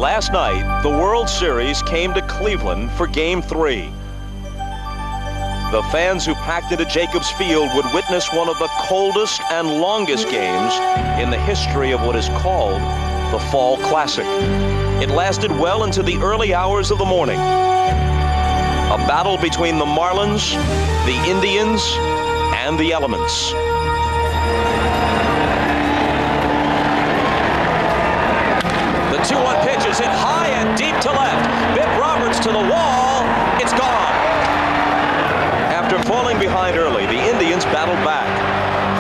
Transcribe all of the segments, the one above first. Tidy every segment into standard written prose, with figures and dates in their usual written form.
Last night, the World Series came to Cleveland for Game 3. The fans who packed into Jacobs Field would witness one of the coldest and longest games in the history of what is called the Fall Classic. It lasted well into the early hours of the morning. A battle between the Marlins, the Indians, and the elements. The 2-1 pitch is hit high and deep to left. Bitt Roberts to the wall. It's gone. After falling behind early, the Indians battled back,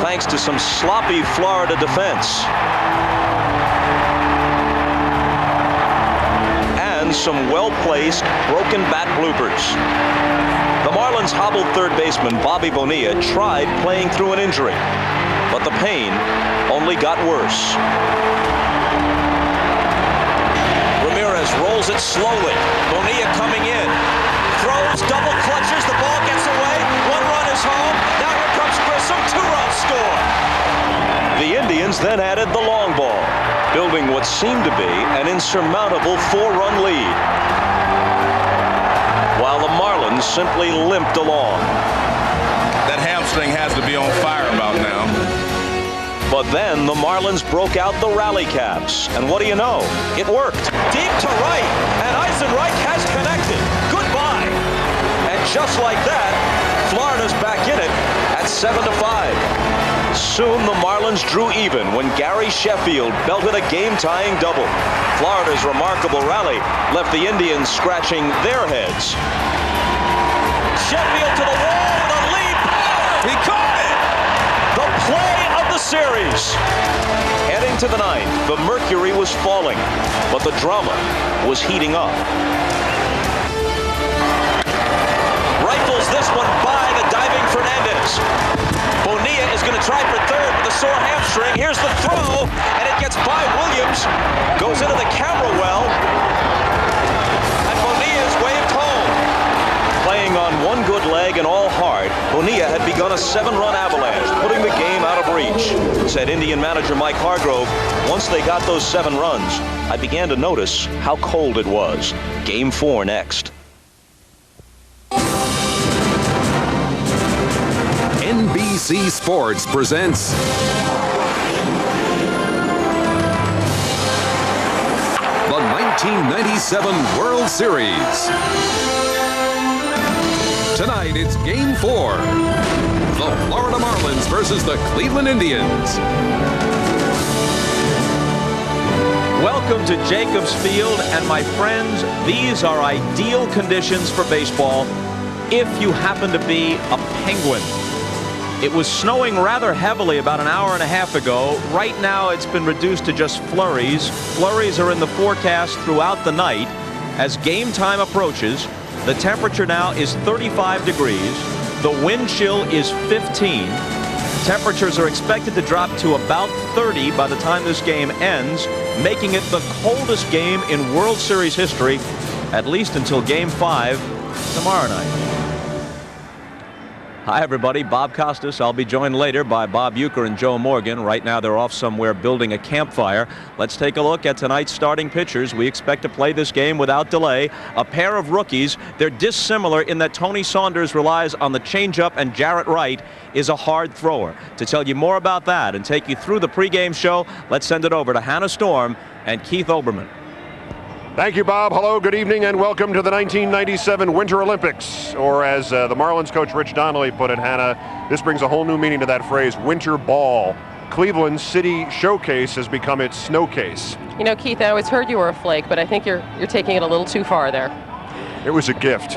thanks to some sloppy Florida defense. And some well-placed, broken bat bloopers. The Marlins hobbled third baseman Bobby Bonilla tried playing through an injury, but the pain only got worse. Ramirez rolls it slowly. Bonilla coming in. Throws, double clutches, the ball gets away. 1 run is home. Now here comes Grissom, 2-run score. The Indians then added the long ball, building what seemed to be an insurmountable 4-run lead, while the Marlins simply limped along. That hamstring has to be on fire about now. But then the Marlins broke out the rally caps, and what do you know? It worked. Deep to right, and Eisenreich has connected. Goodbye. And just like that, Florida's back in it at 7-5. Soon the Marlins drew even when Gary Sheffield belted a game-tying double. Florida's remarkable rally left the Indians scratching their heads. Sheffield to the wall with a leap. He caught it! The play of the series. Heading to the ninth, the mercury was falling, but the drama was heating up. Rifles this one by the diving Fernandez. Bonilla is going to try for third with a sore hamstring. Here's the throw, and it gets by Williams. Goes into the camera well, and Bonilla is waved home. Playing on one good leg and all heart, Bonilla had begun a 7-run avalanche, putting the game out of reach. Said Indian manager Mike Hargrove, once they got those 7 runs, I began to notice how cold it was. Game 4 next. NBC Sports presents the 1997 World Series. Tonight it's Game 4. The Florida Marlins versus the Cleveland Indians. Welcome to Jacobs Field, and my friends, these are ideal conditions for baseball if you happen to be a Penguin. It was snowing rather heavily about an hour and a half ago. Right now it's been reduced to just flurries. Flurries are in the forecast throughout the night. As game time approaches, the temperature now is 35 degrees. The wind chill is 15. Temperatures are expected to drop to about 30 by the time this game ends, making it the coldest game in World Series history, at least until Game 5 tomorrow night. Hi, everybody. Bob Costas. I'll be joined later by Bob Uecker and Joe Morgan. Right now, they're off somewhere building a campfire. Let's take a look at tonight's starting pitchers. We expect to play this game without delay. A pair of rookies. They're dissimilar in that Tony Saunders relies on the changeup and Jarrett Wright is a hard thrower. To tell you more about that and take you through the pregame show, let's send it over to Hannah Storm and Keith Olbermann. Thank you, Bob. Hello, good evening, and welcome to the 1997 Winter Olympics. Or as the Marlins coach Rich Donnelly put it, Hannah, this brings a whole new meaning to that phrase, winter ball. Cleveland City Showcase has become its snow case. You know, Keith, I always heard you were a flake, but I think you're taking it a little too far there. It was a gift.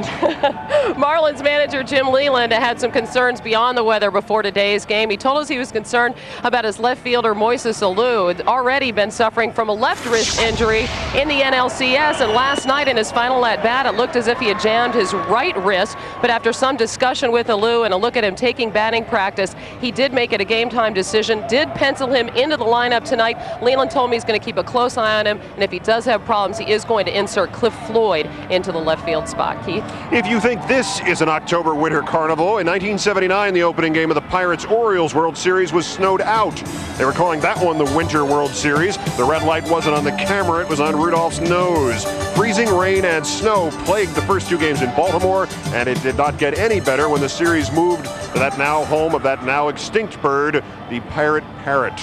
Marlins manager Jim Leyland had some concerns beyond the weather before today's game. He told us he was concerned about his left fielder Moises Alou, who had already been suffering from a left wrist injury in the NLCS, and last night in his final at-bat it looked as if he had jammed his right wrist, but after some discussion with Alou and a look at him taking batting practice, he did make it a game-time decision, did pencil him into the lineup tonight. Leyland told me he's going to keep a close eye on him, and if he does have problems, he is going to insert Cliff Floyd into the left field field spot. Keith? If you think this is an October winter carnival, in 1979, the opening game of the Pirates-Orioles World Series was snowed out. They were calling that one the Winter World Series. The red light wasn't on the camera, it was on Rudolph's nose. Freezing rain and snow plagued the first two games in Baltimore, and it did not get any better when the series moved to that now home of that now extinct bird, the pirate parrot.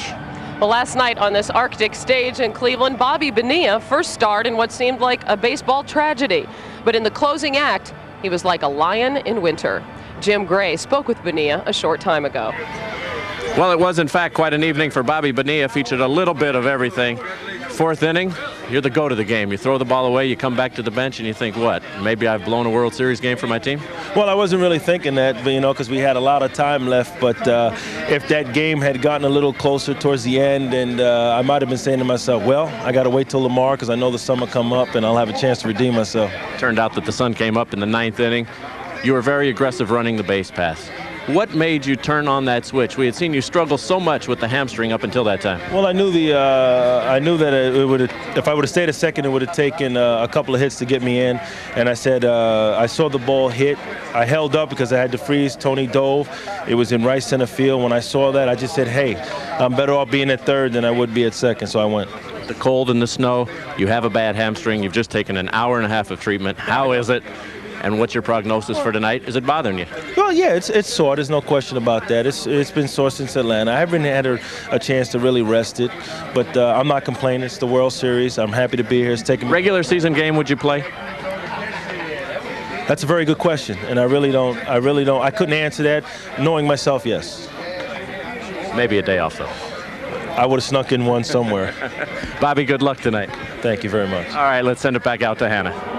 Well, last night on this Arctic stage in Cleveland, Bobby Bonilla first starred in what seemed like a baseball tragedy. But in the closing act, he was like a lion in winter. Jim Gray spoke with Bonilla a short time ago. Well, it was, in fact, quite an evening for Bobby Bonilla. Featured a little bit of everything. Fourth inning, you're the go to the game. You throw the ball away, you come back to the bench, and you think, what? Maybe I've blown a World Series game for my team? Well, I wasn't really thinking that, but, because we had a lot of time left. But if that game had gotten a little closer towards the end, and I might have been saying to myself, well, I got to wait till tomorrow because I know the sun will come up and I'll have a chance to redeem myself. Turned out that the sun came up in the ninth inning. You were very aggressive running the base pass. What made you turn on that switch? We had seen you struggle so much with the hamstring up until that time. Well, I knew that it would, if I would have stayed a second, it would have taken a couple of hits to get me in. And I said, I saw the ball hit. I held up because I had to freeze. Tony dove. It was in right center field. When I saw that, I just said, hey, I'm better off being at third than I would be at second. So I went. The cold and the snow. You have a bad hamstring. You've just taken an hour and a half of treatment. How is it? And what's your prognosis for tonight? Is it bothering you? Well, yeah, it's sore. There's no question about that. It's been sore since Atlanta. I haven't had a chance to really rest it, but I'm not complaining. It's the World Series. I'm happy to be here. It's taking regular season game. Would you play? That's a very good question, and I really don't. I couldn't answer that. Knowing myself, yes. Maybe a day off though. I would have snuck in one somewhere. Bobby, good luck tonight. Thank you very much. All right, let's send it back out to Hannah.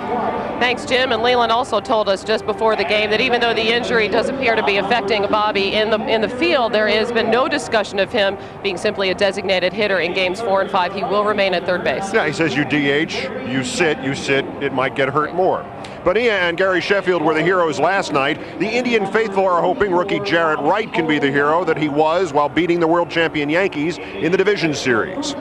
Thanks, Jim. And Leland also told us just before the game that even though the injury does appear to be affecting Bobby in the field, there has been no discussion of him being simply a designated hitter in games 4 and 5. He will remain at third base. Yeah, he says you DH, you sit, it might get hurt more. Bonilla and Gary Sheffield were the heroes last night. The Indian faithful are hoping rookie Jarrett Wright can be the hero that he was while beating the world champion Yankees in the division series.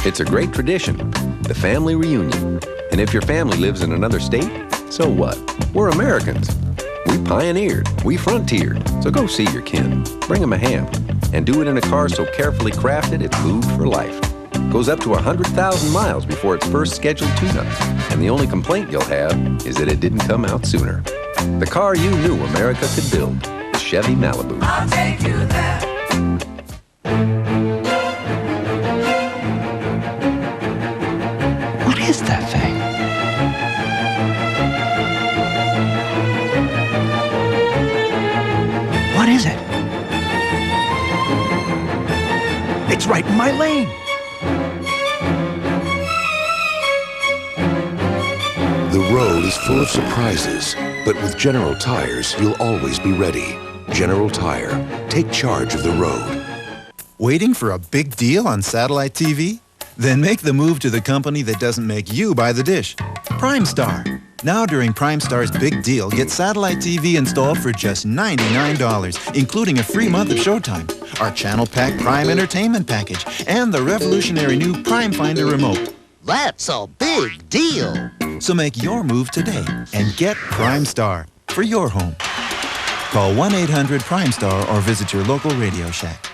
It's a great tradition, the family reunion. And if your family lives in another state, so what? We're Americans. We pioneered, we frontiered, so go see your kin. Bring them a ham, and do it in a car so carefully crafted it's moved for life. Goes up to 100,000 miles before its first scheduled tune-up, and the only complaint you'll have is that it didn't come out sooner. The car you knew America could build, the Chevy Malibu. I'll take you there. What is that thing? What is it? It's right in my lane. The road is full of surprises, but with General Tires, you'll always be ready. General Tire, take charge of the road. Waiting for a big deal on satellite TV? Then make the move to the company that doesn't make you buy the dish. PrimeStar. Now during PrimeStar's big deal, get satellite TV installed for just $99, including a free month of Showtime, our Channel Pack Prime Entertainment Package, and the revolutionary new Prime Finder remote. That's a big deal. So make your move today and get PrimeStar for your home. Call 1-800-PRIME-STAR or visit your local Radio Shack.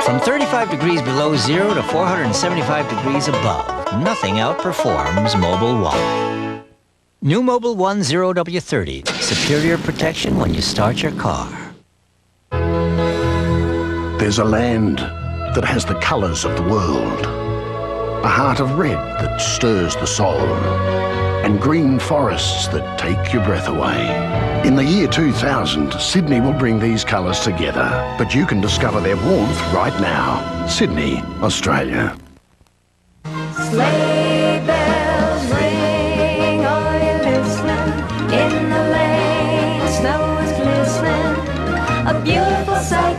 From 35 degrees below zero to 475 degrees above, nothing outperforms Mobil 1. New Mobil 1 0W30. Superior protection when you start your car. There's a land that has the colors of the world. a heart of red that stirs the soul, and green forests that take your breath away. In the year 2000, Sydney will bring these colours together, but you can discover their warmth right now. Sydney, Australia. Sleigh bells ring, are you listening? In the lane, snow is glistening. A beautiful sight,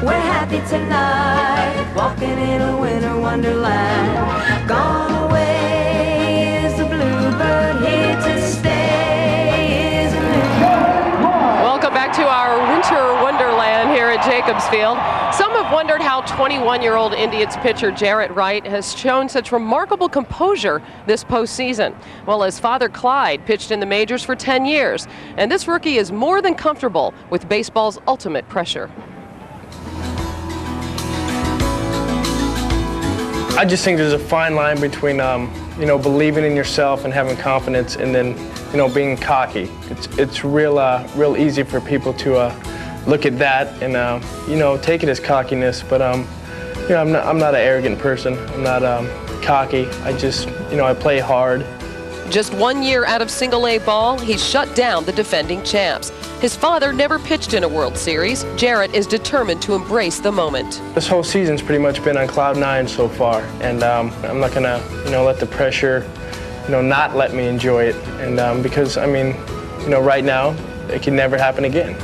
we're happy tonight, walking in a winter wonderland. Gone away is the bluebird, here to stay is a new. Welcome back to our winter wonderland here at Jacobs Field. Some have wondered how 21-year-old Indians pitcher Jarrett Wright has shown such remarkable composure this postseason. Well, his father Clyde pitched in the majors for 10 years, and this rookie is more than comfortable with baseball's ultimate pressure. I just think there's a fine line between, believing in yourself and having confidence, and then, being cocky. It's real easy for people to look at that and, take it as cockiness. But, I'm not an arrogant person. I'm not cocky. I just, I play hard. Just 1 year out of single-A ball, he's shut down the defending champs. His father never pitched in a World Series. Jarrett is determined to embrace the moment. This whole season's pretty much been on cloud nine so far, and I'm not gonna, let the pressure, not let me enjoy it. And because, right now, it can never happen again.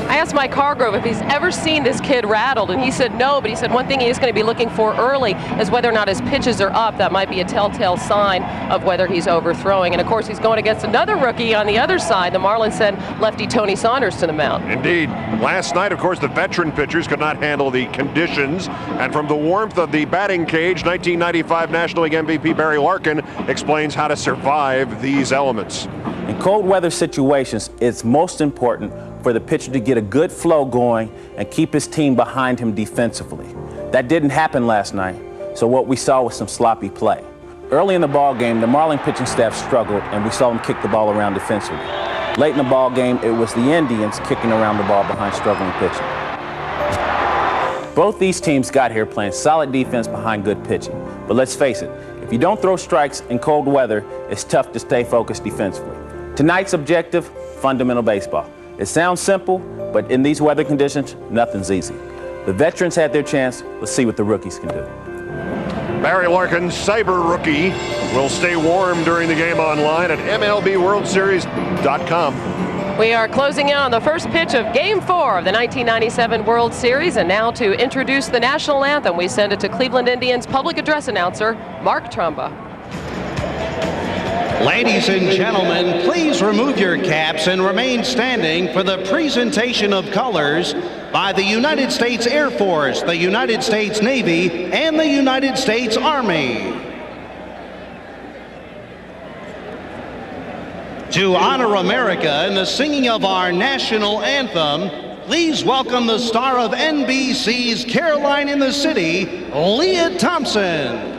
I asked Mike Hargrove if he's ever seen this kid rattled, and he said no, but he said one thing he is going to be looking for early is whether or not his pitches are up. That might be a telltale sign of whether he's overthrowing. And of course, he's going against another rookie on the other side. The Marlins sent lefty Tony Saunders to the mound. Indeed. Last night, of course, the veteran pitchers could not handle the conditions, and from the warmth of the batting cage, 1995 National League MVP Barry Larkin explains how to survive these elements. In cold weather situations, it's most important for the pitcher to get a good flow going and keep his team behind him defensively. That didn't happen last night, so what we saw was some sloppy play. Early in the ball game, the Marlins pitching staff struggled, and we saw them kick the ball around defensively. Late in the ball game, it was the Indians kicking around the ball behind struggling pitching. Both these teams got here playing solid defense behind good pitching. But let's face it, if you don't throw strikes in cold weather, it's tough to stay focused defensively. Tonight's objective, fundamental baseball. It sounds simple, but in these weather conditions, nothing's easy. The veterans had their chance. Let's see what the rookies can do. Barry Larkin, Cyber Rookie, will stay warm during the game online at MLBWorldSeries.com. We are closing in on the first pitch of Game 4 of the 1997 World Series, and now to introduce the national anthem, we send it to Cleveland Indians public address announcer Mark Trumba. Ladies and gentlemen, please remove your caps and remain standing for the presentation of colors by the United States Air Force, the United States Navy, and the United States Army. To honor America in the singing of our national anthem, please welcome the star of NBC's Caroline in the City, Leah Thompson.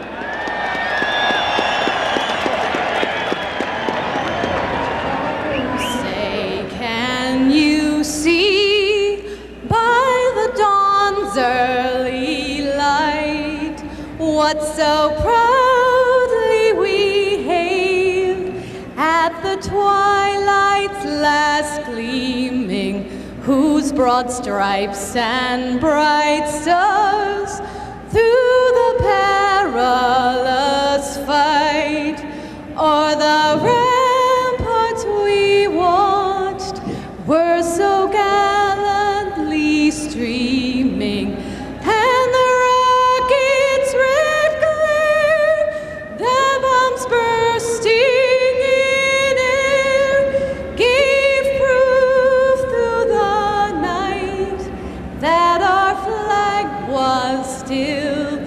Can you see by the dawn's early light what so proudly we hailed at the twilight's last gleaming, whose broad stripes and bright stars through the perilous fight o'er the ramparts we watched were so gallantly streaming, and the rockets' red glare, their bombs bursting in air, gave proof through the night that our flag was still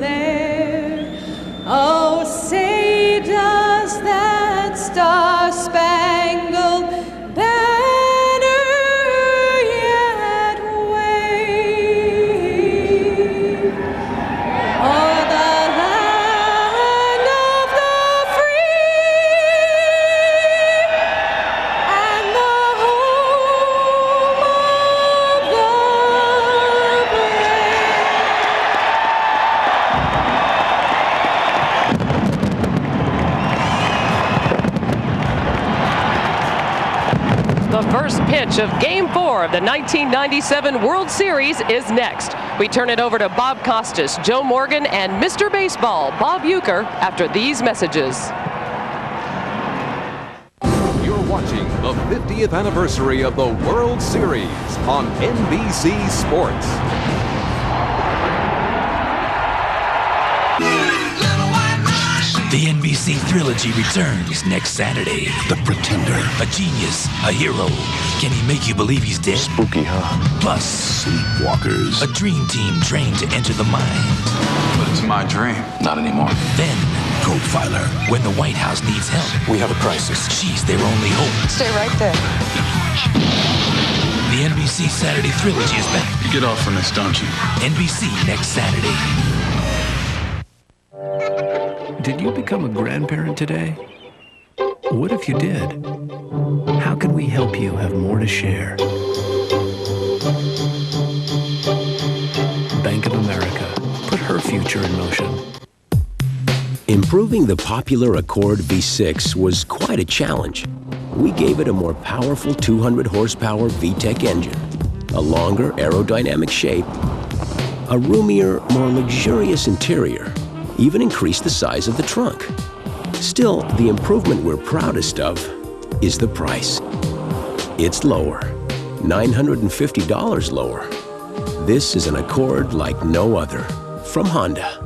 The first pitch of Game 4 of the 1997 World Series is next. We turn it over to Bob Costas, Joe Morgan, and Mr. Baseball, Bob Uecker, after these messages. You're watching the 50th anniversary of the World Series on NBC Sports. The NBC Trilogy returns next Saturday. The Pretender. A genius, a hero. Can he make you believe he's dead? Spooky, huh? Plus, Sleepwalkers. a dream team trained to enter the mind. But it's my dream. Not anymore. Then, Profiler. when the White House needs help, We have a crisis. she's their only hope. Stay right there. The NBC Saturday Trilogy is back. You get off on this, don't you? NBC next Saturday. Did you become a grandparent today? What if you did? How can we help you have more to share? Bank of America. Put her future in motion. Improving the popular Accord V6 was quite a challenge. We gave it a more powerful 200 horsepower VTEC engine, a longer aerodynamic shape, a roomier, more luxurious interior, even increased the size of the trunk. Still, the improvement we're proudest of is the price. It's lower, $950 lower. This is an Accord like no other from Honda.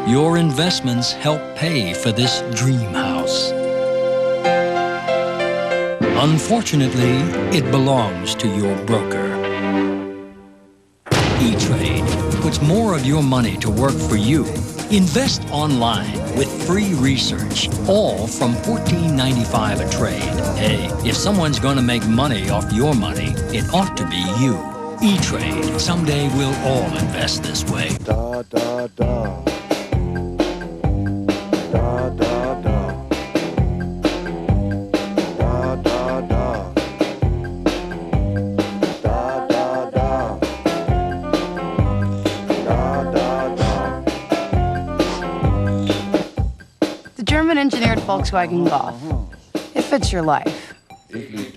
Your investments help pay for this dream house. Unfortunately, it belongs to your broker. E-Trade puts more of your money to work for you. Invest online with free research, all from $14.95 a trade. Hey, if someone's going to make money off your money, it ought to be you. E-Trade. Someday we'll all invest this way. Da, da, da. Da, da, da. Da, da, da. Da, da, da. The German-engineered Volkswagen Golf. It fits your life,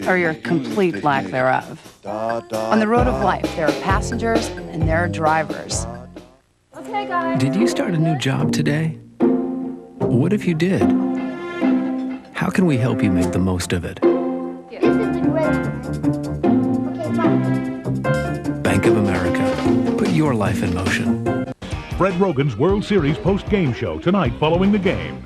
or your complete lack thereof. On the road of life, there are passengers and there are drivers. Okay, guys. Did you start a new job today? What if you did? How can we help you make the most of it? This is the great. Okay, fine. Bank of America. Put your life in motion. Fred Rogan's World Series post-game show tonight following the game.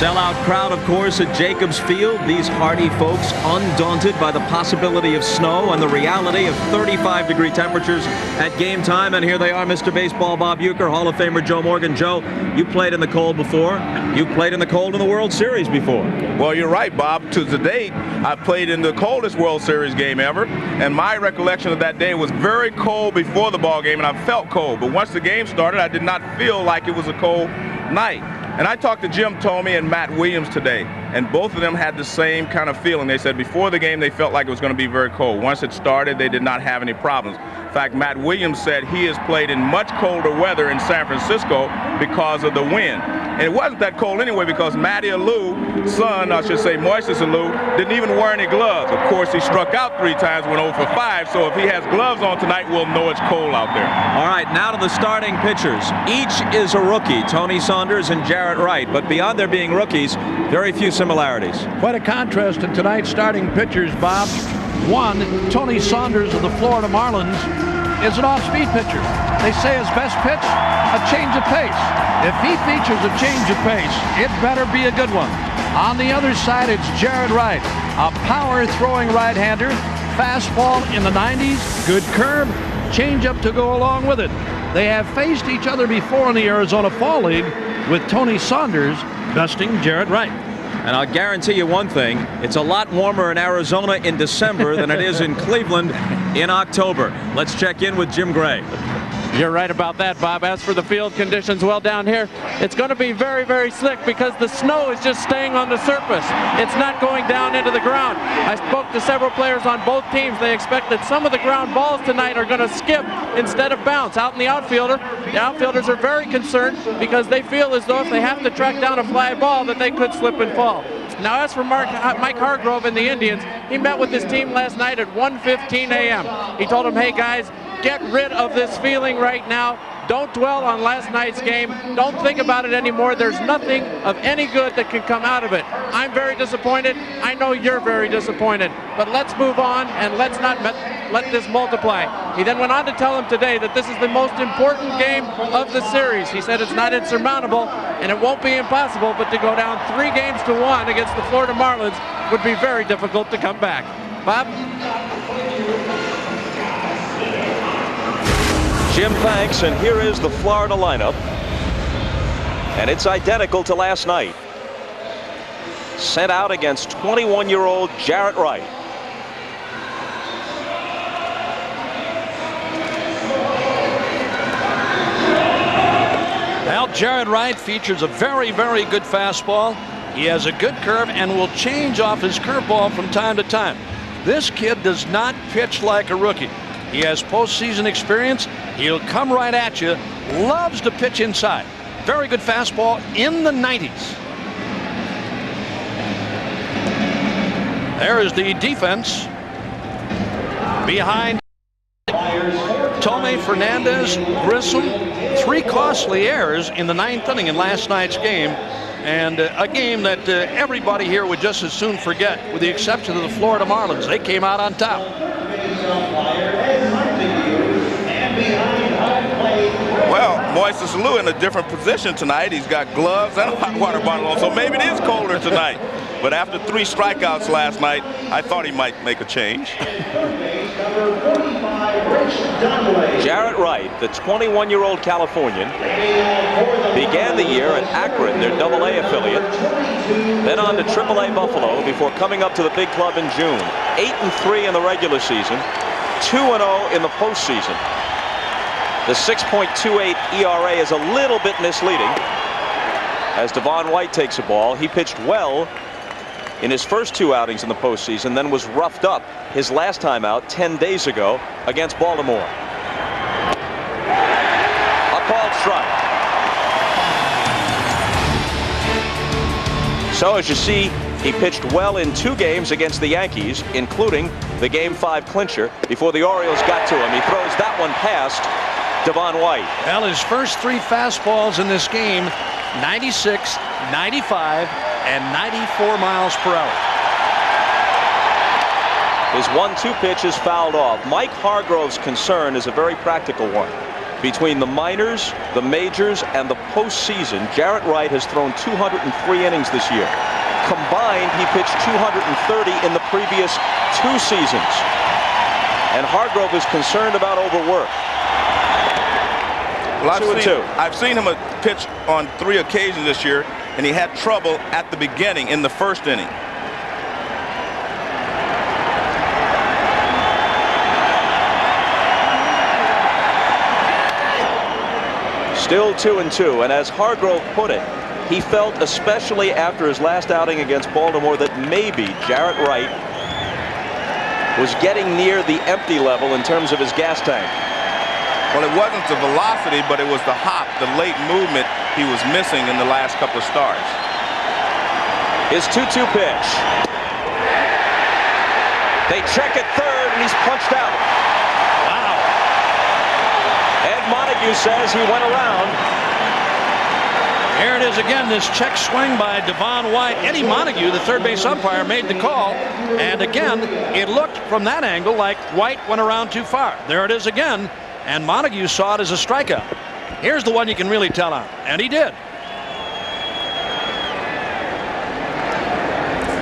Sellout crowd, of course, at Jacobs Field. These hardy folks undaunted by the possibility of snow and the reality of 35-degree temperatures at game time. And here they are, Mr. Baseball, Bob Uecker, Hall of Famer Joe Morgan. Joe, you played in the cold before. You played in the cold in the World Series before. Well, you're right, Bob. To the date, I played in the coldest World Series game ever, and my recollection of that day was very cold before the ball game, and I felt cold. But once the game started, I did not feel like it was a cold night. And I talked to Jim Thome and Matt Williams today, and both of them had the same kind of feeling. They said before the game they felt like it was going to be very cold. Once it started, they did not have any problems. In fact, Matt Williams said he has played in much colder weather in San Francisco because of the wind. And it wasn't that cold anyway because Matty Alou, son, I should say Moises Alou, didn't even wear any gloves. Of course, he struck out 3 times, went 0 for 5, so if he has gloves on tonight, we'll know it's cold out there. All right, now to the starting pitchers. Each is a rookie, Tony Saunders and Jarrett Wright, but beyond their being rookies, very few similarities. Quite a contrast in tonight's starting pitchers, Bob. One, Tony Saunders of the Florida Marlins is an off-speed pitcher. They say his best pitch, a change of pace. If he features a change of pace, it better be a good one. On the other side, it's Jarrett Wright, a power-throwing right-hander, fastball in the 90s, good curve, changeup to go along with it. They have faced each other before in the Arizona Fall League, with Tony Saunders besting Jarrett Wright. And I'll guarantee you one thing, it's a lot warmer in Arizona in December than it is in Cleveland in October. Let's check in with Jim Gray. You're right about that, Bob. As for the field conditions, well, down here, it's going to be very, very slick because the snow is just staying on the surface. It's not going down into the ground. I spoke to several players on both teams. They expect that some of the ground balls tonight are going to skip instead of bounce. Out in the outfielders are very concerned because they feel as though if they have to track down a fly ball that they could slip and fall. Now, as for Mike Hargrove and the Indians, he met with his team last night at 1:15 a.m. He told them, hey, guys, get rid of this feeling right now. Don't dwell on last night's game. Don't think about it anymore. There's nothing of any good that can come out of it. I'm very disappointed. I know you're very disappointed. But let's move on and let's not let this multiply. He then went on to tell him today that this is the most important game of the series. He said it's not insurmountable and it won't be impossible, but to go down 3-1 against the Florida Marlins would be very difficult to come back. Bob? Jim, thanks, and here is the Florida lineup. And it's identical to last night. Sent out against 21-year-old Jarrett Wright. Well, Jarrett Wright features a very, very good fastball. He has a good curve and will change off his curveball from time to time. This kid does not pitch like a rookie. He has postseason experience. He'll come right at you. Loves to pitch inside. Very good fastball in the 90s. There is the defense behind Tommy Fernandez, Grissom. 3 costly errors in the 9th inning in last night's game. And a game that everybody here would just as soon forget, with the exception of the Florida Marlins. They came out on top. Well, Moises Alou in a different position tonight. He's got gloves and a hot water bottle on, so maybe it is colder tonight. But after 3 strikeouts last night, I thought he might make a change. Jarrett Wright, the 21-year-old Californian, began the year at Akron, their AA affiliate, then on to AAA Buffalo before coming up to the big club in June. 8-3 in the regular season, 2-0 in the postseason. The 6.28 ERA is a little bit misleading as Devon White takes a ball. He pitched well in his first 2 outings in the postseason, then was roughed up his last time out 10 days ago against Baltimore. A called strike. So as you see, he pitched well in 2 games against the Yankees, including the Game 5 clincher before the Orioles got to him. He throws that one past Devon White. Well, his first 3 fastballs in this game, 96, 95, and 94 miles per hour. His 1-2 pitch is fouled off. Mike Hargrove's concern is a very practical one. Between the minors, the majors, and the postseason, Jarrett Wright has thrown 203 innings this year. Combined, he pitched 230 in the previous 2 seasons. And Hargrove is concerned about overwork. Well, I've seen him pitch on 3 occasions this year, and he had trouble at the beginning in the first inning. Still 2-2, and as Hargrove put it, he felt, especially after his last outing against Baltimore, that maybe Jarrett Wright was getting near the empty level in terms of his gas tank. Well, it wasn't the velocity, but it was the hop, the late movement he was missing in the last couple of starts. His 2-2 pitch. They check at third, and he's punched out. Wow. Ed Montague says he went around. Here it is again, this check swing by Devon White. Eddie Montague, the third base umpire, made the call. And again, it looked from that angle like White went around too far. There it is again. And Montague saw it as a strikeout. Here's the one you can really tell on. And he did.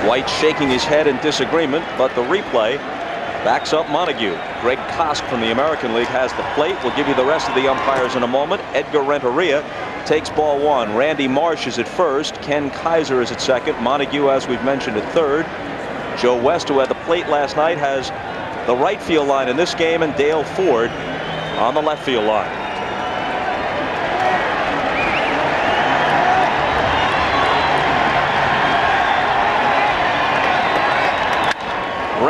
White shaking his head in disagreement, but the replay backs up Montague. Greg Kosk from the American League has the plate. We'll give you the rest of the umpires in a moment. Edgar Renteria takes ball 1. Randy Marsh is at first. Ken Kaiser is at second. Montague, as we've mentioned, at third. Joe West, who had the plate last night, has the right field line in this game, and Dale Ford on the left field line.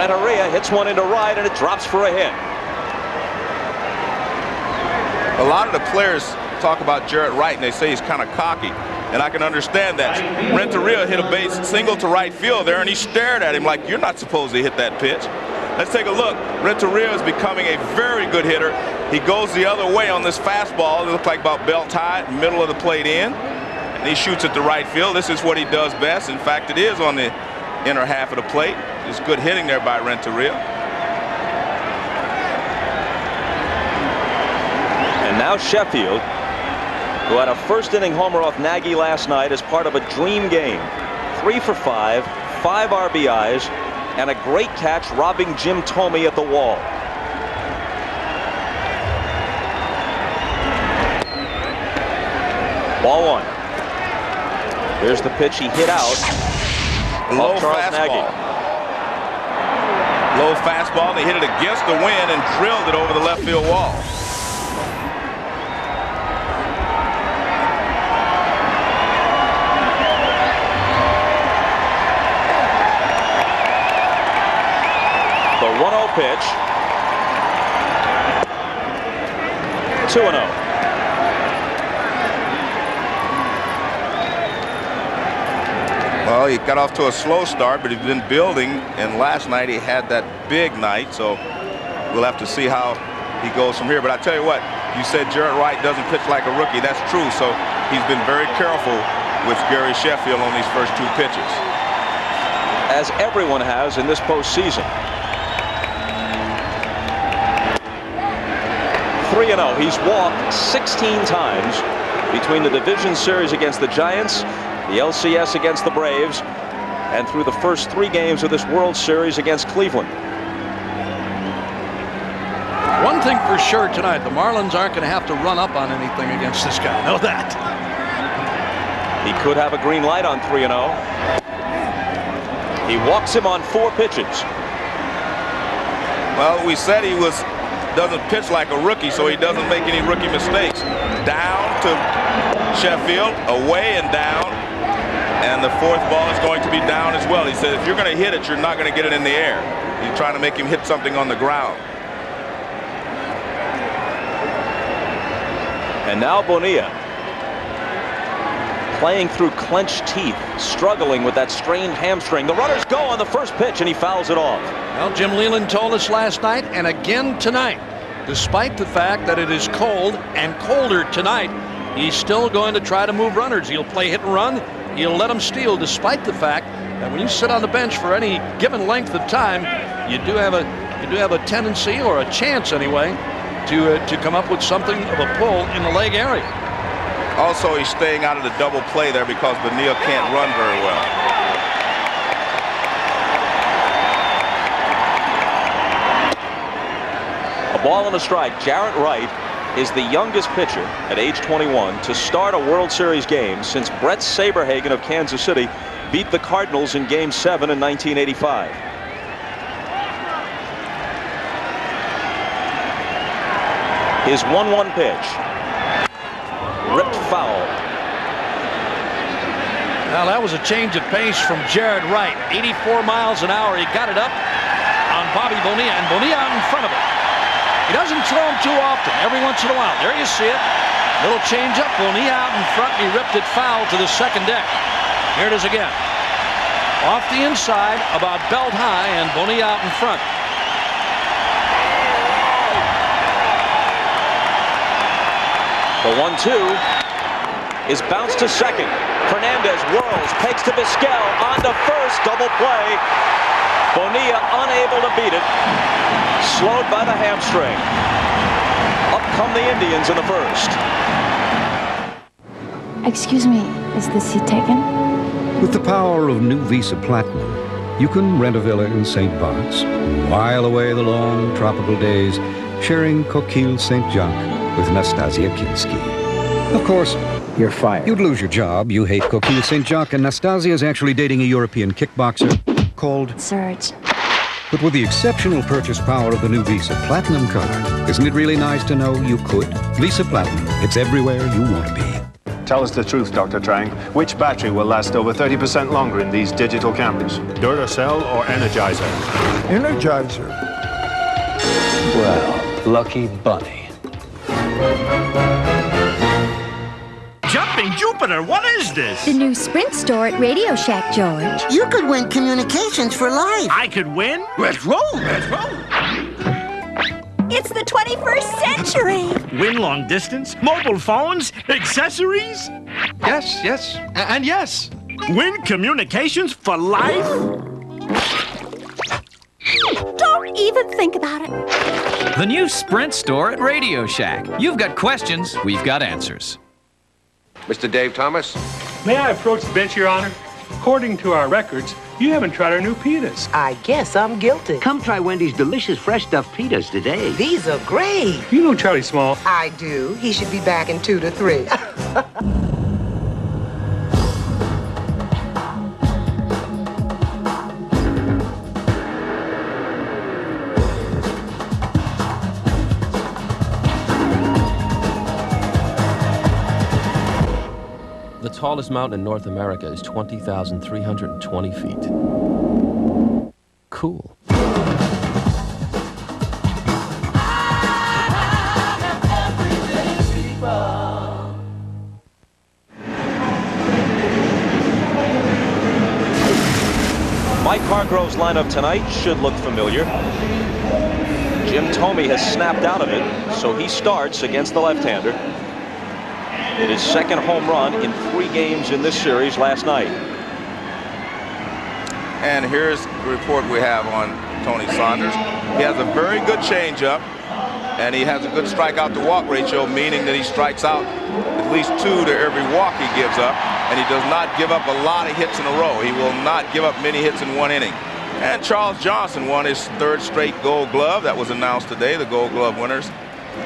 Renteria hits one into right, and it drops for a hit. A lot of the players talk about Jarrett Wright, and they say he's kind of cocky, and I can understand that. Renteria hit a base single to right field there, and he stared at him like, you're not supposed to hit that pitch. Let's take a look. Renteria is becoming a very good hitter. He goes the other way on this fastball. It looks like about belt high, middle of the plate in, and he shoots it to right field. This is what he does best. In fact, it is on the inner half of the plate. It's good hitting there by Renteria. And now Sheffield, who had a first-inning homer off Nagy last night as part of a dream game. 3 for 5, 5 RBIs, and a great catch robbing Jim Thome at the wall. Ball 1. There's the pitch he hit out. Low Charles fastball. Nagy. Low fastball. They hit it against the wind and drilled it over the left field wall. The 1-0 pitch. 2-0. Well, he got off to a slow start, but he's been building, and last night he had that big night, so we'll have to see how he goes from here. But I tell you what, you said Jarrett Wright doesn't pitch like a rookie. That's true, so he's been very careful with Gary Sheffield on these first 2 pitches. As everyone has in this postseason. 3-0. He's walked 16 times between the division series against the Giants, the LCS against the Braves, and through the first 3 games of this World Series against Cleveland. One thing for sure tonight, the Marlins aren't going to have to run up on anything against this guy. Know that. He could have a green light on 3-0. He walks him on 4 pitches. Well, we said he doesn't pitch like a rookie, so he doesn't make any rookie mistakes. Down to Sheffield, away and down, and the 4th ball is going to be down as well. He said if you're going to hit it, you're not going to get it in the air. He's trying to make him hit something on the ground. And now Bonilla, playing through clenched teeth, struggling with that strained hamstring. The runners go on the first pitch, and he fouls it off. Well, Jim Leland told us last night and again tonight, despite the fact that it is cold and colder tonight, he's still going to try to move runners. He'll play hit and run. He'll let them steal, despite the fact that when you sit on the bench for any given length of time, you do have a tendency, or a chance anyway, to come up with something of a pull in the leg area. Also, he's staying out of the double play there because Bonilla can't run very well. A ball and a strike. Jarrett Wright is the youngest pitcher at age 21 to start a World Series game since Brett Saberhagen of Kansas City beat the Cardinals in Game 7 in 1985. His 1-1 pitch. Ripped foul. Now that was a change of pace from Jarrett Wright. 84 miles an hour. He got it up on Bobby Bonilla, and Bonilla out in front of him. He doesn't throw him too often. Every once in a while. There you see it. Little change up. Bonilla out in front, and he ripped it foul to the second deck. Here it is again. Off the inside, about belt high, and Bonilla out in front. The 1-2 is bounced to second. Fernandez whirls, pegs to Vizquel, on to first, double play. Bonilla unable to beat it. Slowed by the hamstring. Up come the Indians in the first. Excuse me, is the seat taken? With the power of new Visa Platinum, you can rent a villa in St. Bart's, while away the long tropical days, sharing Coquille Saint-Jacques with Nastasia Kinski. Of course, you're fired. You'd lose your job. You hate Coquille Saint-Jacques, and Nastasia is actually dating a European kickboxer called Serge. But with the exceptional purchase power of the new Visa Platinum card, isn't it really nice to know you could? Visa Platinum, it's everywhere you want to be. Tell us the truth, Dr. Trang. Which battery will last over 30% longer in these digital cameras? Duracell or Energizer? Energizer. Well, lucky bunny. Jumping Jupiter, what is this? The new Sprint store at Radio Shack, George. You could win communications for life. I could win? Let's roll! Let's roll! It's the 21st century. Win long distance, mobile phones, accessories? Yes, and yes. Win communications for life? Don't even think about it. The new Sprint store at Radio Shack. You've got questions, we've got answers. Mr. Dave Thomas? May I approach the bench, Your Honor? According to our records, you haven't tried our new pitas. I guess I'm guilty. Come try Wendy's delicious fresh stuffed pitas today. These are great. You know Charlie Small. I do. He should be back in 2 to 3. The tallest mountain in North America is 20,320 feet. Cool. Mike Hargrove's lineup tonight should look familiar. Jim Thome has snapped out of it, so he starts against the left-hander. It is second home run in 3 games in this series last night. And here's the report we have on Tony Saunders. He has a very good changeup, and he has a good strikeout to walk ratio, meaning that he strikes out at least 2 to every walk he gives up, and he does not give up a lot of hits in a row. He will not give up many hits in 1 inning. And Charles Johnson won his 3rd straight Gold Glove. That was announced today, the Gold Glove winners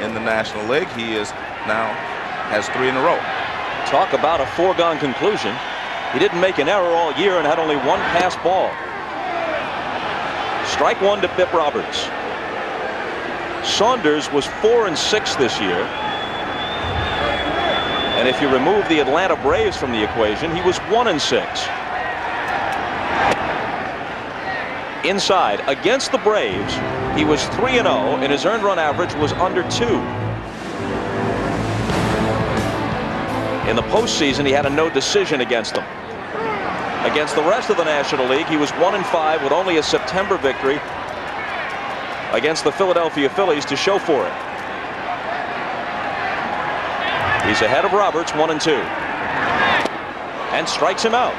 in the National League. He is now has 3 in a row. Talk about a foregone conclusion. He didn't make an error all year and had only 1 pass ball. Strike 1 to Bip Roberts. Saunders was 4-6 this year. And if you remove the Atlanta Braves from the equation, he was 1-6. Inside, against the Braves, he was 3-0, and his earned run average was under 2. In the postseason, he had a no decision against them. Against the rest of the National League, he was 1-5 with only a September victory against the Philadelphia Phillies to show for it. He's ahead of Roberts, 1-2. And strikes him out.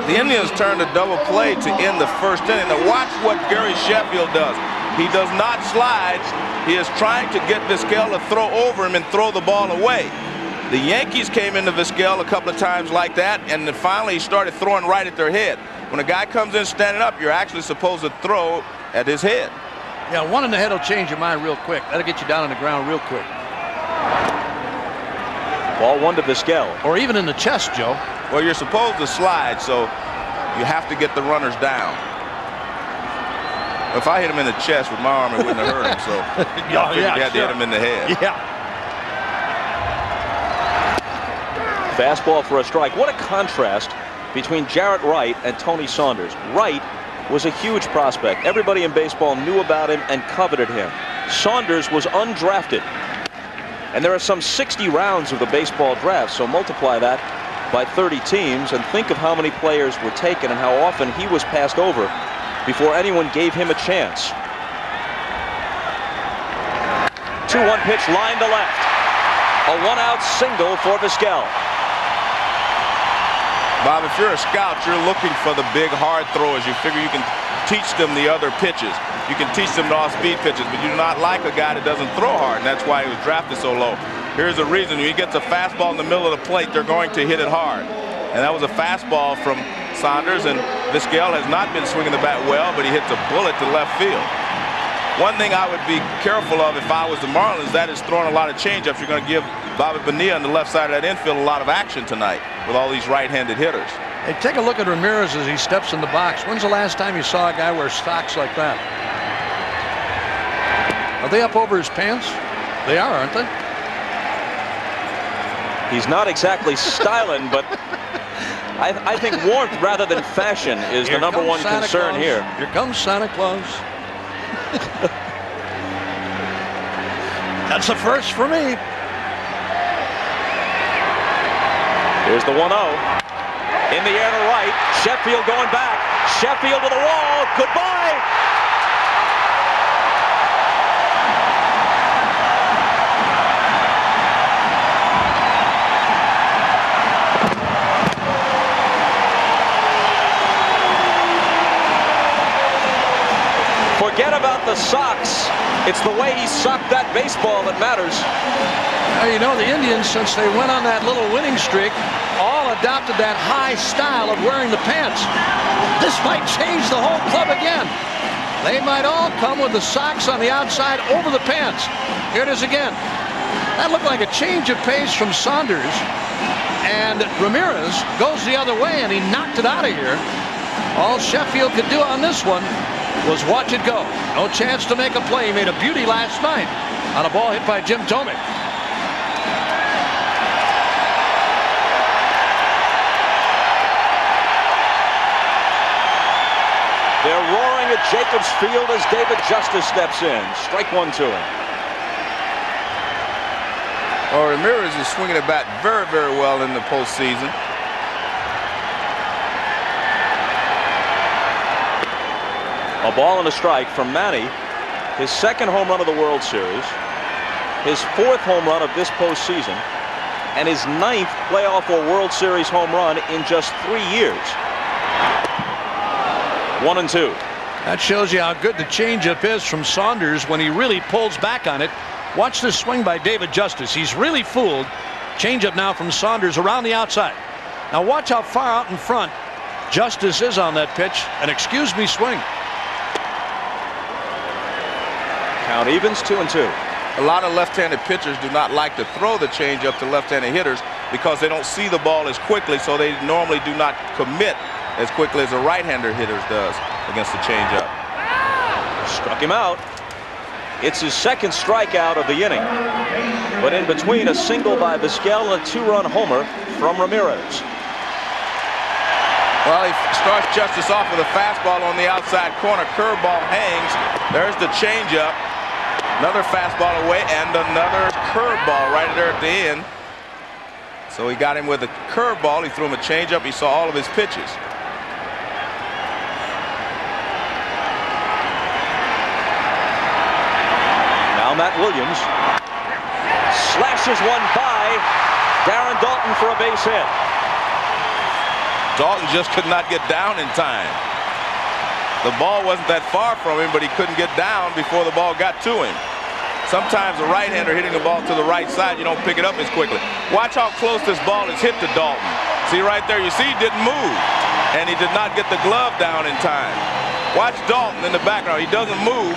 The Indians turned a double play to end the 1st inning. Now watch what Gary Sheffield does. He does not slide. He is trying to get Vizquel to throw over him and throw the ball away. The Yankees came into Vizquel a couple of times like that, and then finally he started throwing right at their head. When a guy comes in standing up, you're actually supposed to throw at his head. Yeah, 1 in the head will change your mind real quick. That'll get you down on the ground real quick. Ball 1 to Vizquel. Or even in the chest, Joe. Well, you're supposed to slide, so you have to get the runners down. If I hit him in the chest with my arm, it wouldn't have hurt him, so you had to hit him in the head. Yeah. Fastball for a strike. What a contrast between Jarrett Wright and Tony Saunders. Wright was a huge prospect. Everybody in baseball knew about him and coveted him. Saunders was undrafted. And there are some 60 rounds of the baseball draft, so multiply that by 30 teams and think of how many players were taken and how often he was passed over before anyone gave him a chance. 2-1 pitch, line to left. A 1-out single for Vizquel. Bob, if you're a scout, you're looking for the big hard throwers. You figure you can teach them the other pitches. You can teach them the off-speed pitches, but you do not like a guy that doesn't throw hard, and that's why he was drafted so low. Here's the reason. When he gets a fastball in the middle of the plate, they're going to hit it hard. And that was a fastball from Saunders, and Vizquel has not been swinging the bat well, but he hits a bullet to left field. One thing I would be careful of if I was the Marlins, that is throwing a lot of changeups. You're going to give Bobby Bonilla on the left side of that infield a lot of action tonight with all these right-handed hitters. Hey, take a look at Ramirez as he steps in the box. When's the last time you saw a guy wear socks like that? Are they up over his pants? They are, aren't they? He's not exactly styling, but I think warmth rather than fashion is the number one concern here. Here comes Santa Claus. That's a first for me. Here's the 1-0. In the air to right. Sheffield going back. Sheffield to the wall. Goodbye. Forget about the socks. It's the way he socked that baseball that matters. Now, you know, the Indians, since they went on that little winning streak, all adopted that high style of wearing the pants. This might change the whole club again. They might all come with the socks on the outside over the pants. Here it is again. That looked like a change of pace from Saunders. And Ramirez goes the other way, and he knocked it out of here. All Sheffield could do on this one was watch it go. No chance to make a play. He made a beauty last night on a ball hit by Jim Tomic. They're roaring at Jacobs Field as David Justice steps in. Strike one to him. Oh, Ramirez is swinging the bat very, very well in the postseason. A ball and a strike from Manny. His second home run of the World Series. His fourth home run of this postseason. And his ninth playoff or World Series home run in just 3 years. 1-2. That shows you how good the changeup is from Saunders when he really pulls back on it. Watch this swing by David Justice. He's really fooled. Changeup now from Saunders around the outside. Now watch how far out in front Justice is on that pitch. An excuse me swing. Count evens 2-2. A lot of left-handed pitchers do not like to throw the changeup to left-handed hitters because they don't see the ball as quickly, so they normally do not commit as quickly as a right-hander hitter does against the changeup. Struck him out. It's his second strikeout of the inning. But in between, a single by Vizquel and a two-run homer from Ramirez. Well, he starts Justice off with a fastball on the outside corner. Curveball hangs. There's the changeup. Another fastball away and another curveball right there at the end. So he got him with a curveball. He threw him a changeup. He saw all of his pitches. Now Matt Williams slashes one by Darren Daulton for a base hit. Daulton just could not get down in time. The ball wasn't that far from him, but he couldn't get down before the ball got to him. Sometimes a right-hander hitting the ball to the right side, you don't pick it up as quickly. Watch how close this ball is hit to Daulton. See right there, you see he didn't move, and he did not get the glove down in time. Watch Daulton in the background. He doesn't move,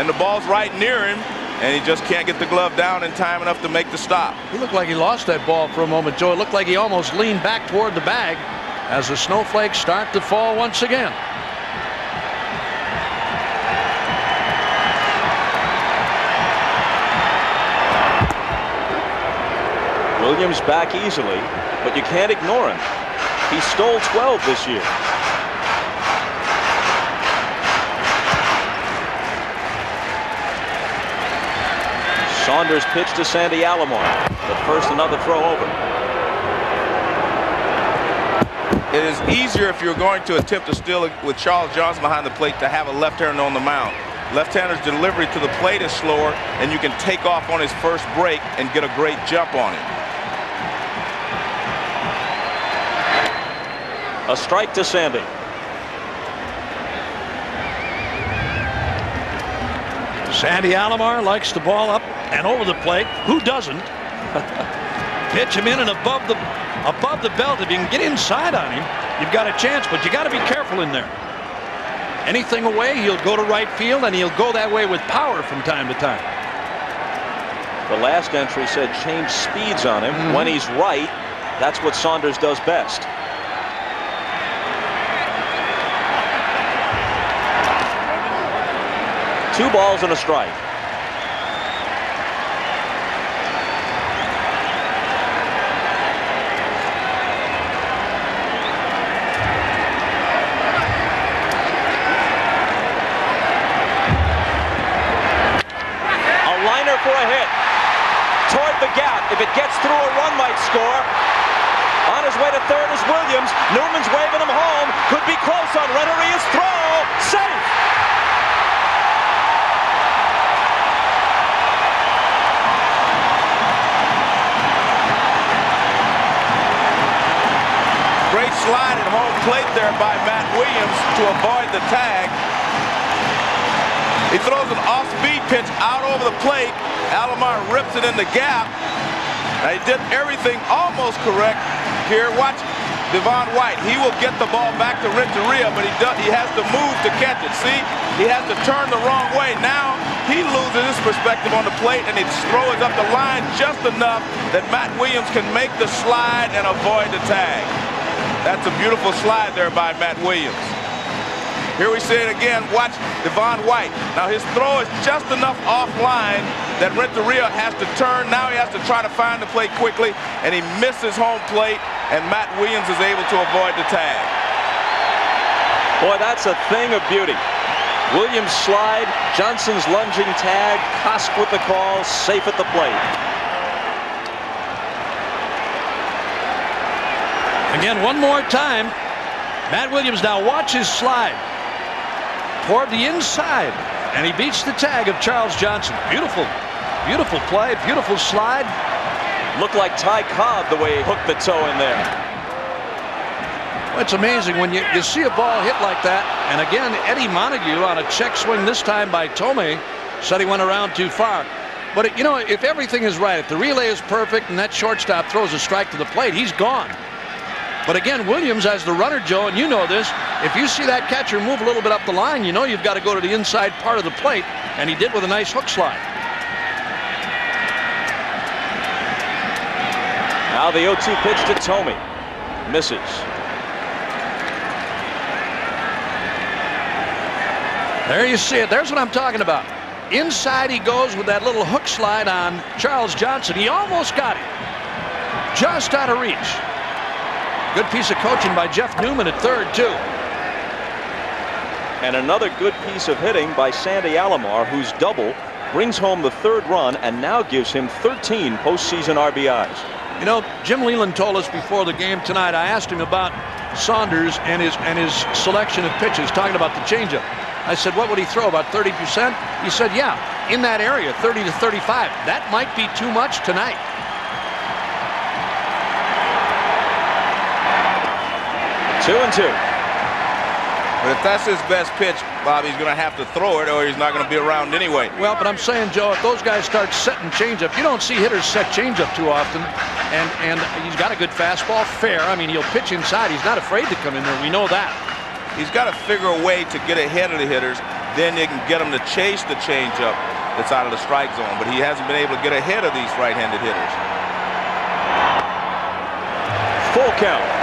and the ball's right near him, and he just can't get the glove down in time enough to make the stop. He looked like he lost that ball for a moment, Joe. It looked like he almost leaned back toward the bag as the snowflakes start to fall once again. Williams back easily, but you can't ignore him. He stole 12 this year. Saunders pitched to Sandy Alomar, but first another throw over. It is easier if you're going to attempt to steal it with Charles Johnson behind the plate to have a left-hander on the mound. Left-hander's delivery to the plate is slower, and you can take off on his first break and get a great jump on him. A strike to Sandy. Sandy Alomar likes the ball up and over the plate. Who doesn't? Pitch him in and above the belt. If you can get inside on him, you've got a chance, but you got to be careful in there. Anything away, he'll go to right field, and he'll go that way with power from time to time. The last entry said change speeds on him. When he's right, that's what Saunders does best. Two balls and a strike. If it gets through, a run might score. On his way to third is Williams. Newman's waving him home. Could be close on Renteria's throw. Safe! Great slide at home plate there by Matt Williams to avoid the tag. He throws an off-speed pitch out over the plate. Alomar rips it in the gap. Now, he did everything almost correct here. Watch Devon White. He will get the ball back to Renteria, but he has to move to catch it. See, he has to turn the wrong way. Now he loses his perspective on the plate, and he throws up the line just enough that Matt Williams can make the slide and avoid the tag. That's a beautiful slide there by Matt Williams. Here we see it again. Watch Devon White. Now his throw is just enough offline that Renteria has to turn. Now he has to try to find the plate quickly, and he misses home plate, and Matt Williams is able to avoid the tag. Boy, that's a thing of beauty. Williams slide, Johnson's lunging tag, Kosk with the call, safe at the plate. Again, one more time. Matt Williams now watch his slide toward the inside, and he beats the tag of Charles Johnson. Beautiful, beautiful play, beautiful slide. Looked like Ty Cobb the way he hooked the toe in there. It's amazing when you see a ball hit like that. And again, Eddie Montague on a check swing this time by Tomei said he went around too far. But you know, if everything is right, if the relay is perfect and that shortstop throws a strike to the plate, he's gone. But again, Williams as the runner, Joe, and you know this, if you see that catcher move a little bit up the line, you know you've got to go to the inside part of the plate, and he did with a nice hook slide. Now the 0-2 pitch to Tomei. Misses. There you see it. There's what I'm talking about. Inside he goes with that little hook slide on Charles Johnson. He almost got him. Just out of reach. Good piece of coaching by Jeff Newman at third, too. And another good piece of hitting by Sandy Alomar, whose double brings home the third run and now gives him 13 postseason RBIs. You know, Jim Leland told us before the game tonight, I asked him about Saunders and his selection of pitches, talking about the changeup. I said, what would he throw, about 30%? He said, yeah, in that area, 30 to 35. That might be too much tonight. Two and two. But if that's his best pitch, Bob, he's going to have to throw it or he's not going to be around anyway. Well, but I'm saying, Joe, if those guys start setting changeup, you don't see hitters set changeup too often. And he's got a good fastball, fair. I mean, he'll pitch inside. He's not afraid to come in there. We know that. He's got to figure a way to get ahead of the hitters. Then they can get him to chase the changeup that's out of the strike zone. But he hasn't been able to get ahead of these right-handed hitters. Full count.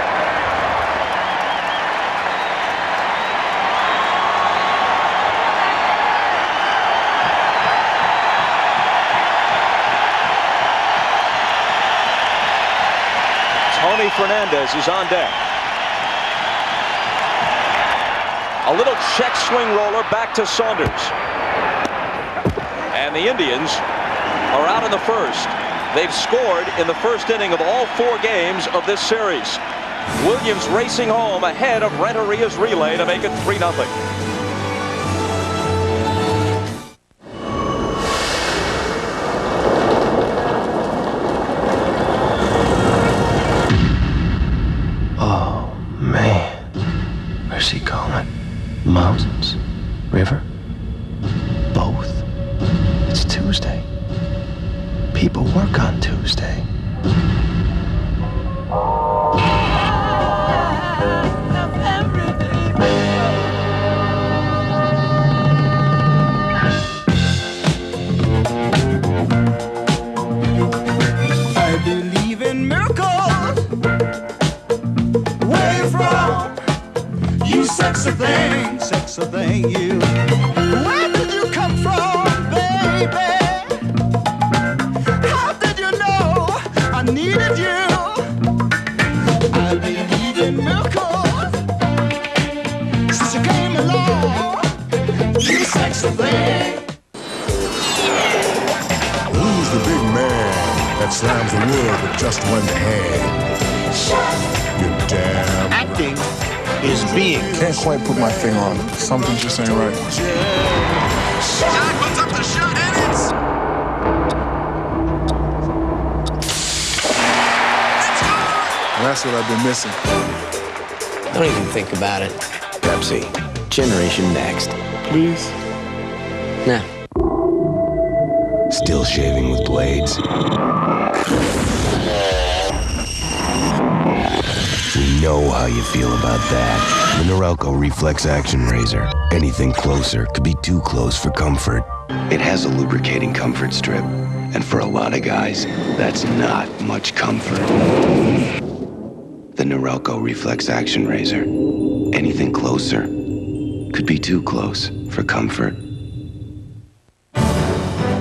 Tony Fernandez is on deck. A little check swing roller back to Saunders. And the Indians are out in the first. They've scored in the first inning of all 4 games of this series. Williams racing home ahead of Renteria's relay to make it 3-0. Where's he going? Mountains? River? Both? It's Tuesday. People work on Tuesday. I believe in miracles. Where from? You sexy thing, you. Where did you come from, baby? How did you know I needed you? I believe in miracles. Since you came along, you sexy thing. Who's the big man that slams the wood with just one hand. You're damn acting is being. Can't quite put my finger on it. Something just ain't right. Shot puts up the shot and it's... And that's what I've been missing. Don't even think about it. Pepsi. Generation Next. Please? Nah. Still shaving with blades? We know how you feel about that. The Norelco Reflex Action Razor. Anything closer could be too close for comfort. It has a lubricating comfort strip. And for a lot of guys, that's not much comfort. The Norelco Reflex Action Razor. Anything closer could be too close for comfort.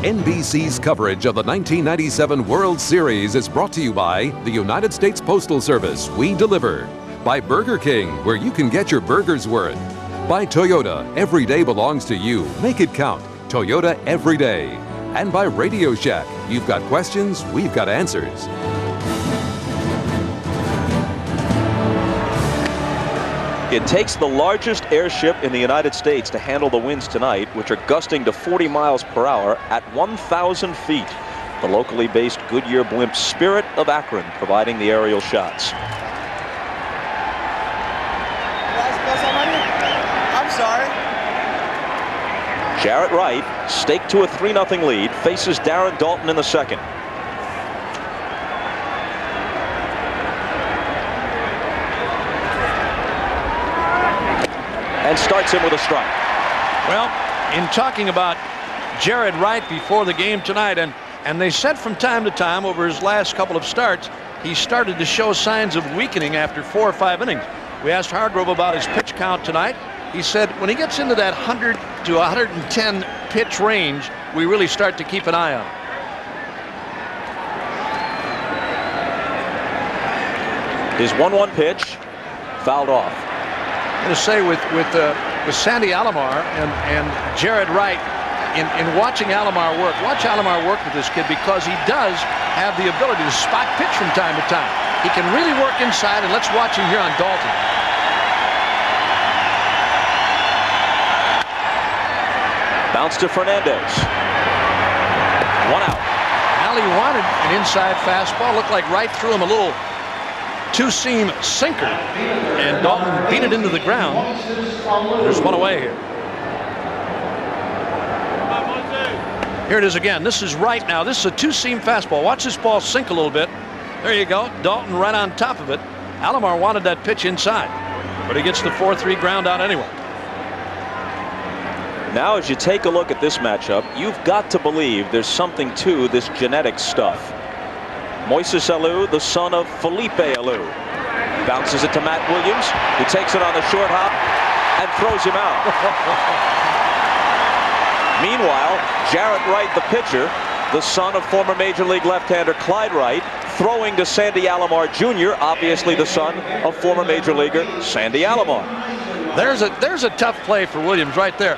NBC's coverage of the 1997 World Series is brought to you by the United States Postal Service. We deliver. By Burger King, where you can get your burger's worth. By Toyota, every day belongs to you. Make it count. Toyota every day. And by Radio Shack. You've got questions, we've got answers. It takes the largest airship in the United States to handle the winds tonight, which are gusting to 40 miles per hour at 1,000 feet. The locally based Goodyear blimp Spirit of Akron providing the aerial shots. I'm sorry. Jarrett Wright, staked to a 3-0 lead, faces Darren Daulton in the second. And starts him with a strike. Well, in talking about Jarrett Wright before the game tonight, and they said from time to time over his last couple of starts, he started to show signs of weakening after 4 or 5 innings. We asked Hargrove about his pitch count tonight. He said when he gets into that 100 to 110 pitch range, we really start to keep an eye on him. His 1-1 pitch fouled off. I'm going to say with Sandy Alomar and Jarrett Wright, in watching Alomar work, watch Alomar work with this kid because he does have the ability to spot pitch from time to time. He can really work inside, and let's watch him here on Daulton. Bounce to Fernandez. 1 out. Al, he wanted an inside fastball. Looked like Wright threw him a little two-seam sinker, and Daulton beat it into the ground. There's one away here. Here it is again. This is Wright now. This is a two-seam fastball. Watch this ball sink a little bit. There you go. Daulton right on top of it. Alomar wanted that pitch inside, but he gets the 4-3 ground out anyway. Now, as you take a look at this matchup, you've got to believe there's something to this genetic stuff. Moises Alou, the son of Felipe Alou, bounces it to Matt Williams, who takes it on the short hop and throws him out. Meanwhile, Jarrett Wright, the pitcher, the son of former Major League left-hander Clyde Wright, throwing to Sandy Alomar Jr., obviously the son of former Major Leaguer Sandy Alomar. There's a tough play for Williams right there.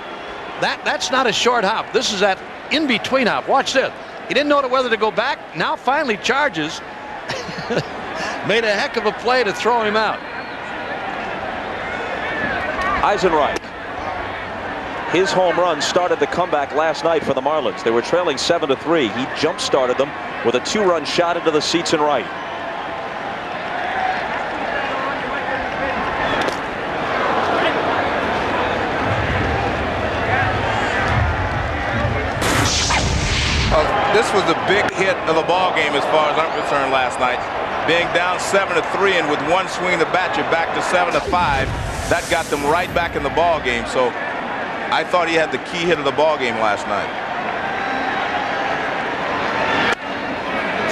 That's not a short hop. This is that in-between hop. Watch this. He didn't know whether to go back. Now finally charges. Made a heck of a play to throw him out. Eisenreich. His home run started the comeback last night for the Marlins. They were trailing 7-3. He jump-started them with a 2-run shot into the seats in right. This was the big hit of the ball game as far as I'm concerned last night. Being down 7-3 and with one swing of the bat, you're back to 7-5. That got them right back in the ball game. So I thought he had the key hit of the ball game last night.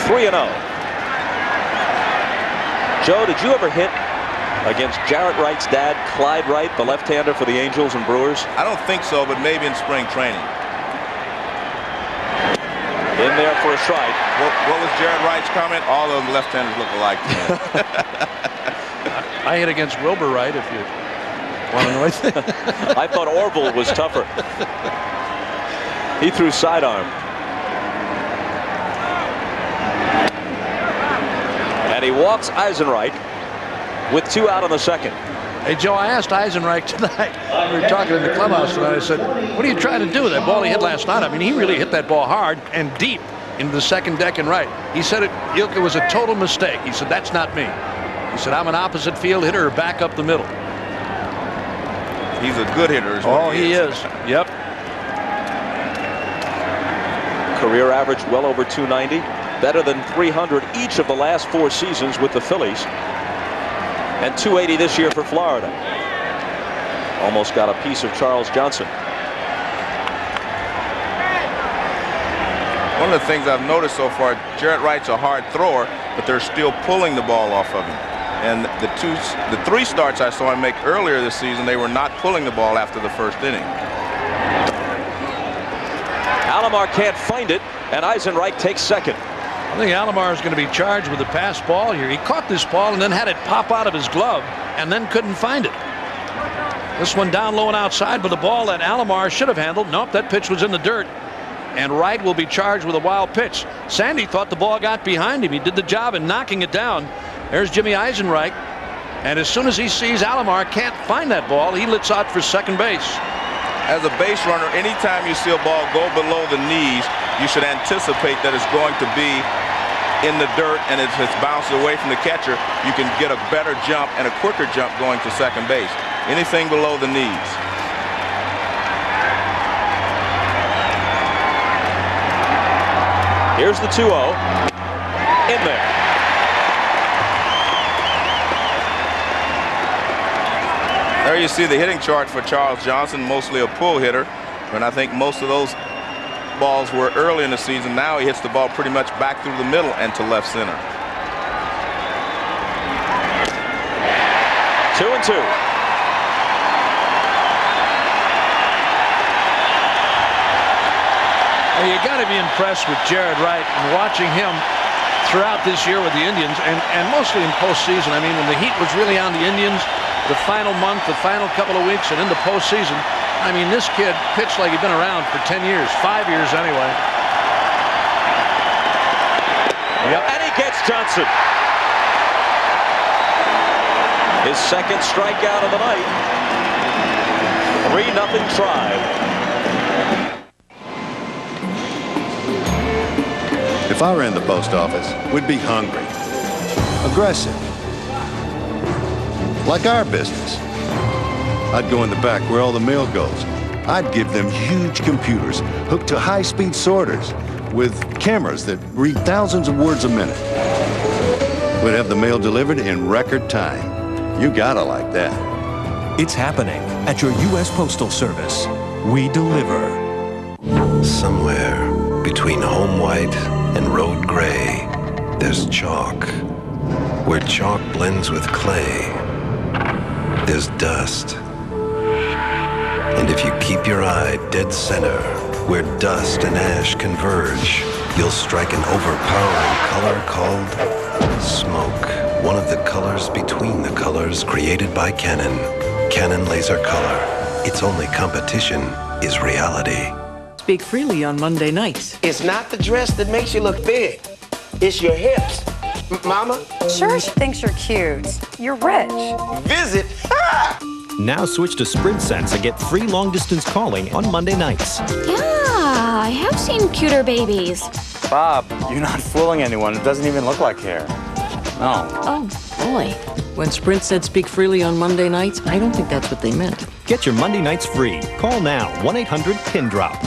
3-0. Joe, did you ever hit against Jarrett Wright's dad, Clyde Wright, the left-hander for the Angels and Brewers? I don't think so, but maybe in spring training. In there for a strike. What was Jarrett Wright's comment? All of them left-handers look alike to me. I hit against Wilbur Wright, if you want to know anything. I thought Orville was tougher. He threw sidearm. And he walks Eisenreich with 2 out on the second. Hey, Joe, I asked Eisenreich tonight. We were talking in the clubhouse tonight. I said, what are you trying to do with that ball he hit last night? I mean, he really hit that ball hard and deep into the second deck and right. He said it was a total mistake. He said, that's not me. He said, I'm an opposite field hitter back up the middle. He's a good hitter. Oh, he is. Yep. Career average well over 290. Better than 300 each of the last 4 seasons with the Phillies. And 280 this year for Florida. Almost got a piece of Charles Johnson. One of the things I've noticed so far, Jarrett Wright's a hard thrower, but they're still pulling the ball off of him. And the 3 starts I saw him make earlier this season, they were not pulling the ball after the first inning. Alomar can't find it, and Eisenreich takes second. I think Alomar is going to be charged with a pass ball here. He caught this ball and then had it pop out of his glove and then couldn't find it. This one down low and outside, but the ball that Alomar should have handled. Nope, that pitch was in the dirt. And Wright will be charged with a wild pitch. Sandy thought the ball got behind him. He did the job in knocking it down. There's Jimmy Eisenreich. And as soon as he sees Alomar can't find that ball, he lets out for second base. As a base runner, anytime you see a ball go below the knees, you should anticipate that it's going to be in the dirt, and if it's bounced away from the catcher, you can get a better jump and a quicker jump going to second base. Anything below the knees. Here's the 2-0. In there. There you see the hitting chart for Charles Johnson, mostly a pull hitter. And I think most of those balls were early in the season. Now he hits the ball pretty much back through the middle and to left center. 2-2. Well, you got to be impressed with Jarrett Wright and watching him throughout this year with the Indians and mostly in postseason. I mean, when the heat was really on the Indians, the final month, the final couple of weeks, and in the postseason, I mean, this kid pitched like he'd been around for 10 years, 5 years anyway. Yep. And he gets Johnson. His second strikeout of the night. 3-0 Tribe. If I ran the post office, we'd be hungry, aggressive, like our business. I'd go in the back where all the mail goes. I'd give them huge computers hooked to high-speed sorters with cameras that read thousands of words a minute. We'd have the mail delivered in record time. You gotta like that. It's happening at your U.S. Postal Service. We deliver. Somewhere between home white and road gray, there's chalk. Where chalk blends with clay, there's dust. And if you keep your eye dead center, where dust and ash converge, you'll strike an overpowering color called smoke. One of the colors between the colors created by Canon. Canon Laser Color. Its only competition is reality. Speak freely on Monday nights. It's not the dress that makes you look big. It's your hips. Mama? Sure, she thinks you're cute. You're rich. Visit. Now switch to Sprint Sense and get free long-distance calling on Monday nights. Yeah, I have seen cuter babies. Bob, you're not fooling anyone. It doesn't even look like hair. No. Oh, boy. When Sprint said speak freely on Monday nights, I don't think that's what they meant. Get your Monday nights free. Call now, 1-800-PIN-DROP.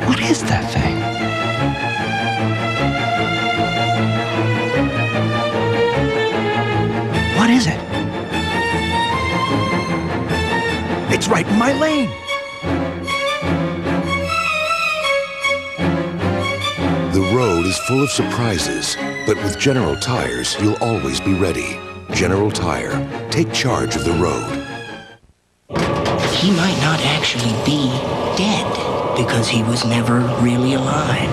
What is that thing? What is it? It's right in my lane. The road is full of surprises, but with General Tires, you'll always be ready. General Tire, take charge of the road. He might not actually be dead because he was never really alive.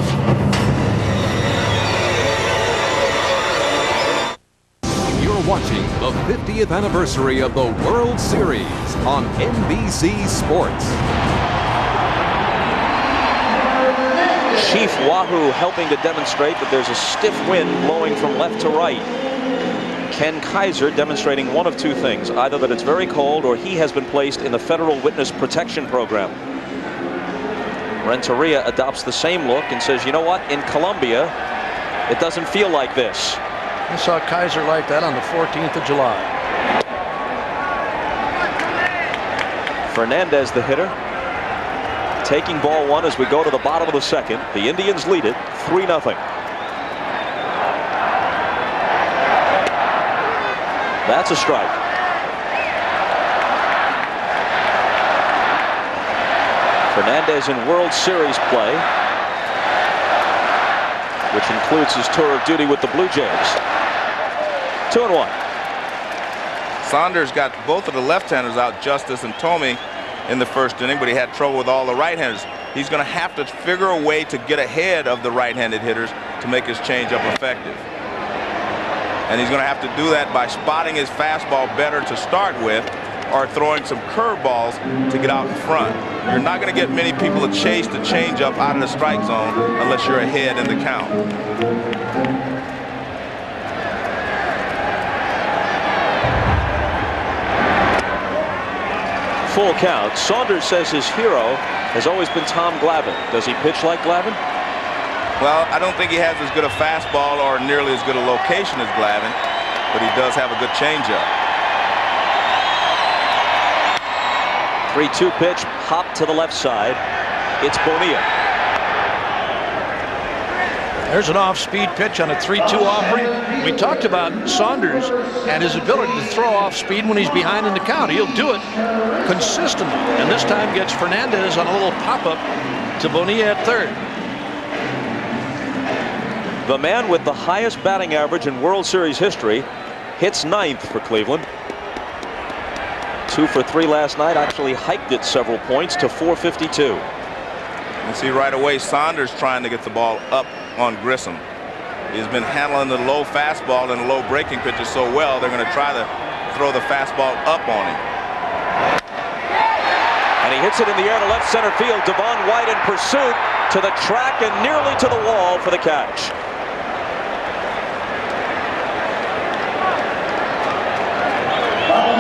You're watching the 50th anniversary of the World Series on NBC Sports. Chief Wahoo helping to demonstrate that there's a stiff wind blowing from left to right. Ken Kaiser demonstrating one of two things, either that it's very cold or he has been placed in the Federal Witness Protection Program. Renteria adopts the same look and says, you know what, in Colombia, it doesn't feel like this. I saw Kaiser like that on the 14th of July. Fernandez, the hitter, taking ball one as we go to the bottom of the second. The Indians lead it 3-0. That's a strike. Fernandez in World Series play, which includes his tour of duty with the Blue Jays. 2-1. Saunders got both of the left-handers out, Justice and Tomey, in the first inning, but he had trouble with all the right-handers. He's going to have to figure a way to get ahead of the right-handed hitters to make his changeup effective. And he's going to have to do that by spotting his fastball better to start with, or throwing some curveballs to get out in front. You're not going to get many people to chase the changeup out of the strike zone unless you're ahead in the count. Full count. Saunders says his hero has always been Tom Glavine. Does he pitch like Glavine? Well, I don't think he has as good a fastball or nearly as good a location as Glavine, but he does have a good changeup. 3-2 pitch, hop to the left side. It's Bonilla. There's an off-speed pitch on a 3-2 offering. We talked about Saunders and his ability to throw off speed when he's behind in the count. He'll do it consistently, and this time gets Fernandez on a little pop-up to Bonilla at third. The man with the highest batting average in World Series history hits ninth for Cleveland. 2 for 3 last night, actually hiked it several points to 452. You see right away Saunders trying to get the ball up on Grissom. He's been handling the low fastball and the low breaking pitches so well, they're going to try to throw the fastball up on him. And he hits it in the air to left center field. Devon White in pursuit to the track and nearly to the wall for the catch.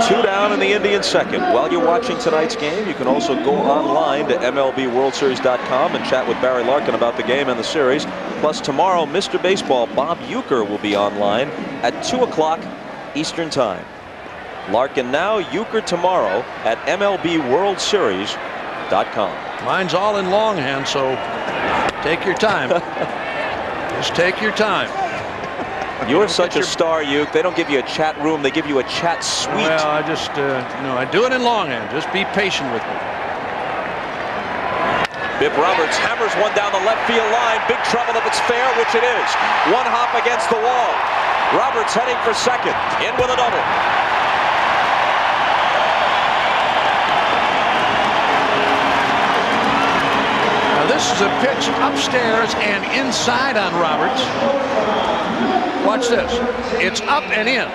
Two down in the Indian second. While you're watching tonight's game, you can also go online to MLBWorldSeries.com and chat with Barry Larkin about the game and the series. Plus, tomorrow, Mr. Baseball Bob Uecker will be online at 2 o'clock Eastern Time. Larkin now, Uecker tomorrow at MLBWorldSeries.com. Mine's all in longhand, so take your time. Just take your time. You're such a star, Uke. They don't give you a chat room. They give you a chat suite. Well, I just, I do it in longhand. Just be patient with me. Biff Roberts hammers one down the left field line. Big trouble if it's fair, which it is. One hop against the wall. Roberts heading for second. In with a double. Now this is a pitch upstairs and inside on Roberts. Watch this. It's up and in.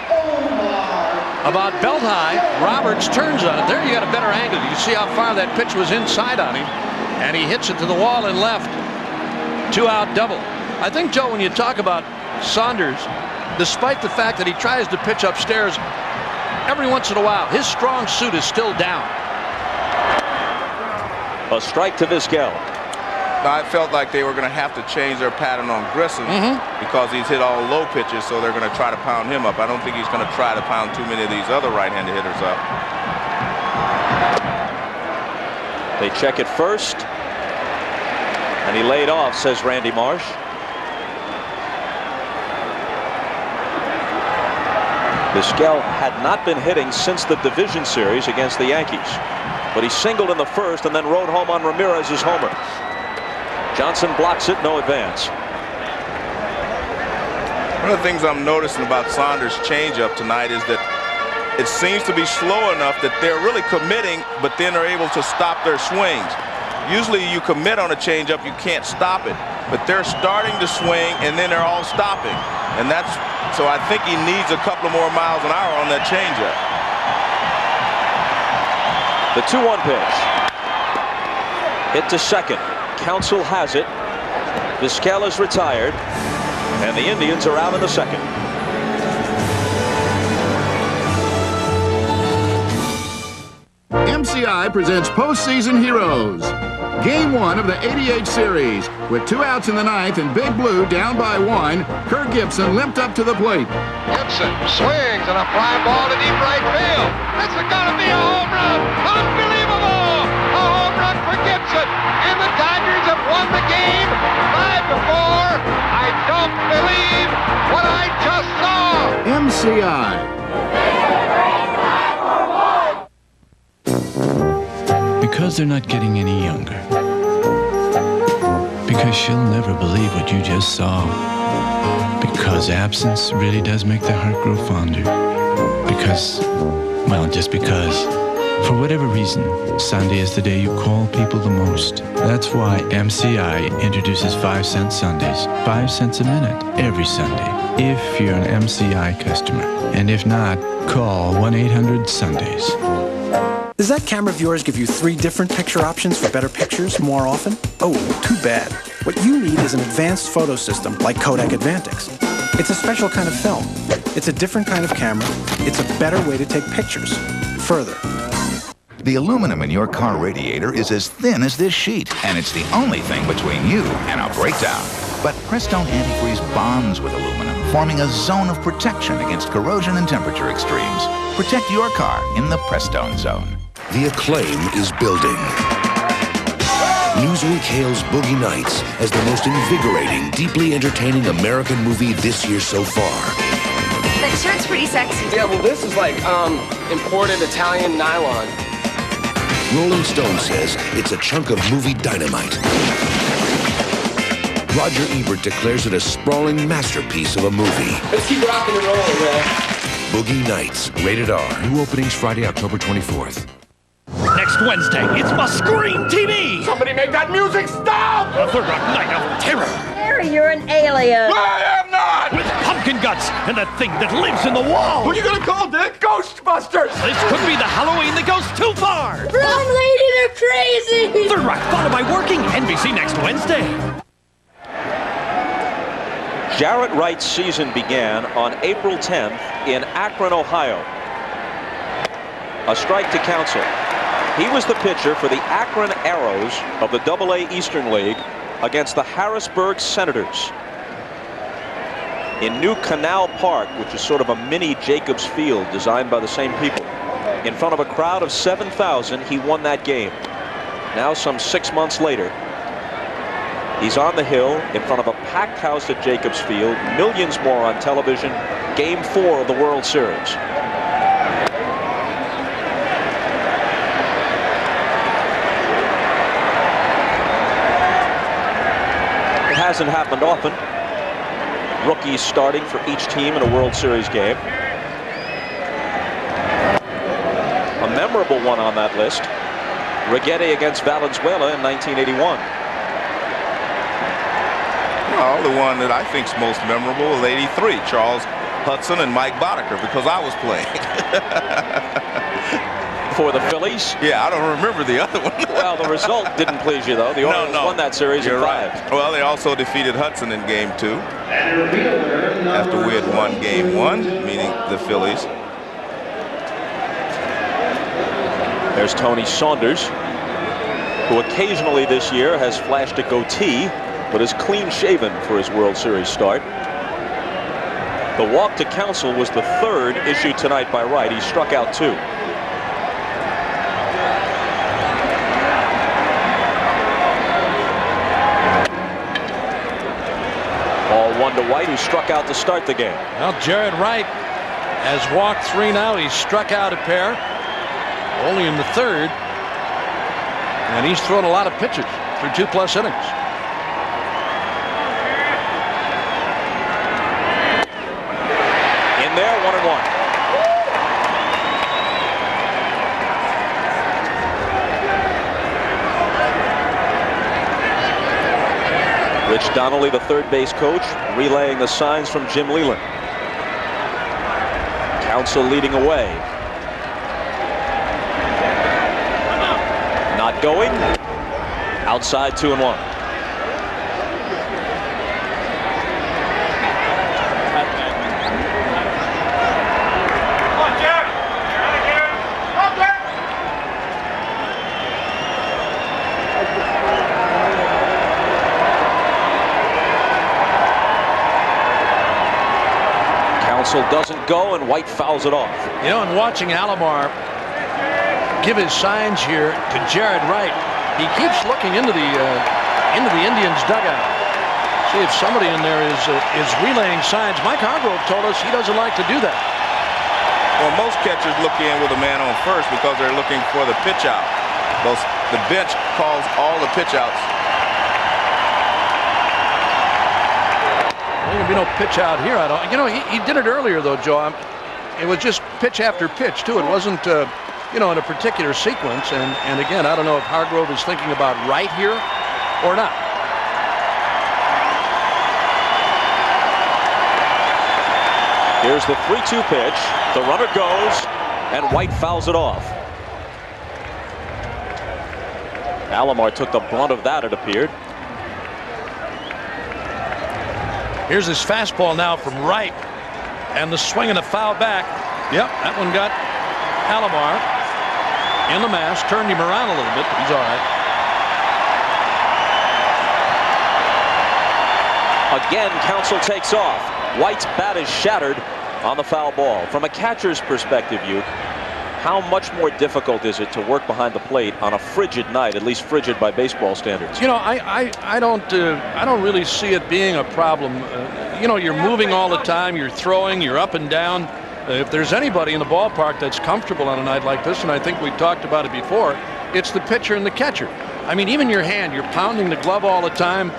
About belt high. Roberts turns on it. There you got a better angle. You see how far that pitch was inside on him. And he hits it to the wall and left. 2-out double. I think, Joe, when you talk about Saunders, despite the fact that he tries to pitch upstairs, every once in a while, his strong suit is still down. A strike to Vizquel. I felt like they were going to have to change their pattern on Grissom because he's hit all low pitches, so they're going to try to pound him up. I don't think he's going to try to pound too many of these other right-handed hitters up. They check it first, and he laid off, says Randy Marsh. Vizquel had not been hitting since the division series against the Yankees, but he singled in the first and then rode home on Ramirez's homer. Johnson blocks it, no advance. One of the things I'm noticing about Saunders' changeup tonight is that it seems to be slow enough that they're really committing, but then are able to stop their swings. Usually you commit on a changeup, you can't stop it, but they're starting to swing and then they're all stopping. And that's, so I think he needs a couple of more miles an hour on that changeup. The 2-1 pitch. Hit to second. Counsell has it. Vizquel is retired, and the Indians are out in the second. MCI presents Postseason Heroes. Game 1 of the 88 series. With 2 outs in the ninth and Big Blue down by 1, Kirk Gibson limped up to the plate. Gibson swings and a fly ball to deep right field. This is going to be a home run. Unbelievable! A home run for Gibson. And the Tigers have won the game 5-4. I don't believe what I just saw. MCI. Because they're not getting any younger. Because she'll never believe what you just saw. Because absence really does make the heart grow fonder. Because, well, just because. For whatever reason, Sunday is the day you call people the most. That's why MCI introduces 5-cent Sundays. 5 cents a minute, every Sunday. If you're an MCI customer. And if not, call 1-800-SUNDAYS. Does that camera of yours give you 3 different picture options for better pictures more often? Oh, too bad. What you need is an advanced photo system like Kodak Advantix. It's a special kind of film. It's a different kind of camera. It's a better way to take pictures. Further. The aluminum in your car radiator is as thin as this sheet, and it's the only thing between you and a breakdown. But Prestone Antifreeze bonds with aluminum, forming a zone of protection against corrosion and temperature extremes. Protect your car in the Prestone zone. The acclaim is building. Newsweek hails Boogie Nights as the most invigorating, deeply entertaining American movie this year so far. That shirt's pretty sexy. Yeah, well, this is like, imported Italian nylon. Rolling Stone says it's a chunk of movie dynamite. Roger Ebert declares it a sprawling masterpiece of a movie. Let's keep rocking and rolling, man. Boogie Nights, rated R. New openings Friday, October 24th. Next Wednesday, it's Scream TV! Somebody make that music stop! The night of terror! Harry, you're an alien! I am not! With pumpkin guts and the thing that lives in the wall! Who are you gonna call, Dick? Ghostbusters! This could be the Halloween that goes too far! Run, lady, they're crazy! Third Rock, followed by Working, NBC next Wednesday. Jarrett Wright's season began on April 10th in Akron, Ohio. A strike to Counsell. He was the pitcher for the Akron Arrows of the AA Eastern League against the Harrisburg Senators. In New Canal Park, which is sort of a mini Jacobs Field designed by the same people, in front of a crowd of 7,000, he won that game. Now, some 6 months later, he's on the hill in front of a packed house at Jacobs Field, millions more on television, Game 4 of the World Series. Hasn't happened often. Rookies starting for each team in a World Series game. A memorable one on that list. Righetti against Valenzuela in 1981. Well, the one that I think is most memorable is 83, Charles Hudson and Mike Boddicker, because I was playing. For the Phillies? Yeah, I don't remember the other one. Well, the result didn't please you, though. The Orioles won that series in 5. Right. Well, they also defeated Hudson in Game 2 after we had won Game 1, meaning the Phillies. There's Tony Saunders, who occasionally this year has flashed a goatee, but is clean-shaven for his World Series start. The walk to Counsell was the 3rd issued tonight by Wright. He struck out 2. Ball 1 to White, who struck out to start the game. Well, Jarrett Wright has walked 3 now. He's struck out a pair, only in the 3rd. And he's thrown a lot of pitches through 2+ innings. In there, 1-1. Rich Donnelly, the third base coach, relaying the signs from Jim Leland. Counsell leading away. Not going. Outside 2-1. Counsell doesn't go, and White fouls it off. You know, in watching Alomar give his signs here to Jarrett Wright, he keeps looking into the Indians' dugout. See if somebody in there is relaying signs. Mike Hargrove told us he doesn't like to do that. Well, most catchers look in with a man on first because they're looking for the pitch out. The bench calls all the pitch outs. There will be no pitch out here. I don't. You know, he did it earlier though, Joe. It was just pitch after pitch too. It wasn't, you know, in a particular sequence. And again, I don't know if Hargrove is thinking about Wright here or not. Here's the 3-2 pitch. The runner goes, and White fouls it off. Alomar took the brunt of that, it appeared. Here's his fastball now from Wright, and the swing and the foul back. Yep, that one got Alomar in the mask, turned him around a little bit, but he's all right. Again, Counsell takes off. White's bat is shattered on the foul ball. From a catcher's perspective, how much more difficult is it to work behind the plate on a frigid night, at least frigid by baseball standards? You know, I don't really see it being a problem. You know, you're moving all the time, you're throwing, you're up and down. If there's anybody in the ballpark that's comfortable on a night like this, and I think we talked about it before, it's the pitcher and the catcher. I mean, even your hand, you're pounding the glove all the time.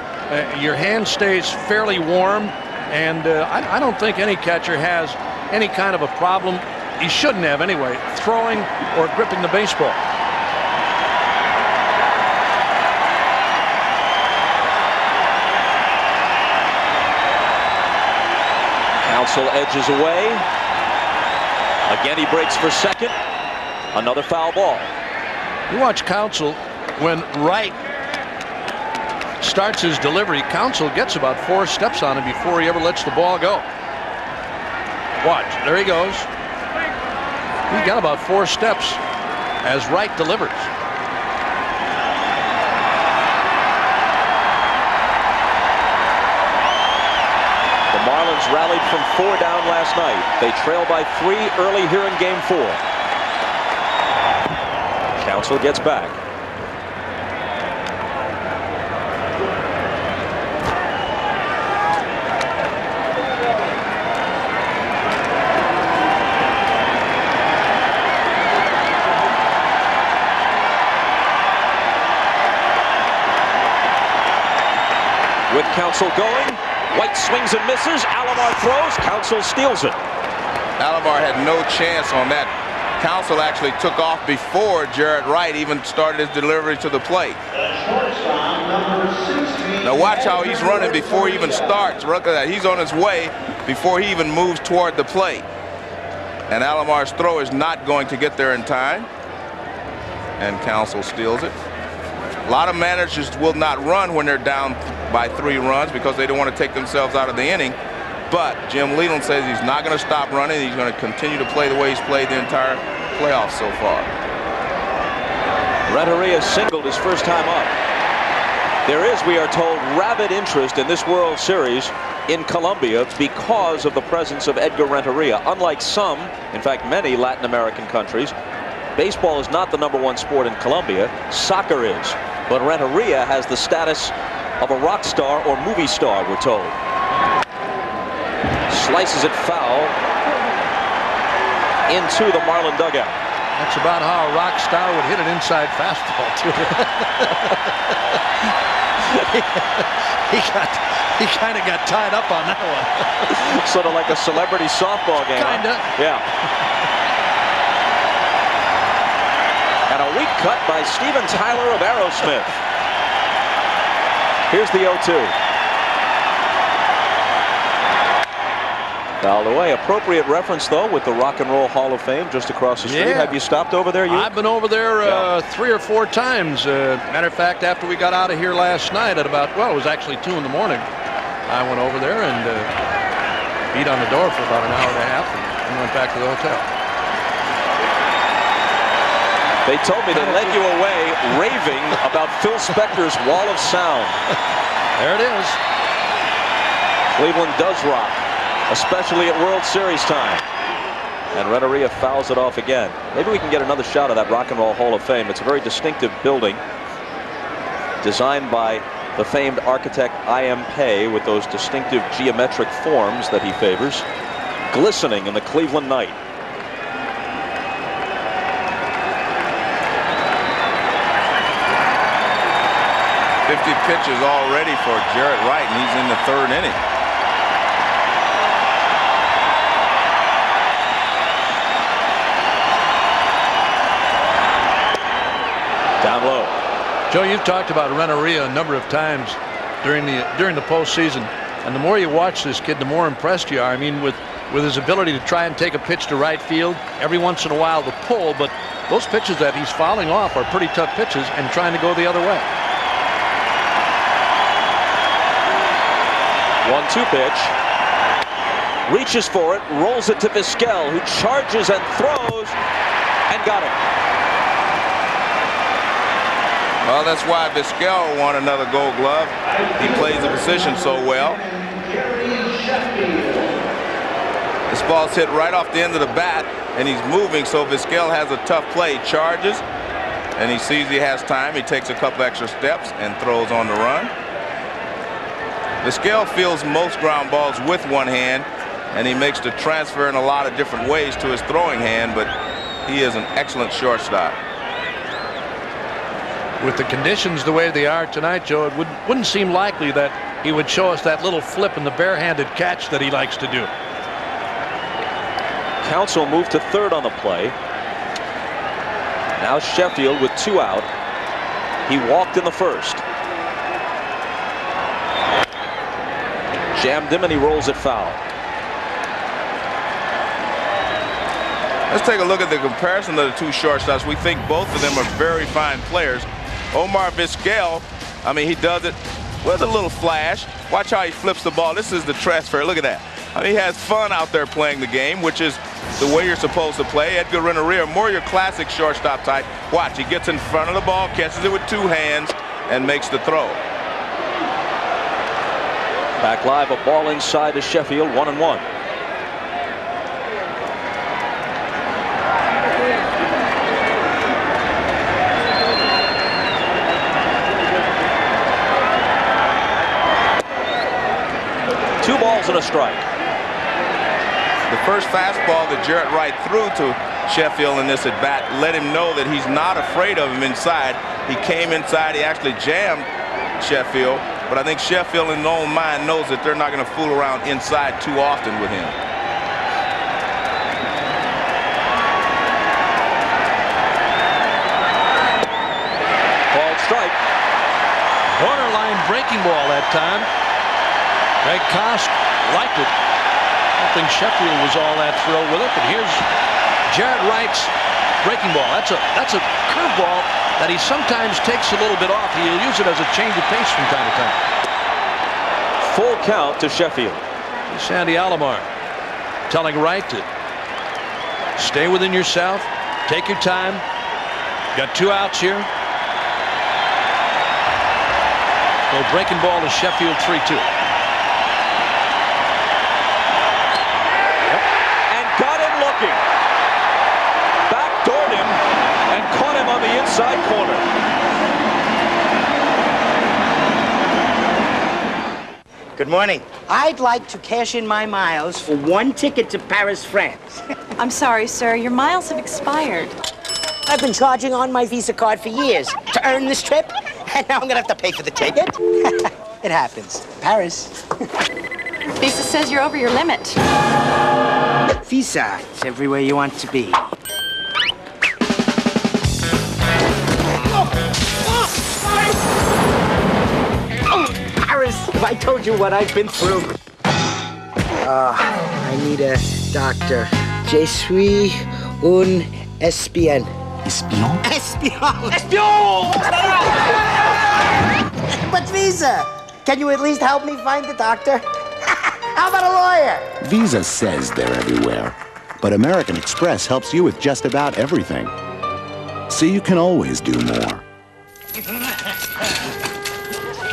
Your hand stays fairly warm, and I don't think any catcher has any kind of a problem. He shouldn't have anyway, throwing or gripping the baseball. Counsell edges away. Again, he breaks for second. Another foul ball. You watch Counsell when Wright starts his delivery. Counsell gets about 4 steps on him before he ever lets the ball go. Watch, there he goes. He got about 4 steps as Wright delivers. The Marlins rallied from 4 down last night. They trail by 3 early here in Game 4. Counsell gets back. With Counsell going, White swings and misses. Alomar throws. Counsell steals it. Alomar had no chance on that. Counsell actually took off before Jarrett Wright even started his delivery to the plate. Now watch how he's running before he even starts. Look at that. He's on his way before he even moves toward the plate. And Alomar's throw is not going to get there in time. And Counsell steals it. A lot of managers will not run when they're down by 3 runs because they don't want to take themselves out of the inning. But Jim Leland says he's not going to stop running. He's going to continue to play the way he's played the entire playoffs so far. Renteria singled his first time up. There is, we are told, rabid interest in this World Series in Colombia because of the presence of Edgar Renteria. Unlike some, in fact many Latin American countries, baseball is not the #1 sport in Colombia. Soccer is. But Renteria has the status of a rock star or movie star, we're told. Slices it foul into the Marlin dugout. That's about how a rock star would hit an inside fastball, too. he kind of got tied up on that one. Sort of like a celebrity softball game. Kind of. Yeah. And a weak cut by Steven Tyler of Aerosmith. Here's the 0-2. Fouled away. Appropriate reference, though, with the Rock and Roll Hall of Fame just across the street. Yeah. Have you stopped over there, I've been over there 3 or 4 times. Matter of fact, after we got out of here last night at about, well, it was actually 2 in the morning, I went over there and beat on the door for about an hour and a half and went back to the hotel. They told me they led you away raving about Phil Spector's Wall of Sound. There it is. Cleveland does rock. especially at World Series time. And Renteria fouls it off again. Maybe we can get another shot of that Rock and Roll Hall of Fame. It's a very distinctive building designed by the famed architect I.M. Pei with those distinctive geometric forms that he favors, glistening in the Cleveland night. Pitches already for Jarrett Wright, and he's in the 3rd inning. Down low. Joe, you've talked about Renteria a number of times during the postseason, and the more you watch this kid, the more impressed you are. I mean, with his ability to try and take a pitch to right field, every once in a while the pull, but those pitches that he's fouling off are pretty tough pitches and trying to go the other way. 1-2 pitch. Reaches for it, rolls it to Vizquel, who charges and throws, and got it. Well, that's why Vizquel won another Gold Glove. He plays the position so well. This ball's hit right off the end of the bat, and he's moving, so Vizquel has a tough play. Charges, and he sees he has time. He takes a couple extra steps and throws on the run. Vizquel fields most ground balls with one hand, and he makes the transfer in a lot of different ways to his throwing hand, but he is an excellent shortstop. With the conditions the way they are tonight, Joe, it wouldn't seem likely that he would show us that little flip and the barehanded catch that he likes to do. Counts will move to 3rd on the play. Now Sheffield with 2 out. He walked in the 1st. Jammed him and he rolls it foul. Let's take a look at the comparison of the 2 shortstops. We think both of them are very fine players. Omar Vizquel, I mean, he does it with a little flash. Watch how he flips the ball. This is the transfer. Look at that. I mean, he has fun out there playing the game, which is the way you're supposed to play. Edgar Renteria, more your classic shortstop type. Watch, he gets in front of the ball, catches it with 2 hands, and makes the throw. Back live, a ball inside to Sheffield, 1-1. Two balls and a strike. The first fastball that Jarrett Wright threw to Sheffield in this at bat let him know that he's not afraid of him inside. He came inside, he actually jammed Sheffield. But I think Sheffield in his own mind knows that they're not going to fool around inside too often with him. Called strike. Borderline breaking ball that time. Greg Kosk liked it. I don't think Sheffield was all that thrilled with it, but here's Jarrett Wright's breaking ball. That's a curveball that he sometimes takes a little bit off. He'll use it as a change of pace from time to time. Full count to Sheffield. Sandy Alomar telling Wright to stay within yourself, take your time. Got 2 outs here. So breaking ball to Sheffield, 3-2. And got him looking. Backdoored him and caught him on the inside corner. Good morning. I'd like to cash in my miles for 1 ticket to Paris, France. I'm sorry, sir. Your miles have expired. I've been charging on my Visa card for years to earn this trip, and now I'm gonna have to pay for the ticket. It happens. Paris. Visa says you're over your limit. Visa is everywhere you want to be. Paris, if I told you what I've been through. I need a doctor. Je suis un espion. Espion? Espion! Espion! But Visa, can you at least help me find the doctor? How about a lawyer? Visa says they're everywhere, but American Express helps you with just about everything. So you can always do more.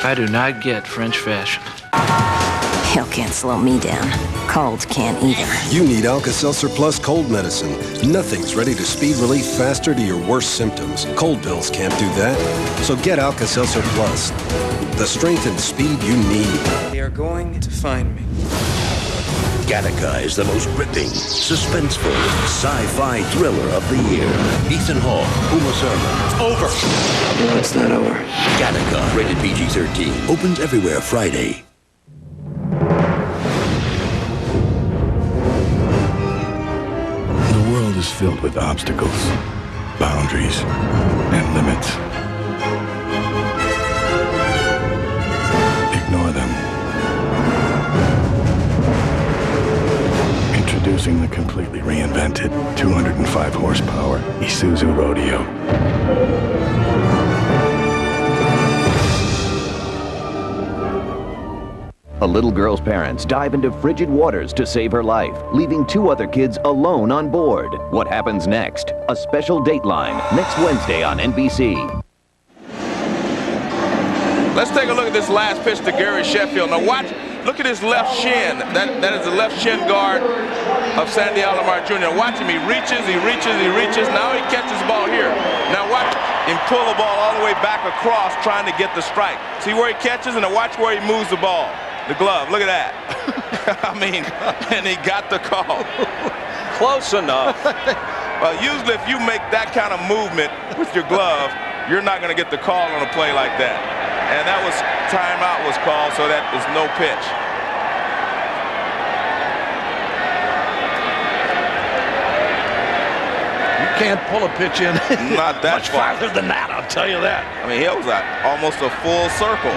I do not get French fashion. Hell can't slow me down. Colds can't either. You need Alka-Seltzer Plus cold medicine. Nothing's ready to speed relief faster to your worst symptoms. Cold pills can't do that. So get Alka-Seltzer Plus. The strength and speed you need. They are going to find me. Gattaca is the most gripping, suspenseful, sci-fi thriller of the year. Ethan Hawke, Uma Thurman. It's over. No, it's not over. Gattaca, rated PG-13. Opens everywhere Friday. The world is filled with obstacles, boundaries, and limits. Ignore them. Introducing the completely reinvented 205 horsepower Isuzu Rodeo. A little girl's parents dive into frigid waters to save her life, leaving 2 other kids alone on board. What happens next? A special Dateline next Wednesday on NBC. Let's take a look at this last pitch to Gary Sheffield. Now watch, look at his left shin. That is the left shin guard of Sandy Alomar Jr. Watch him, he reaches. Now he catches the ball here. Now watch him pull the ball all the way back across trying to get the strike. See where he catches, and now watch where he moves the ball. The glove, look at that. I mean, and he got the call. Close enough. Well, usually if you make that kind of movement with your glove, you're not going to get the call on a play like that. And that was, timeout was called, so that is no pitch. You can't pull a pitch in Not that much far. farther than that, I'll tell you that. I mean, it was almost a full circle.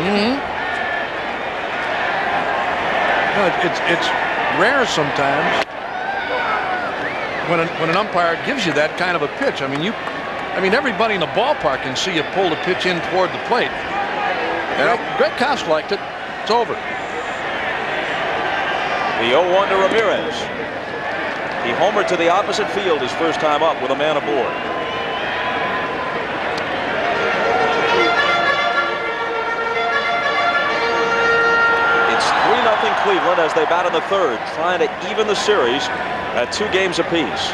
No, it's rare sometimes when an umpire gives you that kind of a pitch. I mean, everybody in the ballpark can see you pull the pitch in toward the plate. Greg Cost liked it. It's over. The 0-1 to Ramirez. He homered to the opposite field his first time up with a man aboard. It's 3-0 Cleveland as they bat in the third, trying to even the series at 2 games apiece.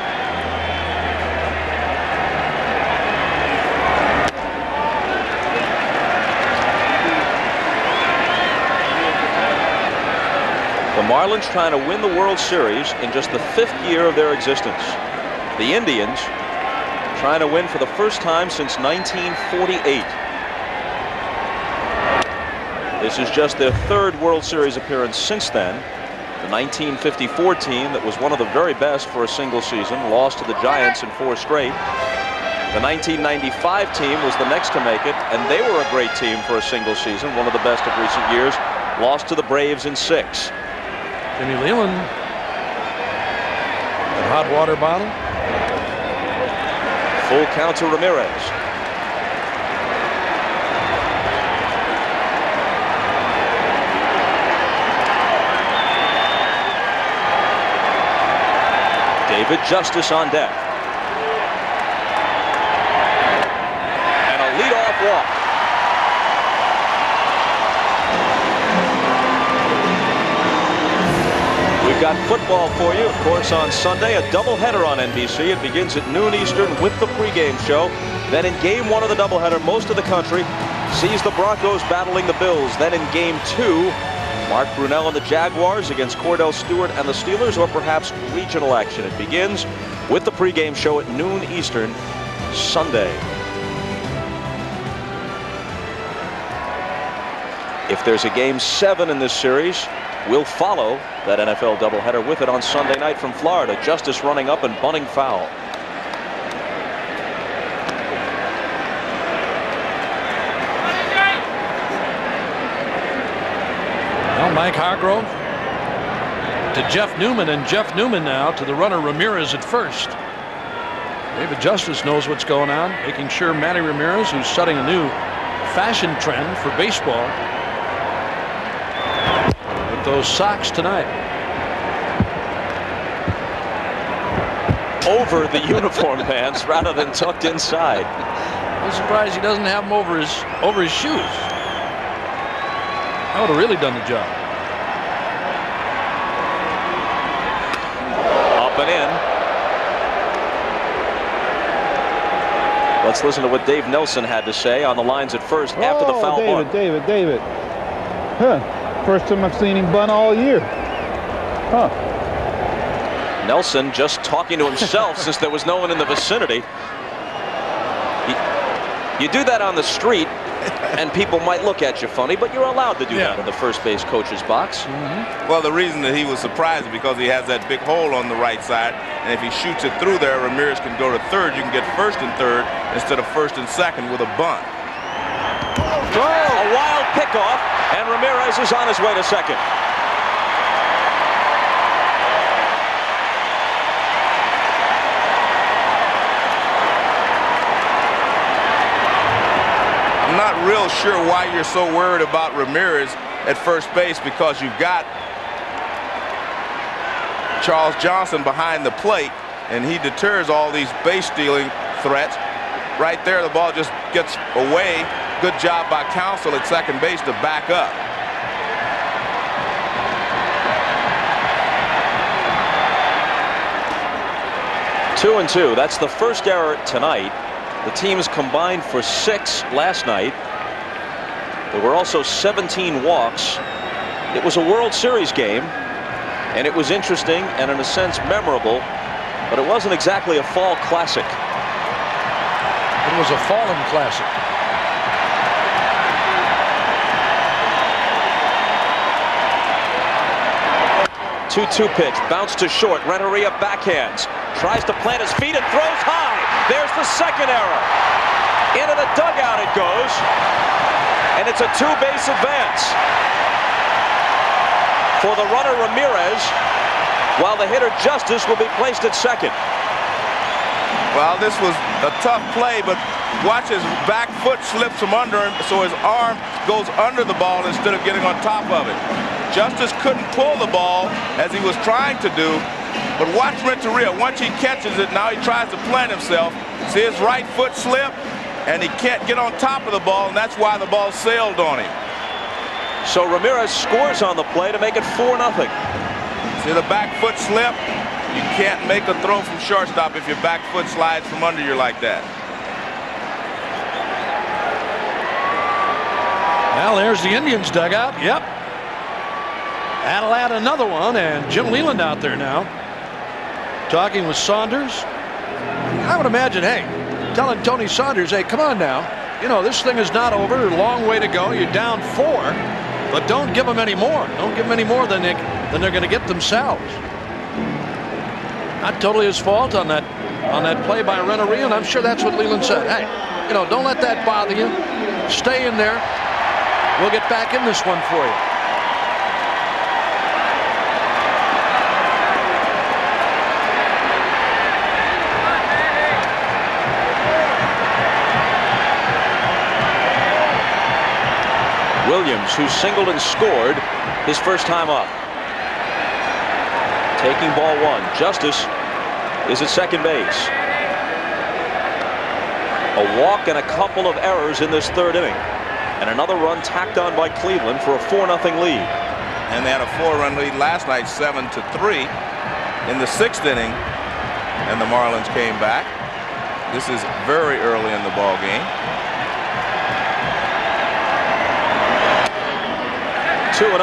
The Marlins trying to win the World Series in just the 5th year of their existence. The Indians trying to win for the first time since 1948. This is just their 3rd World Series appearance since then. The 1954 team that was one of the very best for a single season lost to the Giants in 4 straight. The 1995 team was the next to make it, and they were a great team for a single season, one of the best of recent years. Lost to the Braves in 6. Jimmy Leland, that hot water bottle. Full count to Ramirez. David Justice on deck. And a leadoff walk. We've got football for you, of course, on Sunday. A doubleheader on NBC. It begins at noon Eastern with the pregame show. Then in Game 1 of the doubleheader, most of the country sees the Broncos battling the Bills. Then in Game 2, Mark Brunell and the Jaguars against Cordell Stewart and the Steelers, or perhaps regional action. It begins with the pregame show at noon Eastern Sunday. If there's a Game 7 in this series, we'll follow that NFL doubleheader with it on Sunday night from Florida. Justice running up and bunting foul. Well, Mike Hargrove to Jeff Newman, and Jeff Newman now to the runner Ramirez at first. David Justice knows what's going on, making sure Manny Ramirez, who's setting a new fashion trend for baseball, with those socks tonight. Over the uniform pants rather than tucked inside. I'm surprised he doesn't have them over his shoes. That would have really done the job. and in. Let's listen to what Dave Nelson had to say on the lines at first after the foul mark. David. Huh. First time I've seen him bunt all year. Huh. Nelson just talking to himself since there was no one in the vicinity. You do that on the street and people might look at you funny, but you're allowed to do that in the first base coach's box. Well, the reason that he was surprised is because he has that big hole on the right side, and if he shoots it through there, Ramirez can go to third. You can get first and third instead of first and second with a bunt. A wild pickoff, and Ramirez is on his way to second. I'm not real sure why you're so worried about Ramirez at first base, because you've got Charles Johnson behind the plate, and he deters all these base stealing threats. Right there, the ball just gets away. Good job by Counsell at second base to back up. Two and two. That's the first error tonight. The teams combined for 6 last night. There were also 17 walks. It was a World Series game, and it was interesting and in a sense memorable, but it wasn't exactly a fall classic. It was a fallen classic. 2-2 pitch, bounce to short. Renteria backhands, tries to plant his feet and throws high. There's the second error. Into the dugout it goes, and it's a 2-base advance for the runner Ramirez, while the hitter Justice will be placed at second. Well, this was a tough play, but watch his back foot slips from under him, so his arm goes under the ball instead of getting on top of it. Justice couldn't pull the ball as he was trying to do, but watch Renteria. Once he catches it, now he tries to plant himself. See his right foot slip, and he can't get on top of the ball, and that's why the ball sailed on him. So Ramirez scores on the play to make it 4-0. See the back foot slip? You can't make a throw from shortstop if your back foot slides from under you like that. Well, there's the Indians dugout. Yep. That'll add another one, and Jim Leland out there now talking with Saunders. I would imagine, hey, telling Tony Saunders, hey, come on now. You know, this thing is not over. A long way to go. You're down 4, but don't give them any more. Don't give them any more than they're going to get themselves. Not totally his fault on that play by Renteria, and I'm sure that's what Leland said. Hey, you know, don't let that bother you. Stay in there. We'll get back in this one for you. Williams, who singled and scored his first time up. Taking ball 1. Justice is at second base. A walk and a couple of errors in this third inning. And another run tacked on by Cleveland for a 4-0 lead. And they had a 4-run lead last night, 7-3 in the 6th inning. And the Marlins came back. This is very early in the ball game. 2-0.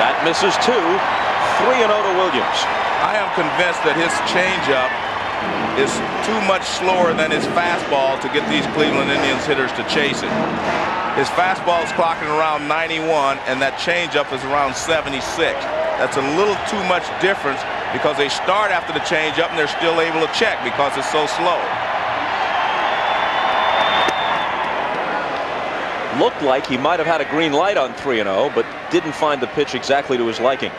That misses 2. 3-0 to Williams. I am convinced that his changeup is too much slower than his fastball to get these Cleveland Indians hitters to chase it. His fastball is clocking around 91, and that changeup is around 76. That's a little too much difference because they start after the changeup and they're still able to check because it's so slow. Looked like he might have had a green light on 3-0, but didn't find the pitch exactly to his liking.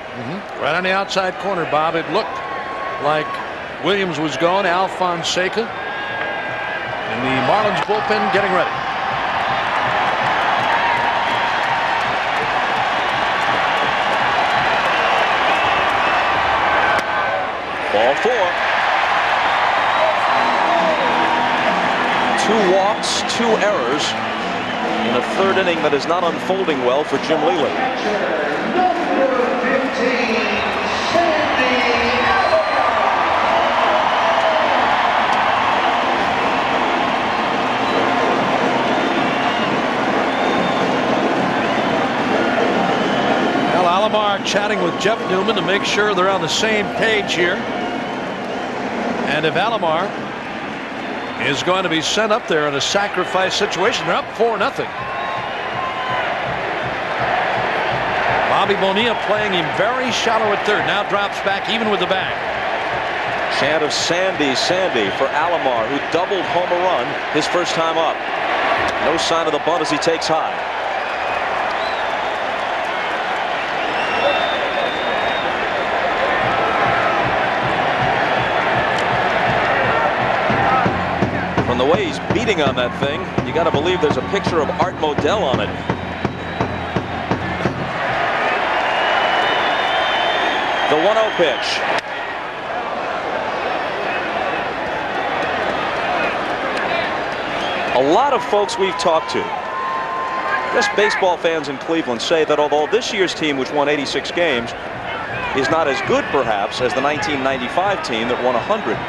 Right on the outside corner, Bob. It looked like Williams was going, Alfonseca, and the Marlins bullpen getting ready. 2 walks, 2 errors in a third inning that is not unfolding well for Jim Leyland. Alomar chatting with Jeff Newman to make sure they're on the same page here. And if Alomar is going to be sent up there in a sacrifice situation, they're up 4-0. Bobby Bonilla playing him very shallow at third. Now drops back even with the bag. Chant of Sandy, Sandy for Alomar, who doubled home a run his first time up. No sign of the bunt as he takes high. From the way he's beating on that thing, you got to believe there's a picture of Art Modell on it. The 1-0 pitch. A lot of folks we've talked to, just baseball fans in Cleveland, say that although this year's team, which won 86 games, is not as good perhaps as the 1995 team that won 100,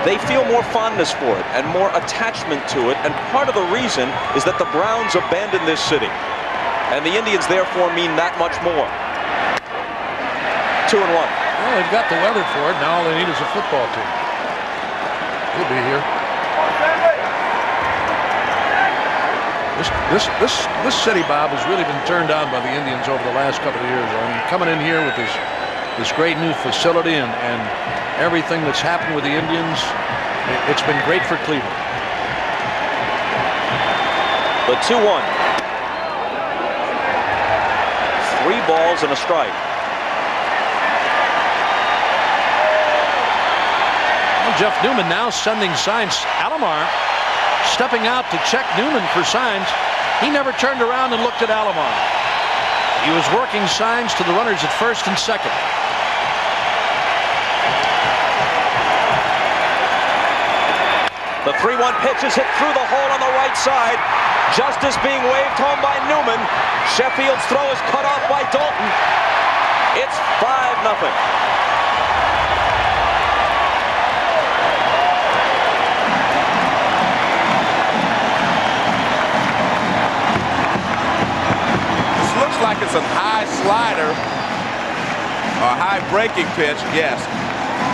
they feel more fondness for it and more attachment to it, and part of the reason is that the Browns abandoned this city, and the Indians therefore mean that much more. 2-1. Well, they've got the weather for it. Now all they need is a football team. He'll be here. This city, Bob, has really been turned on by the Indians over the last couple of years. I mean, coming in here with this great new facility and everything that's happened with the Indians, it's been great for Cleveland. The 2-1. 3 balls and a strike. Well, Jeff Newman now sending signs. Alomar stepping out to check Newman for signs. He never turned around and looked at Alomar. He was working signs to the runners at first and second. The 3-1 pitch is hit through the hole on the right side. Justice being waved home by Newman. Sheffield's throw is cut off by Dalton. It's 5-0. This looks like it's a high slider or a high breaking pitch. Yes.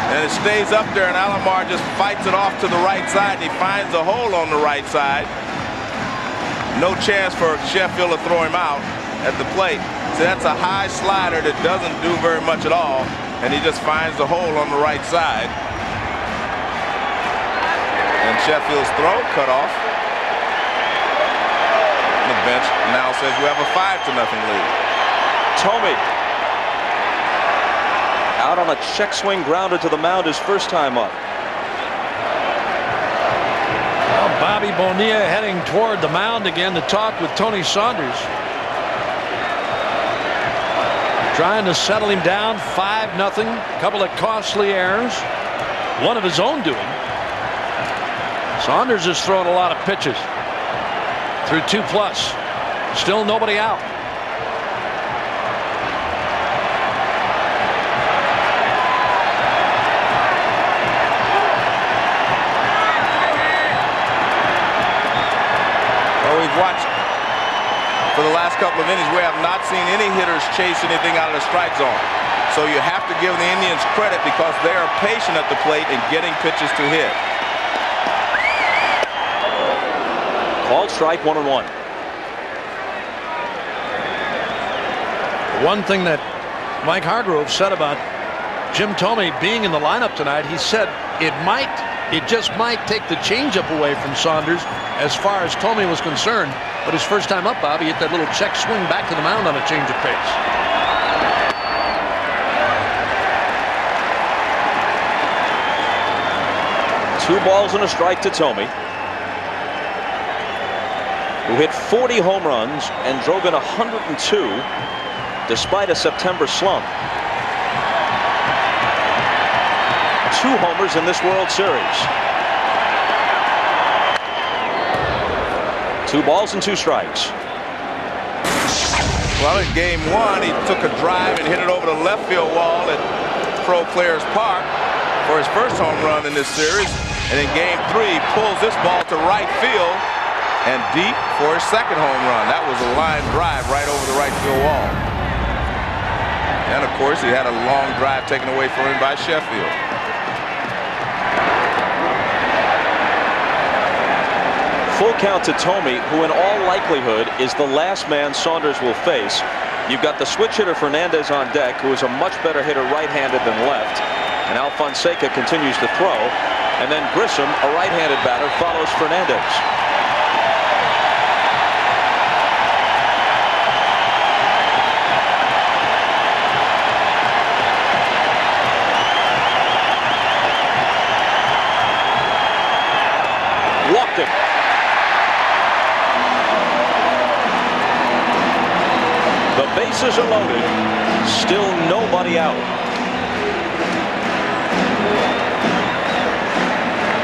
And it stays up there, and Alomar just fights it off to the right side, and he finds a hole on the right side. No chance for Sheffield to throw him out at the plate. So that's a high slider that doesn't do very much at all, and he just finds the hole on the right side. And Sheffield's throw cut off. The bench now says we have a 5-0 lead. Tomey out on a check swing grounder to the mound his first time up. Well, Bobby Bonilla heading toward the mound again to talk with Tony Saunders. Trying to settle him down. 5-0. A couple of costly errors. One of his own doing. Saunders has thrown a lot of pitches through 2+. Still nobody out. We've watched for the last couple of innings, we have not seen any hitters chase anything out of the strike zone. So you have to give the Indians credit because they are patient at the plate in getting pitches to hit. Called strike, 1-1. One thing that Mike Hargrove said about Jim Tomey being in the lineup tonight, he said it just might take the changeup away from Saunders as far as Tomey was concerned. But his first time up, Bobby hit that little check swing back to the mound on a change of pace. Two balls and a strike to Tomey, who hit 40 home runs and drove in 102 despite a September slump. 2 homers in this World Series. 2 balls and 2 strikes. Well, in game 1, he took a drive and hit it over the left field wall at Pro Players Park for his first home run in this series. And in game 3, he pulls this ball to right field and deep for his second home run. That was a line drive right over the right field wall. And of course, he had a long drive taken away from him by Sheffield. Full count to Thome, who in all likelihood is the last man Saunders will face. You've got the switch hitter Fernandez on deck, who is a much better hitter right-handed than left. And Alfonseca continues to throw. And then Grissom, a right-handed batter, follows Fernandez. Walked him. The bases are loaded. Still nobody out.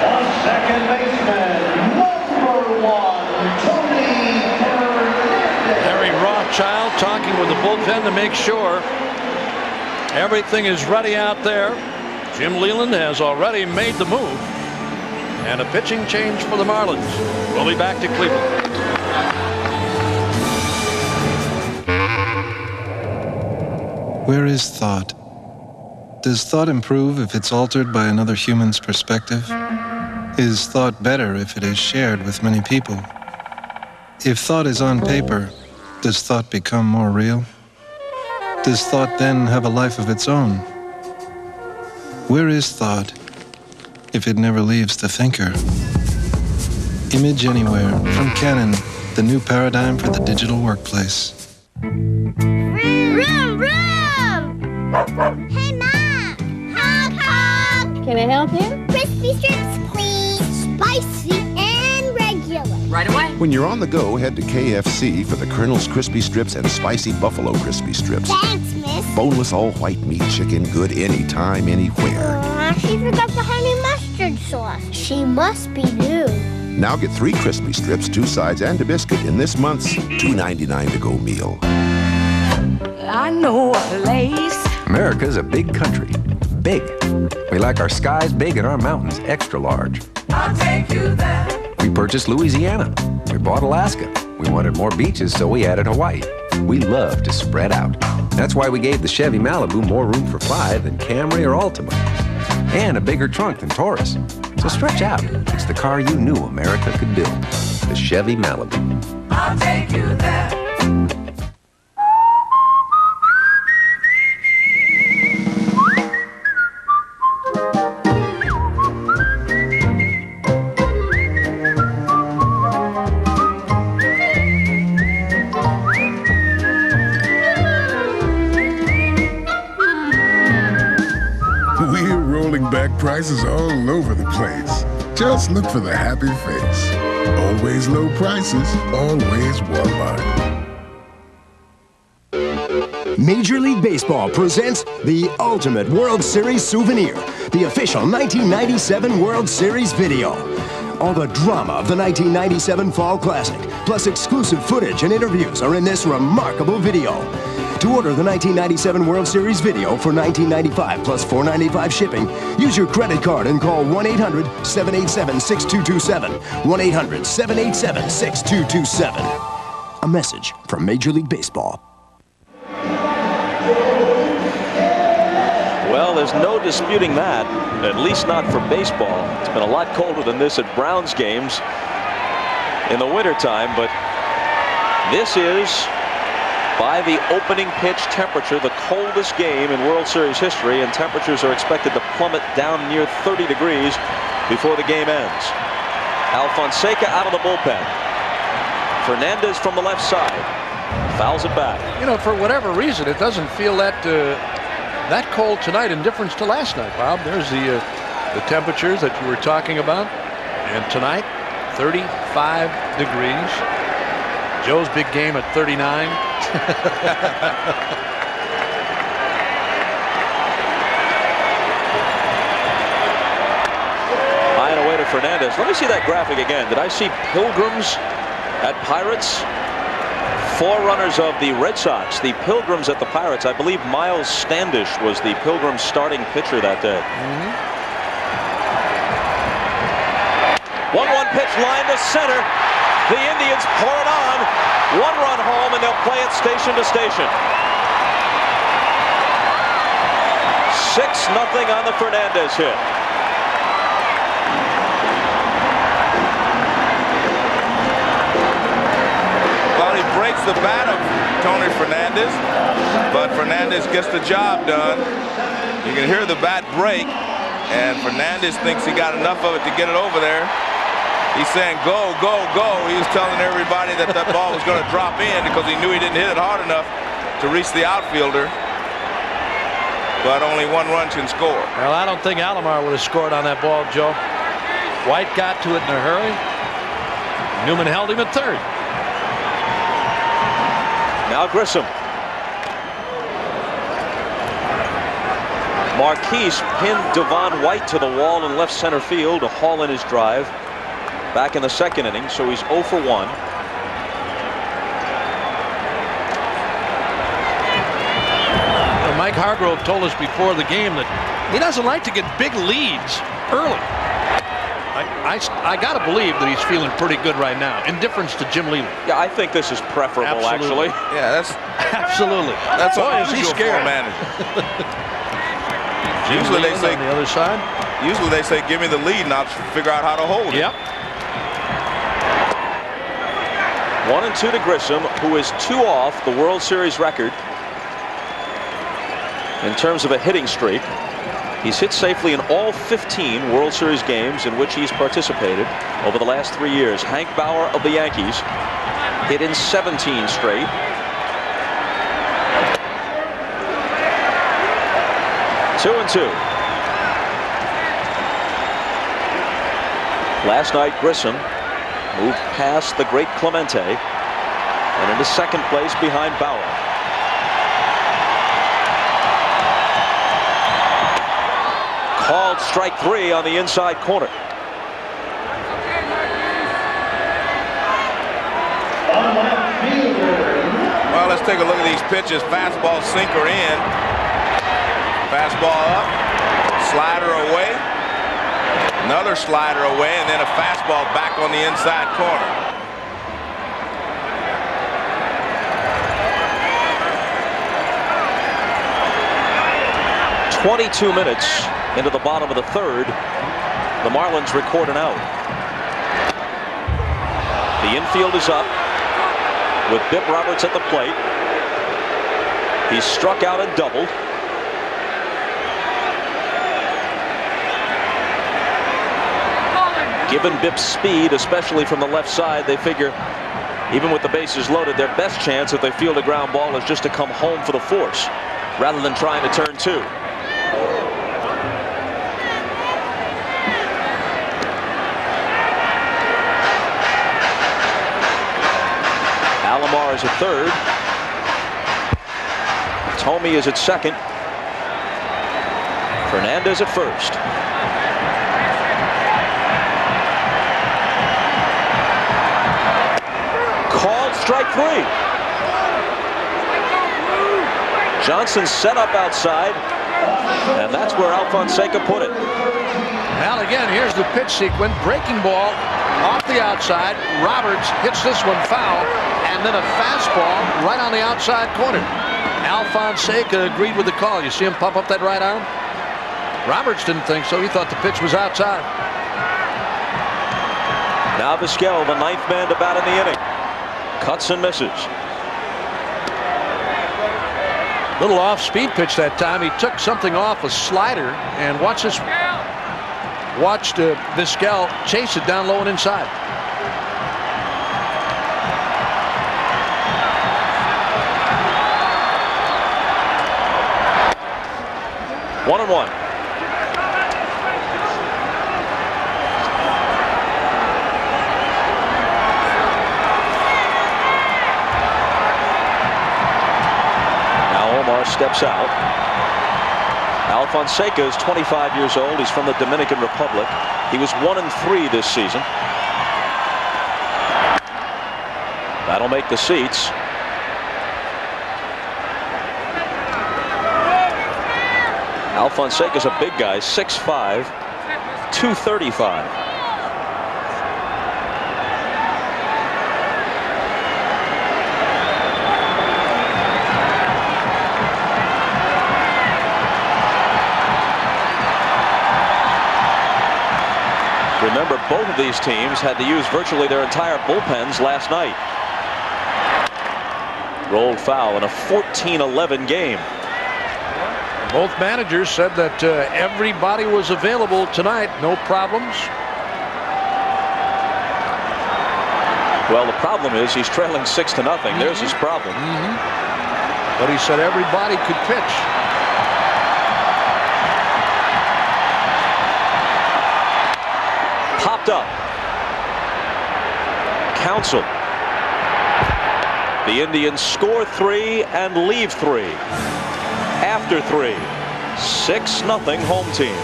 On second baseman, number 1, Tony Fernandez. Harry Rothschild talking with the bullpen to make sure everything is ready out there. Jim Leland has already made the move. And a pitching change for the Marlins. We'll be back to Cleveland. Where is thought? Does thought improve if it's altered by another human's perspective? Is thought better if it is shared with many people? If thought is on paper, does thought become more real? Does thought then have a life of its own? Where is thought if it never leaves the thinker? Image Anywhere from Canon, the new paradigm for the digital workplace. Vroom, vroom! Hey, Mom! Honk, honk! Can I help you? Crispy strips, please. Spicy and regular. Right away. When you're on the go, head to KFC for the Colonel's Crispy Strips and Spicy Buffalo Crispy Strips. Thanks, miss. Boneless all-white meat chicken, good anytime, anywhere. She forgot the honey mustard sauce. She must be new. Now get 3 crispy strips, 2 sides, and a biscuit in this month's $2.99 to-go meal. I know a place. America's a big country. Big. We like our skies big and our mountains extra large. I'll take you there. We purchased Louisiana. We bought Alaska. We wanted more beaches, so we added Hawaii. We love to spread out. That's why we gave the Chevy Malibu more room for 5 than Camry or Altima. And a bigger trunk than Taurus. So stretch out. It's the car you knew America could build. The Chevy Malibu. I'll take you there. We're rolling back prices all over the place. Just look for the happy face. Always low prices, always Walmart. Major League Baseball presents the Ultimate World Series Souvenir, the official 1997 World Series video. All the drama of the 1997 Fall Classic, plus exclusive footage and interviews are in this remarkable video. To order the 1997 World Series video for $19.95 plus $4.95 shipping, use your credit card and call 1-800-787-6227. 1-800-787-6227. A message from Major League Baseball. Well, there's no disputing that, at least not for baseball. It's been a lot colder than this at Browns games in the wintertime, but this is, by the opening pitch temperature, the coldest game in World Series history, and temperatures are expected to plummet down near 30 degrees before the game ends. Alfonseca out of the bullpen. Fernandez from the left side. Fouls it back. You know, for whatever reason, it doesn't feel that that cold tonight in difference to last night, Bob. There's the temperatures that you were talking about. And tonight, 35 degrees. Joe's big game at 39. High and away to Fernandez. Let me see that graphic again. Did I see Pilgrim's at Pirates. Forerunners of the Red Sox, the Pilgrims at the Pirates. I believe Miles Standish was the Pilgrims starting pitcher that day. 1-1 pitch, line to center. The Indians pour it on. 1 run home, and they'll play it station to station. 6-0 on the Fernandez hit. Well, he breaks the bat of Tony Fernandez, but Fernandez gets the job done. You can hear the bat break, and Fernandez thinks he got enough of it to get it over there. He's saying, go, go, go. He was telling everybody that that ball was going to drop in because he knew he didn't hit it hard enough to reach the outfielder. But only 1 run can score. Well, I don't think Alomar would have scored on that ball, Joe. White got to it in a hurry. Newman held him at third. Now Grissom. Marquise pinned Devon White to the wall in left center field to haul in his drive. Back in the second inning, so he's 0 for 1. Mike Hargrove told us before the game that he doesn't like to get big leads early. I got to believe that he's feeling pretty good right now, in difference to Jim Leyland. Yeah, I think this is preferable, actually. Yeah, that's absolutely. That's boy, is he scared. Usually they say on the other side. Usually they say, give me the lead, and I'll figure out how to hold it. Yep. 1-2 to Grissom, who is 2 off the World Series record in terms of a hitting streak. He's hit safely in all 15 World Series games in which he's participated over the last 3 years. Hank Bauer of the Yankees hit in 17 straight. Two and 2. Last night, Grissom moved past the great Clemente and into second place behind Bauer. Called strike 3 on the inside corner. Well, let's take a look at these pitches. Fastball sinker in. Fastball up. Slider away. Another slider away, and then a fastball back on the inside corner. "22 minutes into the bottom of the third. The Marlins record an out. The infield is up with Bip Roberts at the plate. He's struck out and doubled. Given Bip's speed, especially from the left side, they figure even with the bases loaded, their best chance if they field a ground ball is just to come home for the force rather than trying to turn 2. Alomar is at third. Tomey is at second. Fernandez at first. Called strike 3. Johnson set up outside, and that's where Alfonseca put it. Well, again, here's the pitch sequence. Breaking ball off the outside. Roberts hits this one foul, and then a fastball right on the outside corner. Alfonseca agreed with the call. You see him pump up that right arm? Roberts didn't think so. He thought the pitch was outside. Now Vizquel, the 9th man to bat in the inning. Cuts and misses. Little off-speed pitch that time. He took something off a slider, and watched Vizquel chase it down low and inside. One and one. Steps out. Alfonseca is 25 years old. He's from the Dominican Republic. He was 1-3 this season. That'll make the seats. Alfonseca's a big guy, 6'5", 235. Remember, both of these teams had to use virtually their entire bullpens last night. Rolled foul in a 14-11 game. Both managers said that everybody was available tonight, no problems. Well, the problem is he's trailing 6-0. There's his problem. But he said everybody could pitch. Popped up. Counsell. The Indians score 3 and leave 3. After 3, 6-0 home team.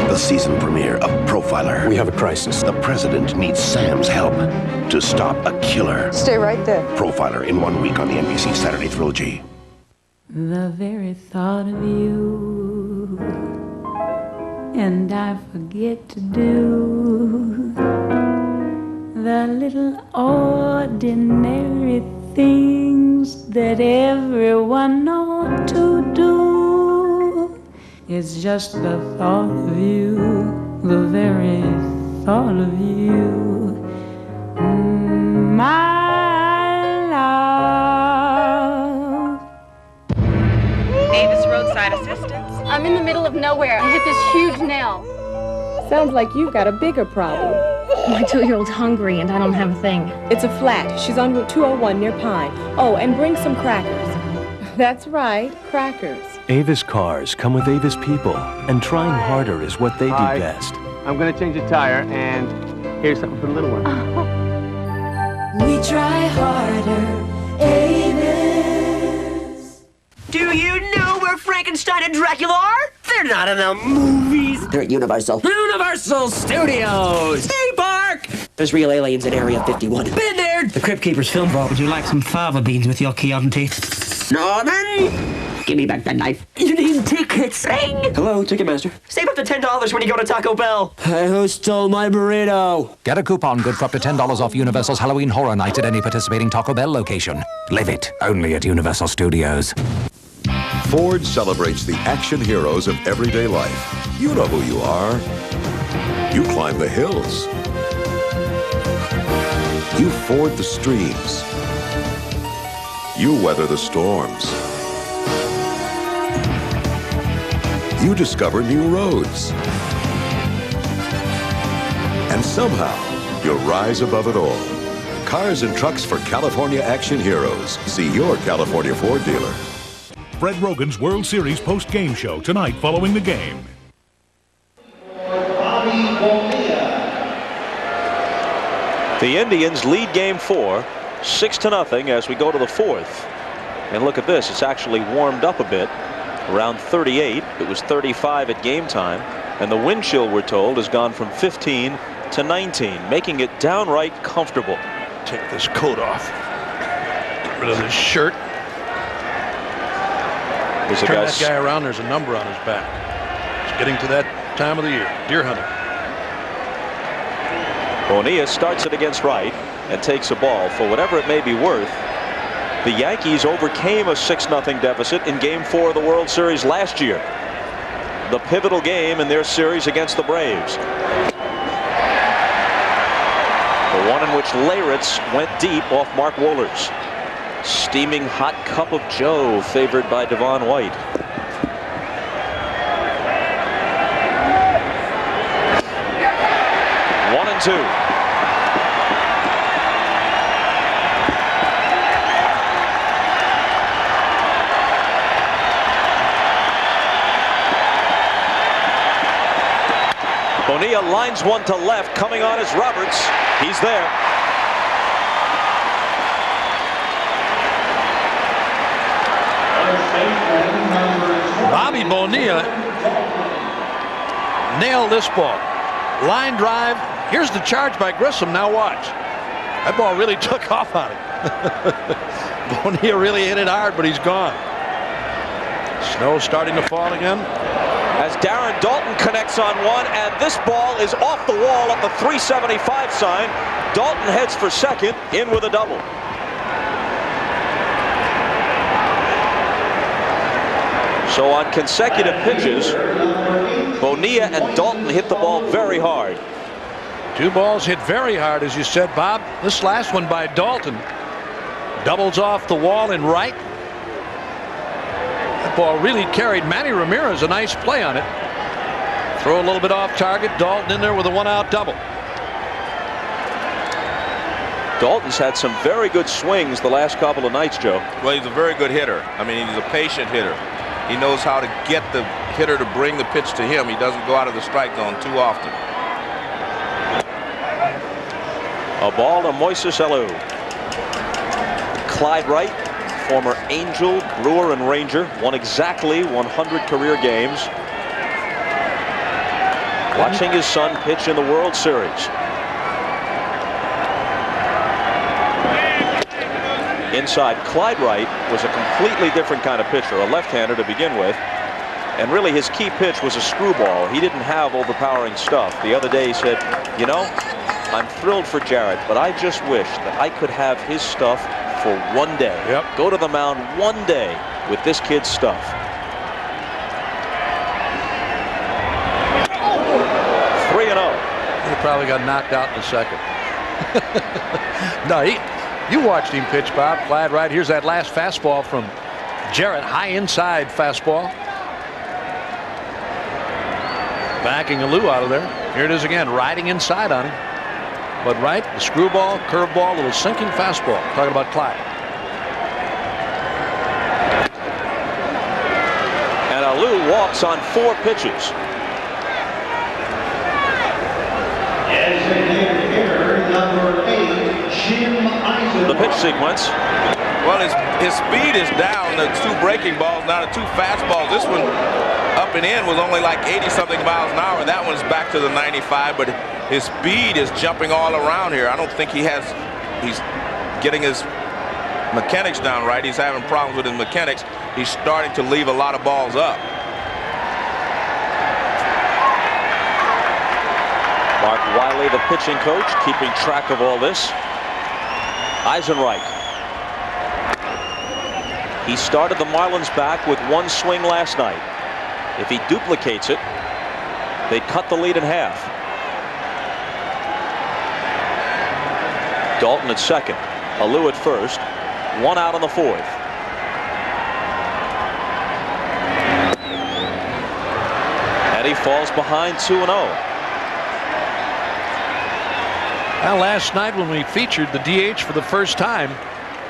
The season premiere of Profiler. We have a crisis. The president needs Sam's help to stop a killer. Stay right there. Profiler in 1 week on the NBC Saturday Trilogy. The very thought of you, and I forget to do the little ordinary things that everyone ought to do. It's just the thought of you, the very thought of you, my love. Avis Roadside Assistance. I'm in the middle of nowhere. I hit this huge nail. Sounds like you've got a bigger problem. My 2-year-old's hungry and I don't have a thing. It's a flat. She's on Route 201 near Pine. Oh, and bring some crackers. That's right, crackers. Avis cars come with Avis people, and trying harder is what they do best. I'm going to change a tire, and here's something for the little one. We try harder, Avis. Do you know where Frankenstein and Dracula are? They're not in the movies. They're at Universal. Universal Studios. Theme park. There's real aliens in Area 51. Been there. The Crypt Keeper's film vault. Would you like some fava beans with your Chianti? Norman! Give me back that knife. You need tickets, Ring! Hello, Ticketmaster. Save up to $10 when you go to Taco Bell. Hey, who stole my burrito? Get a coupon good for up to $10 off Universal's Halloween Horror Night at any participating Taco Bell location. Live it, only at Universal Studios. Ford celebrates the action heroes of everyday life. You know who you are. You climb the hills. You ford the streams. You weather the storms. You discover new roads. And somehow, you'll rise above it all. Cars and trucks for California action heroes. See your California Ford dealer. Fred Rogan's World Series post-game show tonight following the game. The Indians lead game 4, 6-0 as we go to the 4th. And look at this, it's actually warmed up a bit. Around 38, it was 35 at game time. And the wind chill, we're told, has gone from 15 to 19, making it downright comfortable. Take this coat off. Get rid of this shirt. Turn that guy around, there's a number on his back. It's getting to that time of the year, deer hunting. Bonilla starts it against Wright and takes a ball. For whatever it may be worth, the Yankees overcame a 6-0 deficit in Game 4 of the World Series last year. The pivotal game in their series against the Braves. The one in which Leyritz went deep off Mark Wohlers. Steaming hot cup of joe favored by Devon White. One and two. Bonilla lines one to left. Coming on is Roberts. He's there. Bobby Bonilla nailed this ball. Line drive, Here's the charge by Grissom. Now watch. That ball really took off on him. Bonilla really hit it hard, but he's gone. Snow starting to fall again. As Darren Daulton connects on one, and this ball is off the wall at the 375 sign. Daulton heads for second, in with a double. So on consecutive pitches, Bonilla and Daulton hit the ball very hard. Two balls hit very hard, as you said, Bob. This last one by Daulton doubles off the wall in right. That ball really carried Manny Ramirez. A nice play on it. Throw a little bit off target. Daulton in there with a one-out double. Daulton's had some very good swings the last couple of nights, Joe. Well, he's a very good hitter. I mean, he's a patient hitter. He knows how to get the hitter to bring the pitch to him. He doesn't go out of the strike zone too often. A ball to Moises Alou. Clyde Wright, former Angel, Brewer, and Ranger, won exactly 100 career games. Watching his son pitch in the World Series. Inside, Clyde Wright was a completely different kind of pitcher, a left-hander to begin with. And really his key pitch was a screwball. He didn't have overpowering stuff. The other day he said, you know, I'm thrilled for Jaret, but I just wish that I could have his stuff for one day. Yep. Go to the mound one day with this kid's stuff. Oh. 3-0. He probably got knocked out in a second. No, you watched him pitch, Bob. Clyde Wright. Here's that last fastball from Jaret. High inside fastball. Backing Alou out of there. Here it is again, riding inside on him. But Wright, the screwball, curveball, little sinking fastball. Talking about Clyde. And Alou walks on 4 pitches. The pitch sequence. Well, his speed is down. The 2 breaking balls, now the 2 fastballs. This one up and in was only like 80-something miles an hour. That one's back to the 95, but his speed is jumping all around here. I don't think he's getting his mechanics down right. He's having problems with his mechanics. He's starting to leave a lot of balls up. Mark Wiley, the pitching coach, keeping track of all this. Eisenreich. He started the Marlins back with 1 swing last night. If he duplicates it, they'd cut the lead in half. Daulton at second, Alou at first, 1 out on the 4th. And he falls behind 2-0. Well, last night when we featured the DH for the first time,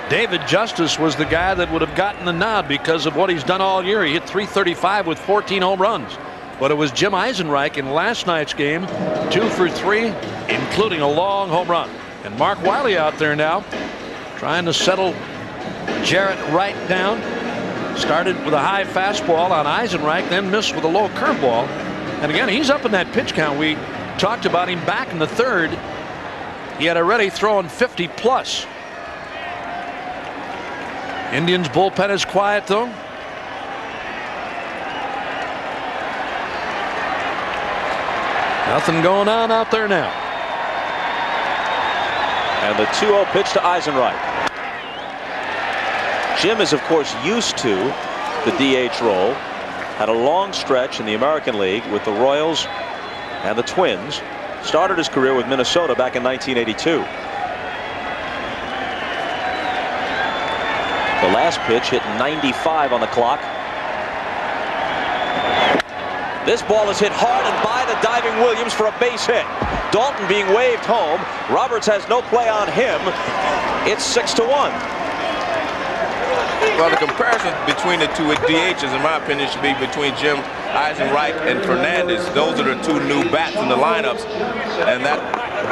David Justice was the guy that would have gotten the nod because of what he's done all year. He hit .335 with 14 home runs. But it was Jim Eisenreich in last night's game, 2 for 3, including a long home run. And Mark Wiley out there now trying to settle Jarrett Wright down. Started with a high fastball on Eisenreich, then missed with a low curveball. And again, he's up in that pitch count. We talked about him back in the 3rd. He had already thrown 50 plus. Indians bullpen is quiet though. Nothing going on out there now. And the 2-0 pitch to Eisenreich. Jim is of course used to the DH role. Had a long stretch in the American League with the Royals and the Twins. Started his career with Minnesota back in 1982. The last pitch hit 95 on the clock. This ball is hit hard and by the diving Williams for a base hit. Daulton being waved home. Roberts has no play on him. It's 6-1. Well, the comparison between the 2 DHs, in my opinion, should be between Jim Eisenreich and Fernandez. Those are the 2 new bats in the lineups. And that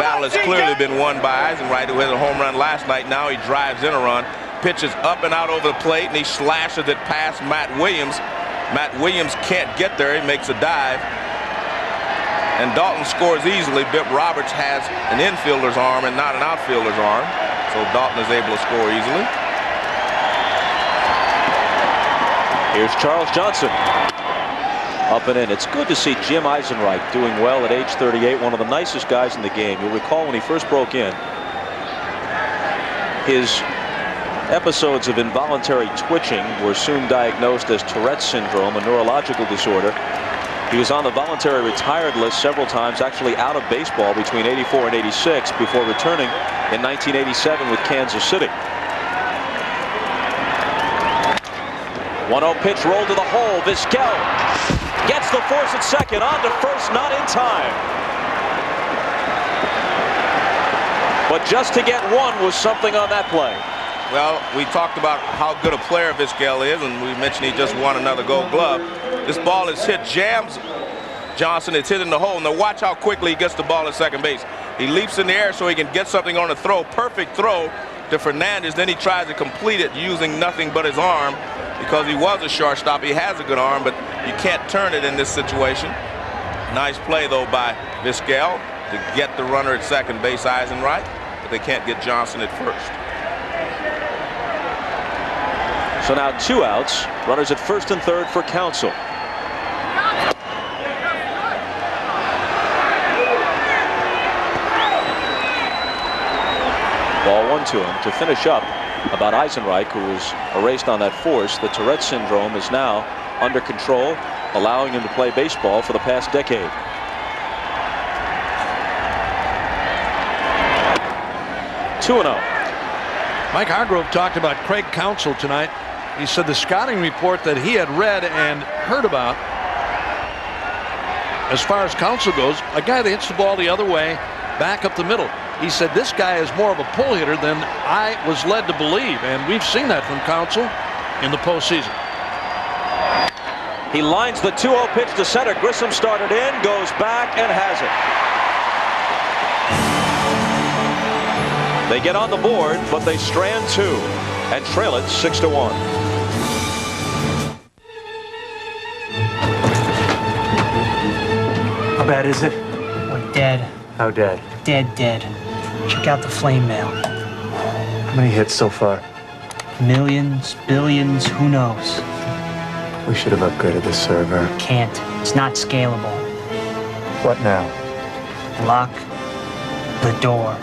battle has clearly been won by Eisenreich, who had a home run last night. Now he drives in a run. Pitches up and out over the plate, and he slashes it past Matt Williams. Matt Williams can't get there. He makes a dive. And Dalton scores easily. Bip Roberts has an infielder's arm and not an outfielder's arm. So Dalton is able to score easily. Here's Charles Johnson. Up and in. It's good to see Jim Eisenreich doing well at age 38, one of the nicest guys in the game. You'll recall when he first broke in, his episodes of involuntary twitching were soon diagnosed as Tourette's syndrome, a neurological disorder. He was on the voluntary retired list several times, actually out of baseball between '84 and '86 before returning in 1987 with Kansas City. 1-0 pitch rolled to the hole. Vizquel gets the force at second, on to first, not in time. But just to get one was something on that play. Well, we talked about how good a player Vizquel is, and we mentioned he just won another Gold Glove. This ball is hit, jams Johnson. It's hit in the hole. Now watch how quickly he gets the ball at second base. He leaps in the air so he can get something on the throw. Perfect throw to Fernandez. Then he tries to complete it using nothing but his arm. Because he was a shortstop, he has a good arm, but you can't turn it in this situation. Nice play, though, by Vizquel to get the runner at second base, Eisenreich, but they can't get Johnson at first. So now 2 outs, runners at first and third for Counsell. Ball 1 to him to finish up about Eisenreich, who was erased on that force. The Tourette syndrome is now under control, allowing him to play baseball for the past decade. Two and 0. Mike Hargrove talked about Craig Counsell tonight. He said the scouting report that he had read and heard about, as far as Counsell goes, a guy that hits the ball the other way, back up the middle. He said this guy is more of a pull hitter than I was led to believe, and we've seen that from Counsell in the postseason. He lines the 2-0 pitch to center. Grissom started in, goes back, and has it. They get on the board, but they strand 2 and trail it 6-1. How bad is it? We're dead. How dead? Dead. Check out the flame mail. How many hits so far? Millions, billions, who knows? We should have upgraded the server. Can't. It's not scalable. What now? Lock the door.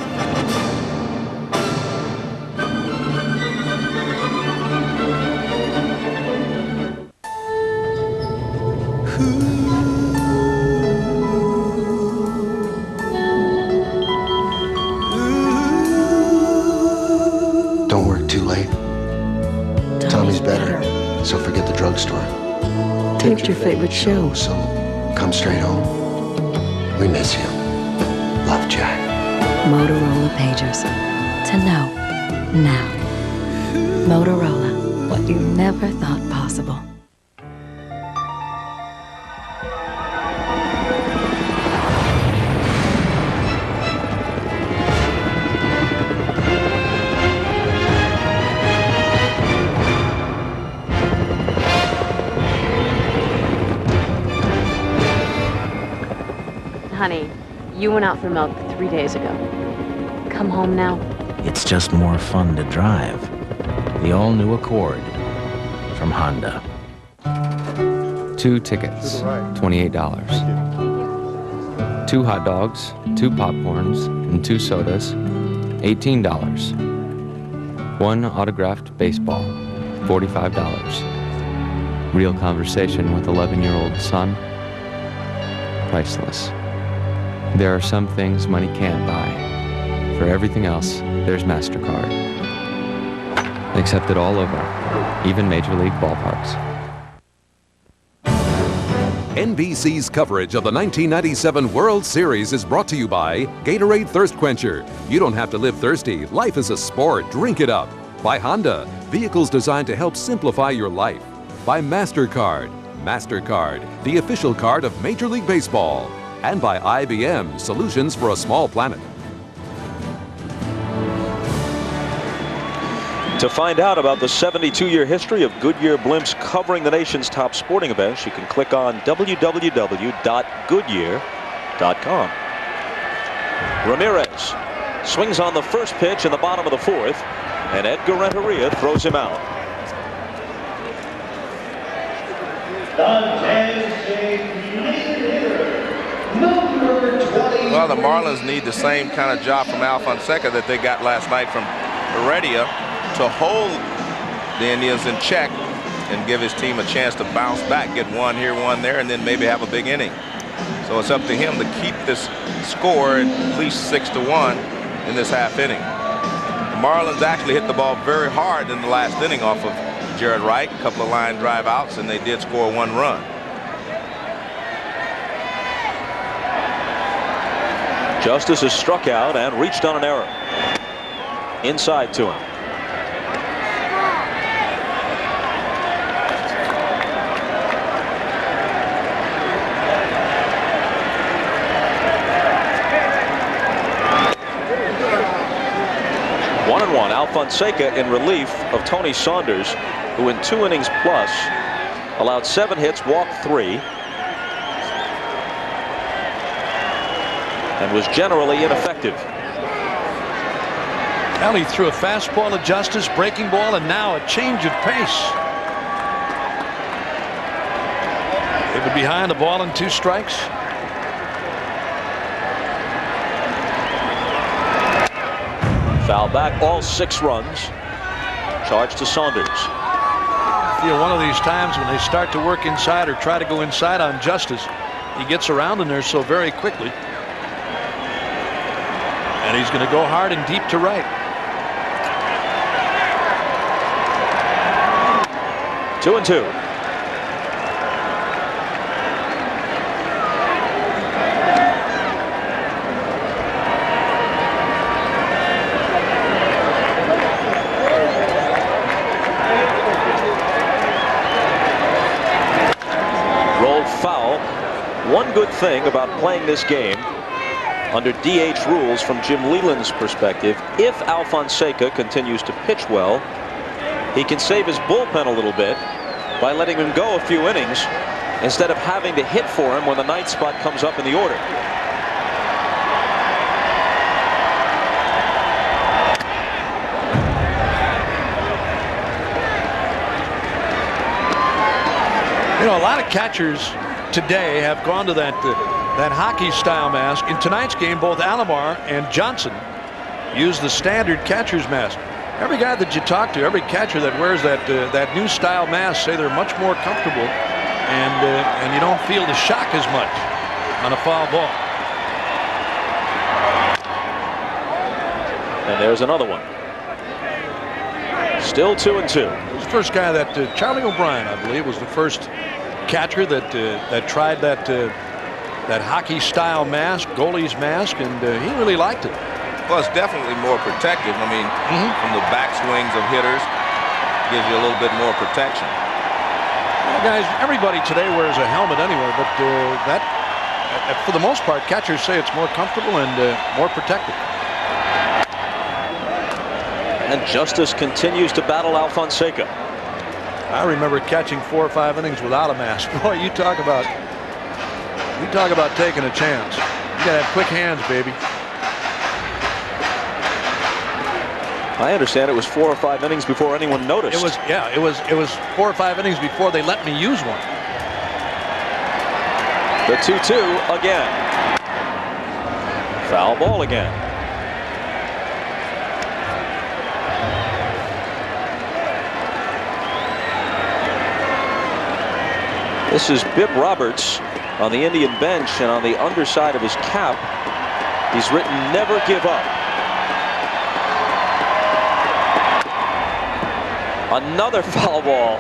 Don't work too late. Tommy's better, so forget the drugstore. Picked your favorite show. So come straight home. We miss you. Love, Jack. Motorola Pagers. To know, now. Motorola, what you never thought possible. Honey, you went out for milk 3 days ago. Come home now. It's just more fun to drive. The all-new Accord from Honda. 2 tickets, $28. 2 hot dogs, 2 popcorns, and 2 sodas, $18. 1 autographed baseball, $45. Real conversation with 11-year-old son, priceless. There are some things money can't buy. For everything else, there's MasterCard. Accepted all over, even Major League ballparks. NBC's coverage of the 1997 World Series is brought to you by Gatorade Thirst Quencher. You don't have to live thirsty. Life is a sport. Drink it up. By Honda, vehicles designed to help simplify your life. By MasterCard. MasterCard, the official card of Major League Baseball. And by IBM, solutions for a small planet. To find out about the 72-year history of Goodyear blimps covering the nation's top sporting events, you can click on www.goodyear.com. Postgame.com. Ramirez swings on the first pitch in the bottom of the 4th, and Edgar Renteria throws him out. Well, the Marlins need the same kind of job from Alfonseca that they got last night from Heredia to hold the Indians in check and give his team a chance to bounce back, get one here, one there, and then maybe have a big inning. So it's up to him to keep this score at least 6-1 in this half inning. The Marlins actually hit the ball very hard in the last inning off of Jarrett Wright, a couple of line drive outs, and they did score 1 run. Justice has struck out and reached on an error. Inside to him. Alfonseca in relief of Tony Saunders, who in 2 innings plus allowed 7 hits, walked 3, and was generally ineffective. Well, he threw a fastball to Justice, breaking ball, and now a change of pace. David behind, a ball and 2 strikes. Foul back, all 6 runs. Charged to Saunders. I feel one of these times when they start to work inside or try to go inside on Justice, he gets around in there so very quickly. And he's going to go hard and deep to right. 2-2. One good thing about playing this game under DH rules from Jim Leland's perspective, if Alfonseca continues to pitch well, he can save his bullpen a little bit by letting him go a few innings instead of having to hit for him when the 9th spot comes up in the order. You know, a lot of catchers today have gone to that hockey style mask. In tonight's game, both Alomar and Johnson used the standard catcher's mask. Every guy that you talk to, every catcher that wears that new style mask, say they're much more comfortable, and you don't feel the shock as much on a foul ball. And there's another one. Still 2-2. It was the first guy that Charlie O'Brien, I believe, was the first catcher that tried that hockey style mask, goalie's mask, and he really liked it. Well, it's definitely more protective. I mean, from the backswings of hitters, gives you a little bit more protection. Well, guys, everybody today wears a helmet anyway, but that, for the most part, catchers say it's more comfortable and more protective. And Justice continues to battle Alfonseca. I remember catching 4 or 5 innings without a mask. Boy, you talk about taking a chance. You gotta have quick hands, baby. I understand it was 4 or 5 innings before anyone noticed. It was 4 or 5 innings before they let me use one. The 2-2 again. Foul ball again. This is Bib Roberts on the Indian bench, and on the underside of his cap, he's written "Never Give Up." Another foul ball.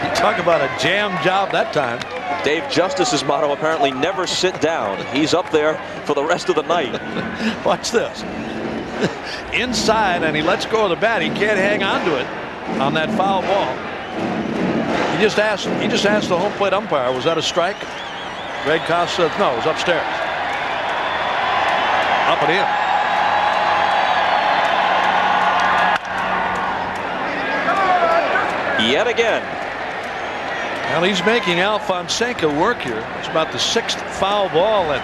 You talk about a jam job that time. Dave Justice's motto apparently "Never sit down." He's up there for the rest of the night. Watch this. Inside, and he lets go of the bat. He can't hang on to it on that foul ball. He just asked the home plate umpire, was that a strike? Greg Koss says no, it was upstairs. Up and in. Yet again. Well, he's making Alfonseca work here. It's about the 6th foul ball that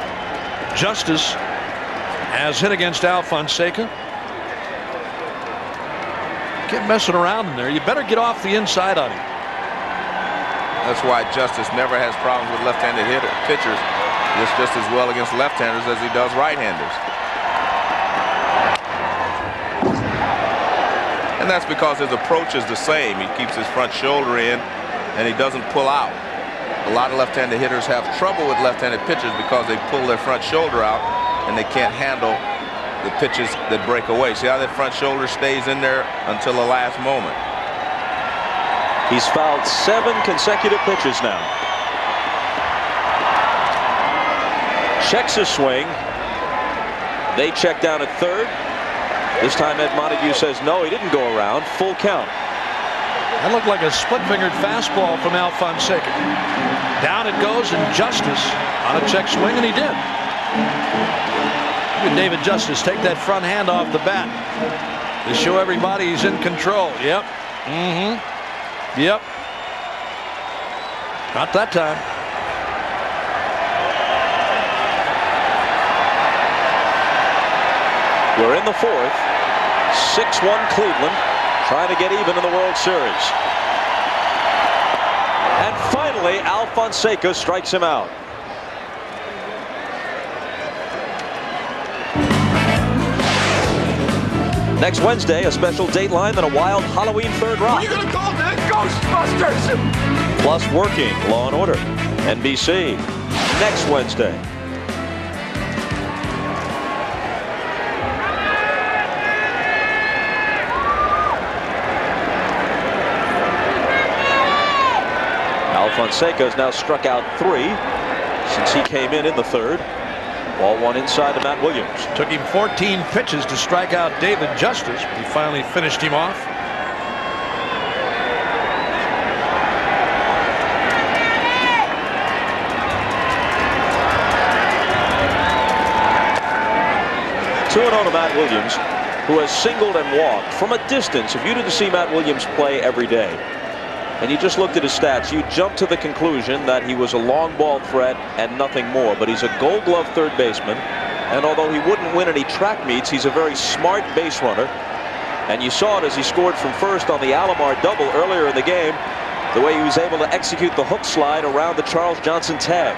Justice has hit against Alfonseca. Get messing around in there. You better get off the inside on him. That's why Justice never has problems with left-handed pitchers. It's just as well against left-handers as he does right-handers. And that's because his approach is the same. He keeps his front shoulder in, and he doesn't pull out. A lot of left-handed hitters have trouble with left-handed pitchers because they pull their front shoulder out and they can't handle the pitches that break away. See how that front shoulder stays in there until the last moment. He's fouled 7 consecutive pitches now. Checks his swing. They check down at third. This time Ed Montague says no, he didn't go around. Full count. That looked like a split-fingered fastball from Alfonseca. Down it goes, and Justice on a check swing, and he did. Look at David Justice take that front hand off the bat to show everybody he's in control. Yep. Yep. Not that time. We're in the 4th. 6-1 Cleveland, trying to get even in the World Series. And finally, Alfonseca strikes him out. Next Wednesday, a special Dateline and a wild Halloween third rock. What are you going to call that? Ghostbusters! Plus Working, Law and Order, NBC, next Wednesday. Alfonseca has now struck out 3 since he came in the 3rd. Ball 1 inside to Matt Williams. Took him 14 pitches to strike out David Justice, but he finally finished him off. Two and 0 to Matt Williams, who has singled and walked from a distance. If you didn't see Matt Williams play every day, and you just looked at his stats, you jumped to the conclusion that he was a long ball threat and nothing more. But he's a Gold Glove third baseman, and although he wouldn't win any track meets, he's a very smart base runner. And you saw it as he scored from first on the Alomar double earlier in the game, the way he was able to execute the hook slide around the Charles Johnson tag.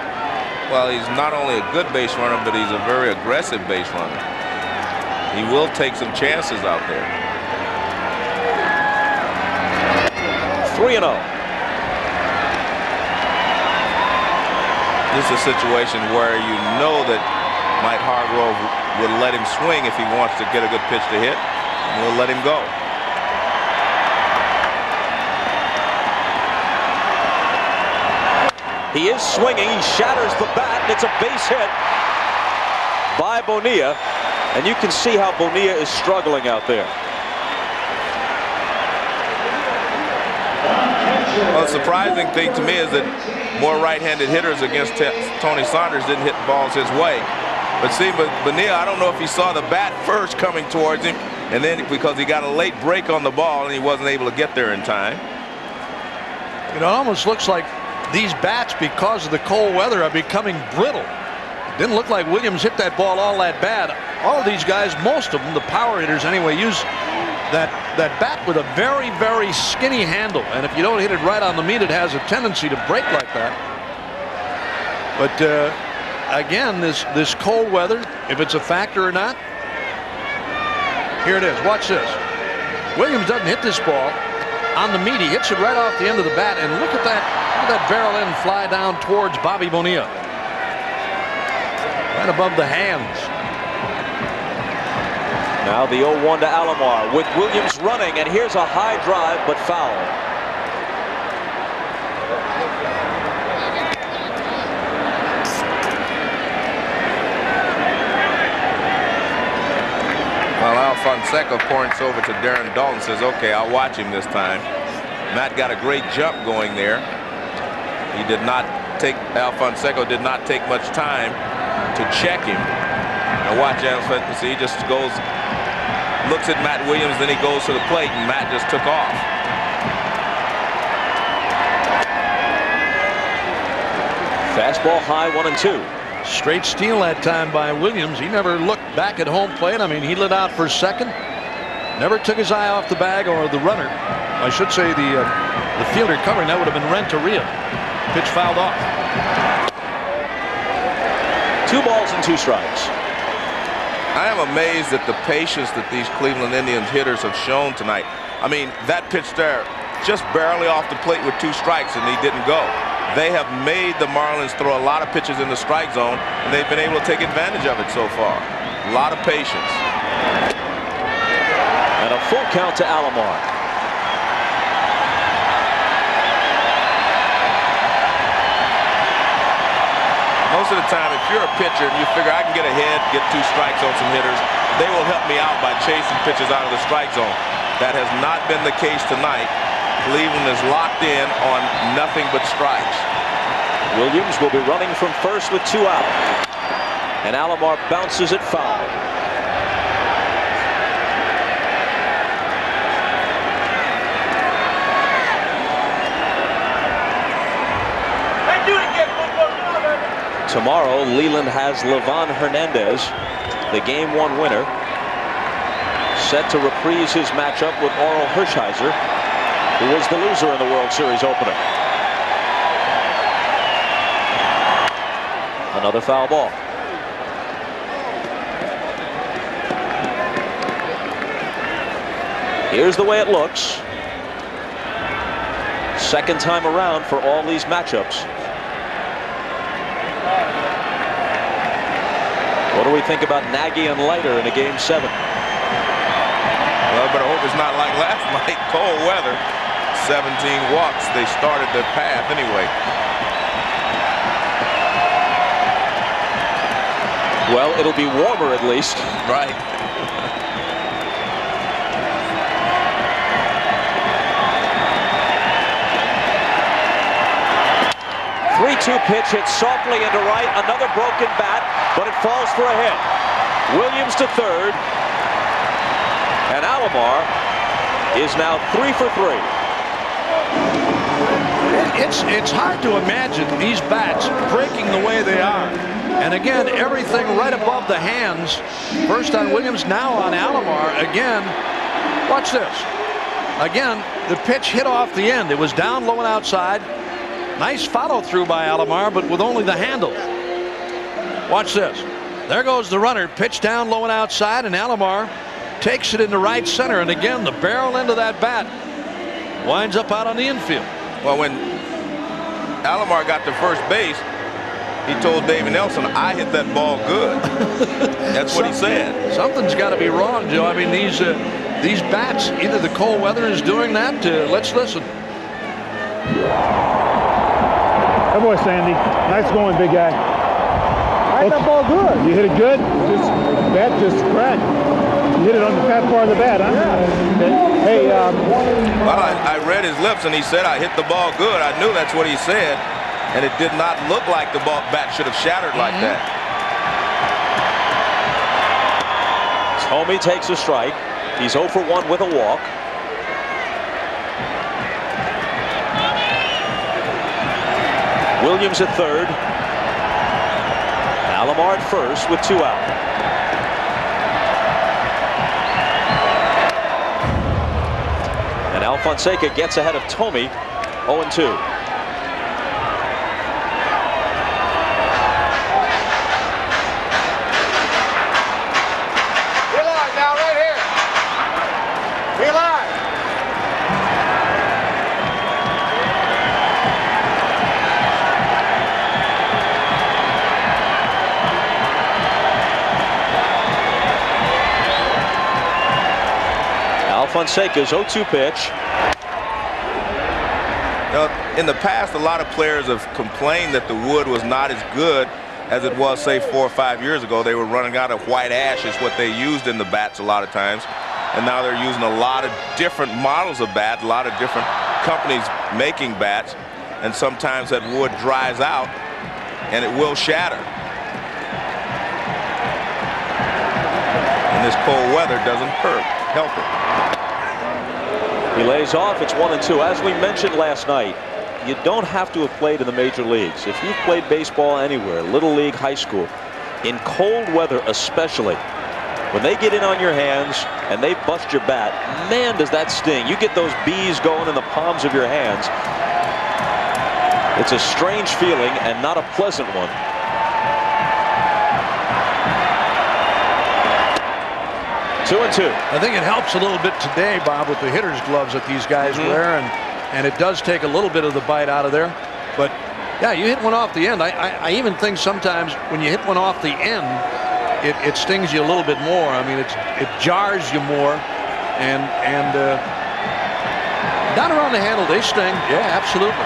Well, he's not only a good base runner, but he's a very aggressive base runner. He will take some chances out there. 3-0. This is a situation where you know that Mike Hargrove would let him swing if he wants to get a good pitch to hit, and we'll let him go. He is swinging. He shatters the bat, and it's a base hit by Bonilla, and you can see how Bonilla is struggling out there. Well, the surprising thing to me is that more right-handed hitters against Tony Saunders didn't hit balls his way. But see, Bonilla, I don't know if he saw the bat first coming towards him, and then because he got a late break on the ball and he wasn't able to get there in time. You know, it almost looks like these bats, because of the cold weather, are becoming brittle. It didn't look like Williams hit that ball all that bad. All of these guys, most of them, the power hitters anyway, use that bat with a very, very skinny handle, and if you don't hit it right on the meat, it has a tendency to break like that. But again, this cold weather, if it's a factor or not, here it is. Watch this. Williams doesn't hit this ball on the meat. He hits it right off the end of the bat, and look at that barrel end fly down towards Bobby Bonilla, right above the hands. Now the 0-1 to Alomar with Williams running, and here's a high drive, but foul. Well, Alfonseca points over to Darren Dalton, says, okay, I'll watch him this time. Matt got a great jump going there. He did not take, Alfonseca did not take much time to check him. Now watch Alfonseca, see, he just goes, looks at Matt Williams, then he goes to the plate, and Matt just took off. Fastball high, 1-2. Straight steal that time by Williams. He never looked back at home plate. I mean, he lit out for second. Never took his eye off the bag or the runner. I should say the fielder covering. That would have been Renteria. Pitch fouled off. 2 balls and 2 strikes. I am amazed at the patience that these Cleveland Indians hitters have shown tonight. I mean, that pitch there, just barely off the plate with 2 strikes, and he didn't go. They have made the Marlins throw a lot of pitches in the strike zone, and they've been able to take advantage of it so far. A lot of patience. And a full count to Alomar. Most of the time, if you're a pitcher and you figure I can get ahead, get 2 strikes on some hitters, they will help me out by chasing pitches out of the strike zone. That has not been the case tonight. Cleveland is locked in on nothing but strikes. Williams will be running from first with 2 out. And Alomar bounces it foul. Tomorrow, Leland has Livan Hernandez, the Game 1 winner, set to reprise his matchup with Oral Hershiser, who was the loser in the World Series opener. Another foul ball. Here's the way it looks. Second time around for all these matchups. What do we think about Nagy and Leiter in a Game 7? Well, but I hope it's not like last night. Cold weather, 17 walks. They started their path anyway. Well, it'll be warmer at least. Right. Three-two pitch hit softly into right. Another broken bat, but it falls for a hit. Williams to third. And Alomar is now 3 for 3. It's hard to imagine these bats breaking the way they are. And again, everything right above the hands. First on Williams, now on Alomar. Again, watch this. Again, the pitch hit off the end. It was down low and outside. Nice follow through by Alomar, but with only the handle. Watch this. There goes the runner. Pitch down low and outside, and Alomar takes it into right center. And again, the barrel end of that bat winds up out on the infield. Well, when Alomar got to first base, he told Davey Nelson, I hit that ball good. That's what he said. Something's got to be wrong, Joe. I mean, these bats, either the cold weather is doing that. Let's listen. Good boy, Sandy. Nice going, big guy. I hit that ball good. You hit it good? Bat just cracked. You hit it on the fat part of the bat, huh? Yeah. Hey, well, I read his lips, and he said, I hit the ball good. I knew that's what he said. And it did not look like the bat should have shattered like that. Tomey takes a strike. He's 0 for 1 with a walk. Williams at third. Alomar at first with 2 out. And Alfonseca gets ahead of Tomey, 0-2. Fonseca's 0-2 pitch. Now, in the past, a lot of players have complained that the wood was not as good as it was, say, 4 or 5 years ago. They were running out of white ash is what they used in the bats a lot of times. And now they're using a lot of different models of bat, a lot of different companies making bats. And sometimes that wood dries out and it will shatter. And this cold weather doesn't help it. He lays off. It's 1-2. As we mentioned last night, you don't have to have played in the major leagues. If you've played baseball anywhere, little league, high school, in cold weather especially, when they get in on your hands and they bust your bat, man, does that sting. You get those bees going in the palms of your hands. It's a strange feeling and not a pleasant one. Two and two. I think it helps a little bit today, Bob, with the hitter's gloves that these guys wear, and it does take a little bit of the bite out of there. But yeah, you hit one off the end. I even think sometimes when you hit one off the end, it stings you a little bit more. I mean, it jars you more, and down around the handle they sting. Yeah, absolutely.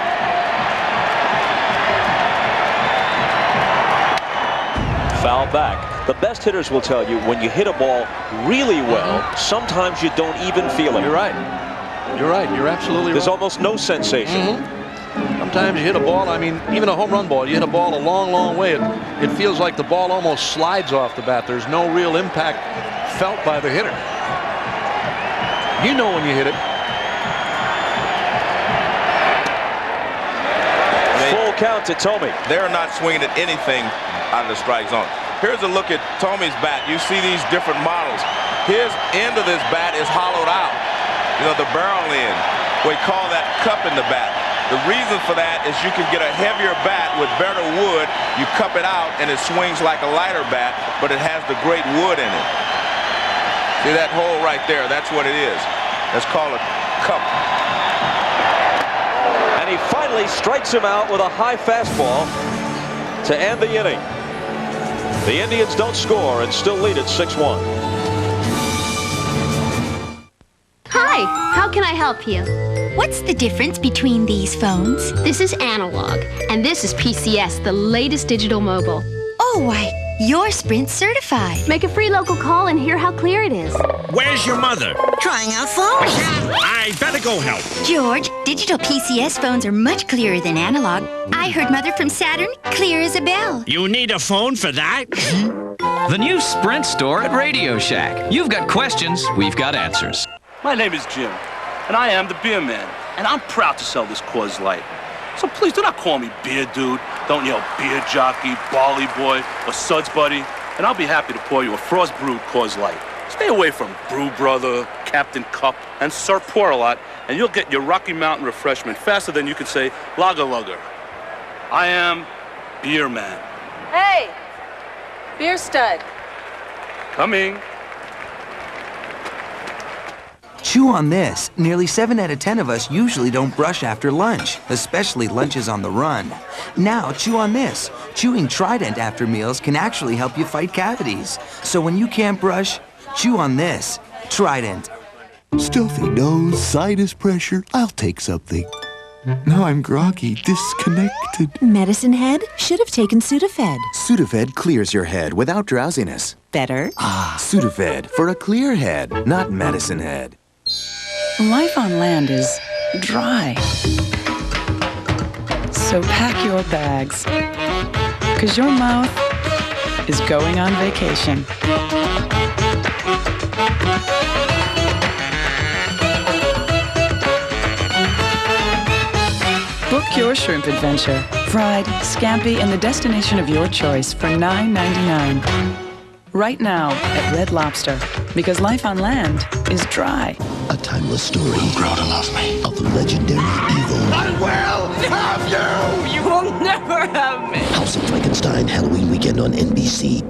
Foul back. The best hitters will tell you when you hit a ball really well, sometimes you don't even feel it. You're right. You're right. You're absolutely right. There's almost no sensation. Sometimes you hit a ball, I mean, even a home run ball, you hit a ball a long, long way. It feels like the ball almost slides off the bat. There's no real impact felt by the hitter. You know when you hit it. Full count to Tommy. They're not swinging at anything out of the strike zone. Here's a look at Tommy's bat. You see these different models. His end of this bat is hollowed out. You know, the barrel end. We call that cup in the bat. The reason for that is you can get a heavier bat with better wood. You cup it out and it swings like a lighter bat, but it has the great wood in it. See that hole right there? That's what it is. That's called a cup. And he finally strikes him out with a high fastball to end the inning. The Indians don't score and still lead it 6-1. Hi, how can I help you? What's the difference between these phones? This is analog, and this is PCS, the latest digital mobile. Oh, why, you're Sprint certified. Make a free local call and hear how clear it is. Where's your mother? Trying out phones. I better go help. George, digital PCS phones are much clearer than analog. I heard Mother from Saturn, clear as a bell. You need a phone for that? The new Sprint store at Radio Shack. You've got questions, we've got answers. My name is Jim, and I am the beer man, and I'm proud to sell this Coors Light. So please do not call me beer dude. Don't yell beer jockey, barley boy, or suds buddy, and I'll be happy to pour you a frost brewed Coors Light. Stay away from Brew Brother, Captain Cup, and Sir Pour-A-Lot, and you'll get your Rocky Mountain refreshment faster than you can say Lager Lugger. I am Beer Man. Hey, beer stud. Coming. Chew on this. Nearly 7 out of 10 of us usually don't brush after lunch, especially lunches on the run. Now, chew on this. Chewing Trident after meals can actually help you fight cavities. So when you can't brush, chew on this. Trident. Stuffy nose, sinus pressure. I'll take something. Now I'm groggy, disconnected. Medicine head? Should have taken Sudafed. Sudafed clears your head without drowsiness. Better? Sudafed for a clear head, not medicine head. Life on land is dry. So pack your bags, 'cause your mouth is going on vacation. Book your shrimp adventure. Fried, scampi, and the destination of your choice for $9.99. Right now at Red Lobster, because life on land is dry. A timeless story. Grow to love me. Of the legendary evil. I will have you! You will never have me! House of Frankenstein, Halloween weekend on NBC.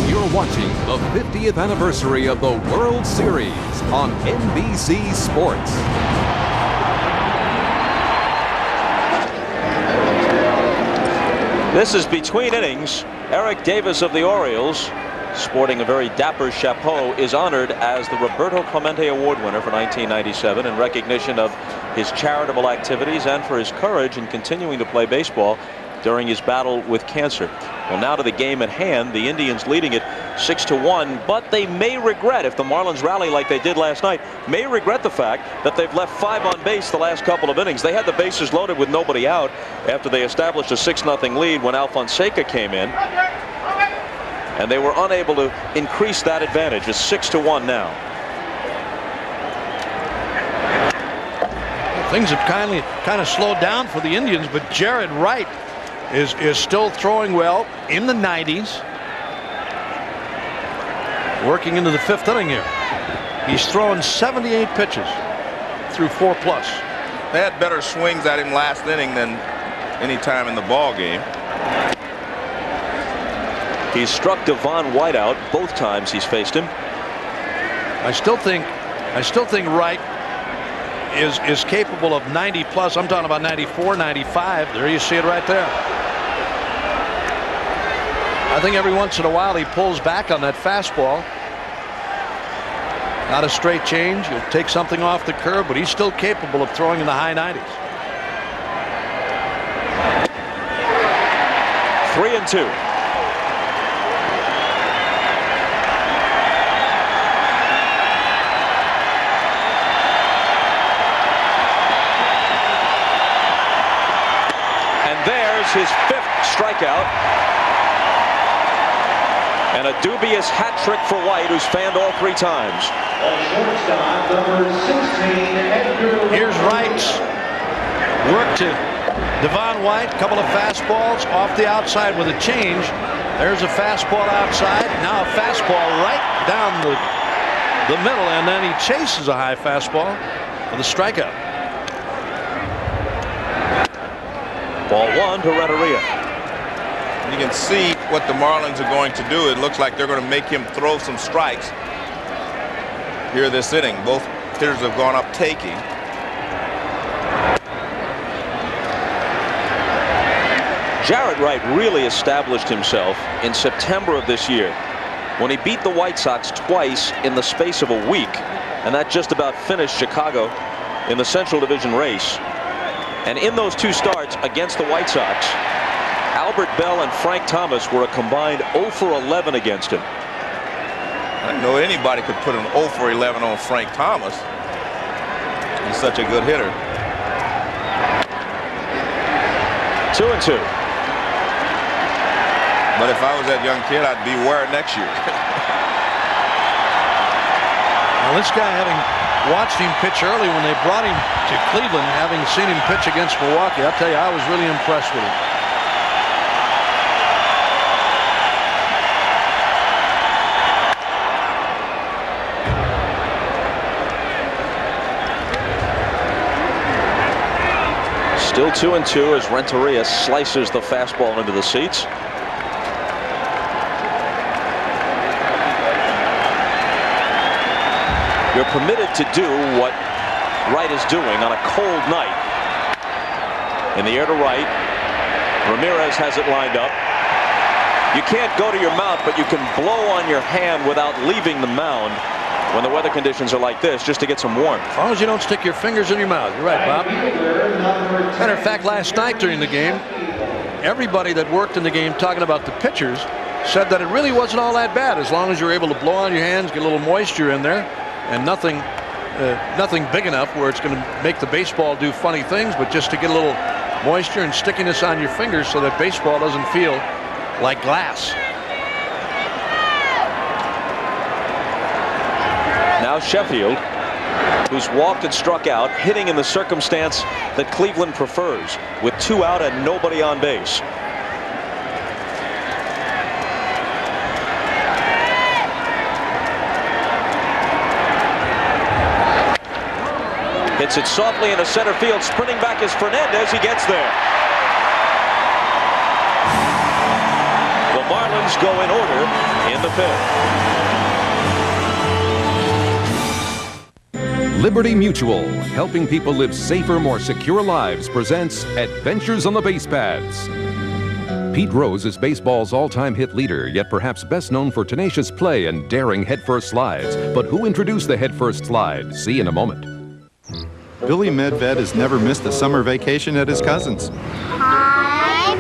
You're watching the 50th anniversary of the World Series on NBC Sports. This is between innings. Eric Davis of the Orioles, sporting a very dapper chapeau, is honored as the Roberto Clemente Award winner for 1997 in recognition of his charitable activities and for his courage in continuing to play baseball during his battle with cancer. Well, now to the game at hand. The Indians leading it 6-1, but they may regret, if the Marlins rally like they did last night, may regret the fact that they've left 5 on base the last couple of innings. They had the bases loaded with nobody out after they established a 6-0 lead when Alfonseca came in, and they were unable to increase that advantage. It's 6-1 now. Things have kind of slowed down for the Indians, but Jarrett Wright is still throwing well in the 90s. Working into the 5th inning here. He's throwing 78 pitches through 4+. They had better swings at him last inning than any time in the ball game. He's struck Devon White out both times he's faced him. I still think Wright is capable of 90+. I'm talking about 94, 95. There you see it right there. I think every once in a while he pulls back on that fastball. Not a straight change. He'll take something off the curve, but he's still capable of throwing in the high 90s. 3-2. And there's his 5th strikeout. And a dubious hat trick for White, who's fanned all 3 times. Here's Wright's work to Devon White. A couple of fastballs off the outside with a change. There's a fastball outside. Now a fastball right down the middle, and then he chases a high fastball with a strikeout. Ball 1 to Renteria. You can see what the Marlins are going to do. It looks like they're going to make him throw some strikes here this inning. Both hitters have gone up taking. Jarrett Wright really established himself in September of this year when he beat the White Sox twice in the space of a week, and that just about finished Chicago in the Central Division race. And in those 2 starts against the White Sox, Albert Bell and Frank Thomas were a combined 0 for 11 against him. I didn't know anybody could put an 0 for 11 on Frank Thomas. He's such a good hitter. 2-2. But if I was that young kid, I'd beware next year. Now this guy, having watched him pitch early when they brought him to Cleveland, having seen him pitch against Milwaukee, I'll tell you, I was really impressed with him. Still 2-2 as Renteria slices the fastball into the seats. You're permitted to do what Wright is doing on a cold night. In the air to right. Ramirez has it lined up. You can't go to your mount, but you can blow on your hand without leaving the mound when the weather conditions are like this, just to get some warmth. As long as you don't stick your fingers in your mouth. You're right, Bob. Matter of fact, last night during the game, everybody that worked in the game talking about the pitchers said that it really wasn't all that bad as long as you're able to blow on your hands, get a little moisture in there, and nothing big enough where it's going to make the baseball do funny things, but just to get a little moisture and stickiness on your fingers so that baseball doesn't feel like glass. Now Sheffield, who's walked and struck out, hitting in the circumstance that Cleveland prefers, with 2 out and nobody on base. Hits it softly into center field. Sprinting back is Fernandez. He gets there. The Marlins go in order in the 5th. Liberty Mutual, helping people live safer, more secure lives, presents Adventures on the Base Paths. Pete Rose is baseball's all-time hit leader, yet perhaps best known for tenacious play and daring headfirst slides. But who introduced the headfirst slide? See in a moment. Billy Medved has never missed a summer vacation at his cousin's. Hi,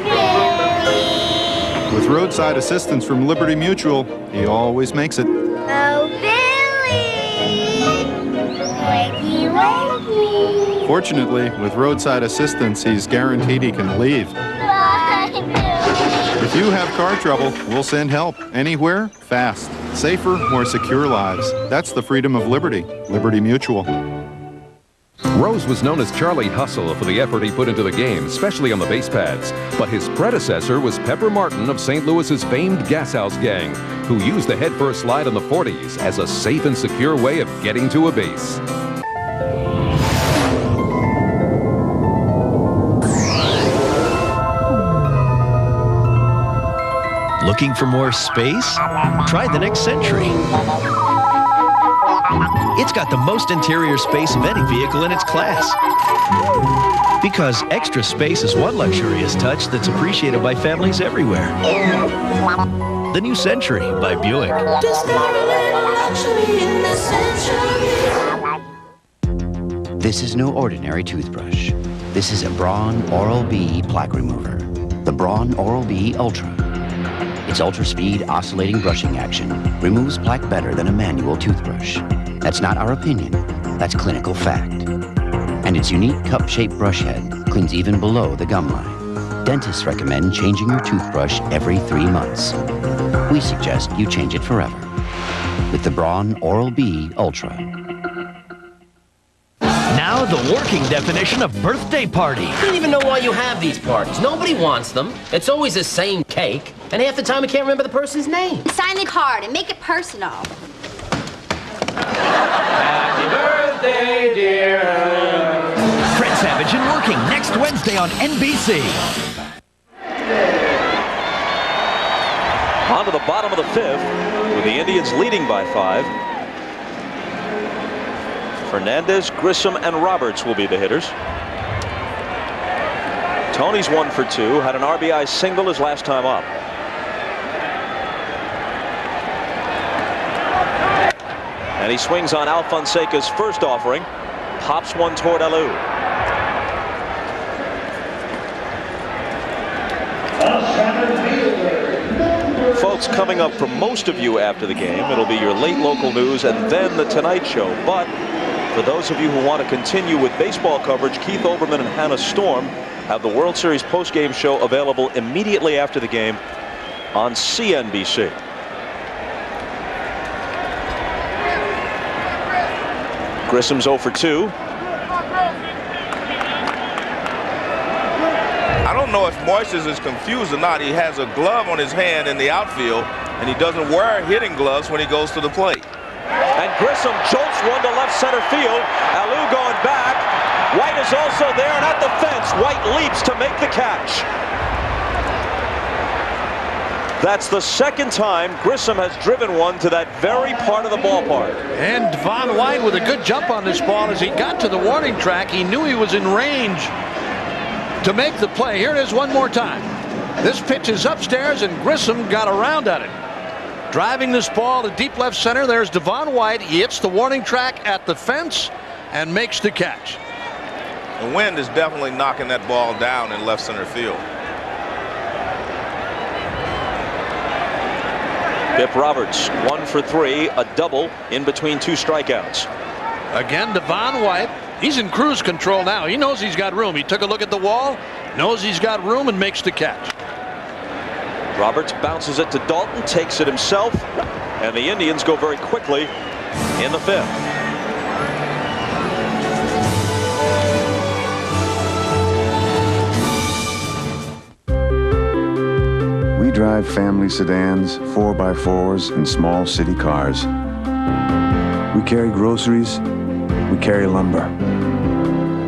Billy. With roadside assistance from Liberty Mutual, he always makes it. Oh, Billy. Wakey, wakey. Fortunately, with roadside assistance, he's guaranteed he can leave. Bye, Billy. If you have car trouble, we'll send help anywhere, fast. Safer, more secure lives. That's the freedom of liberty. Liberty Mutual. Rose was known as Charlie Hustle for the effort he put into the game, especially on the base paths. But his predecessor was Pepper Martin of St. Louis's famed Gas House Gang, who used the headfirst slide in the 40s as a safe and secure way of getting to a base. Looking for more space? Try the next Century. It's got the most interior space of any vehicle in its class. Because extra space is one luxurious touch that's appreciated by families everywhere. The new Century by Buick. This is no ordinary toothbrush. This is a Braun Oral-B plaque remover. The Braun Oral-B Ultra. Its ultra-speed oscillating brushing action removes plaque better than a manual toothbrush. That's not our opinion, that's clinical fact. And its unique cup-shaped brush head cleans even below the gum line. Dentists recommend changing your toothbrush every 3 months. We suggest you change it forever with the Braun Oral-B Ultra. Now the working definition of birthday party. I don't even know why you have these parties. Nobody wants them. It's always the same cake. And half the time I can't remember the person's name. Sign the card and make it personal. Happy birthday, dear. Fred Savage and Working next Wednesday on NBC. On to the bottom of the 5th with the Indians leading by 5. Fernandez, Grissom, and Roberts will be the hitters. Tony's 1 for 2, had an RBI single his last time up. And he swings on Alfonseca's first offering, pops one toward Alou. Folks, coming up for most of you after the game, it'll be your late local news and then the Tonight Show. But for those of you who want to continue with baseball coverage, Keith Olbermann and Hannah Storm have the World Series postgame show available immediately after the game on CNBC. Grissom's 0 for 2. I don't know if Moises is confused or not. He has a glove on his hand in the outfield, and he doesn't wear hitting gloves when he goes to the plate. And Grissom jolts one to left center field. Alou going back. White is also there, and at the fence, White leaps to make the catch. That's the second time Grissom has driven one to that very part of the ballpark. And Devon White with a good jump on this ball. As he got to the warning track, he knew he was in range to make the play. Here it is one more time. This pitch is upstairs, and Grissom got around at it. Driving this ball to deep left center, there's Devon White. He hits the warning track at the fence and makes the catch. The wind is definitely knocking that ball down in left center field. Bip Roberts 1 for 3, a double in between 2 strikeouts. Again, Devon White, he's in cruise control now. He knows he's got room. He took a look at the wall, knows he's got room, and makes the catch. Roberts bounces it to Dalton, takes it himself, and the Indians go very quickly in the 5th. We drive family sedans, 4x4s, and small city cars. We carry groceries, we carry lumber,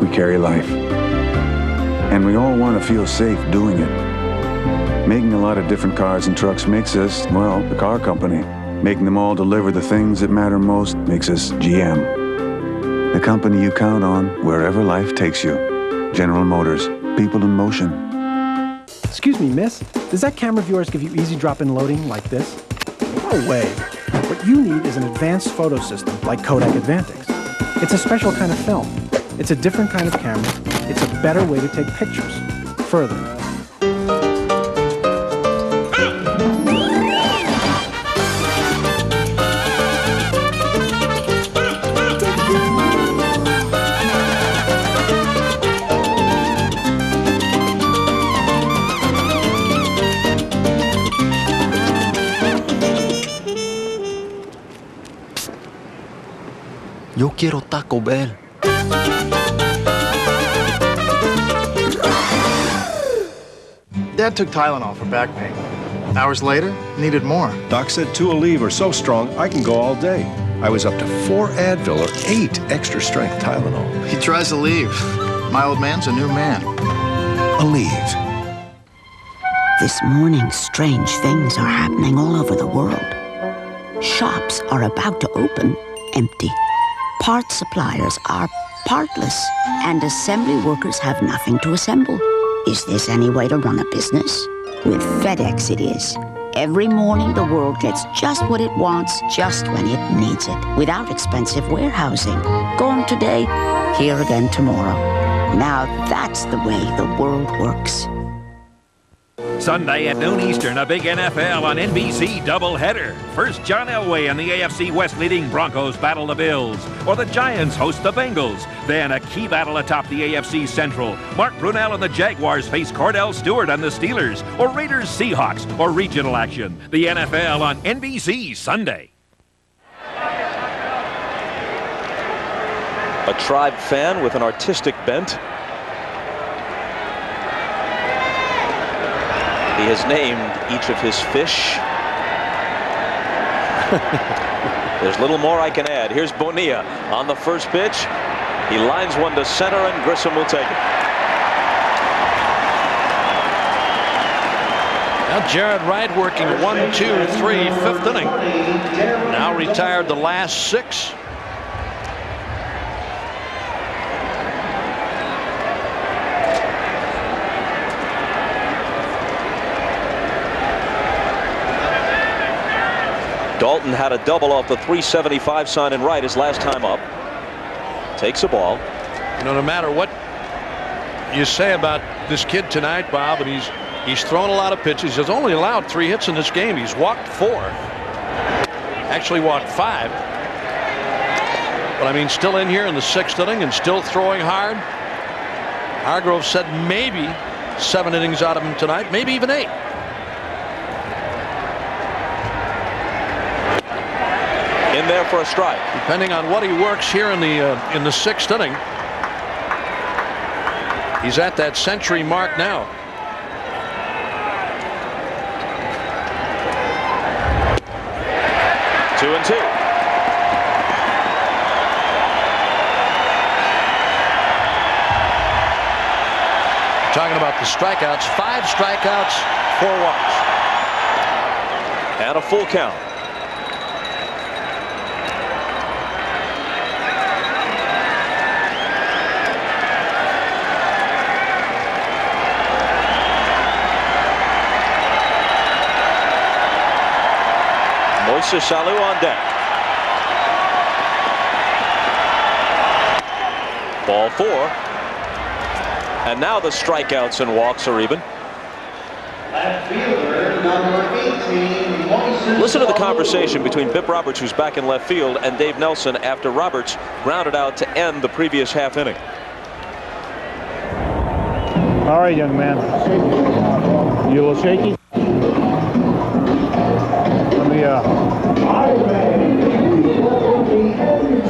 we carry life. And we all want to feel safe doing it. Making a lot of different cars and trucks makes us, well, the car company. Making them all deliver the things that matter most makes us GM. The company you count on wherever life takes you. General Motors, people in motion. Excuse me, miss. Does that camera of yours give you easy drop-in loading like this? No way. What you need is an advanced photo system like Kodak Advantix. It's a special kind of film. It's a different kind of camera. It's a better way to take pictures. Further. Yo quiero Taco Bell. Dad took Tylenol for back pain. Hours later, needed more. Doc said 2 Aleve are so strong, I can go all day. I was up to 4 Advil or 8 extra-strength Tylenol. He tries to leave. My old man's a new man. Aleve. This morning, strange things are happening all over the world. Shops are about to open empty. Part suppliers are partless, and assembly workers have nothing to assemble. Is this any way to run a business? With FedEx it is. Every morning the world gets just what it wants, just when it needs it, without expensive warehousing. Gone today, here again tomorrow. Now that's the way the world works. Sunday at noon Eastern, a big NFL on NBC doubleheader. First, John Elway and the AFC West leading Broncos battle the Bills, or the Giants host the Bengals. Then a key battle atop the AFC Central. Mark Brunell and the Jaguars face Cordell Stewart and the Steelers, or Raiders Seahawks, or regional action. The NFL on NBC Sunday. A Tribe fan with an artistic bent. He has named each of his fish. There's little more I can add. Here's Bonilla on the first pitch. He lines one to center, and Grissom will take it. Now Jarrett Wright working 1, 2, 3, 5th inning. Now retired the last 6. Dalton had a double off the 375 sign in right his last time up. Takes a ball. You know, no matter what you say about this kid tonight, Bob, and he's thrown a lot of pitches. He's only allowed 3 hits in this game. He's walked 4. Actually walked 5. But I mean, still in here in the 6th inning and still throwing hard. Hargrove said maybe 7 innings out of him tonight, maybe even 8. In there for a strike. Depending on what he works here in the 6th inning. He's at that century mark now. Two and 2. Talking about the strikeouts, 5 strikeouts, 4 walks. And a full count. Salou on deck. Ball 4. And now the strikeouts and walks are even. Listen to the conversation between Bip Roberts, who's back in left field, and Dave Nelson after Roberts grounded out to end the previous half inning. All right, young man. You a little shaky? Let me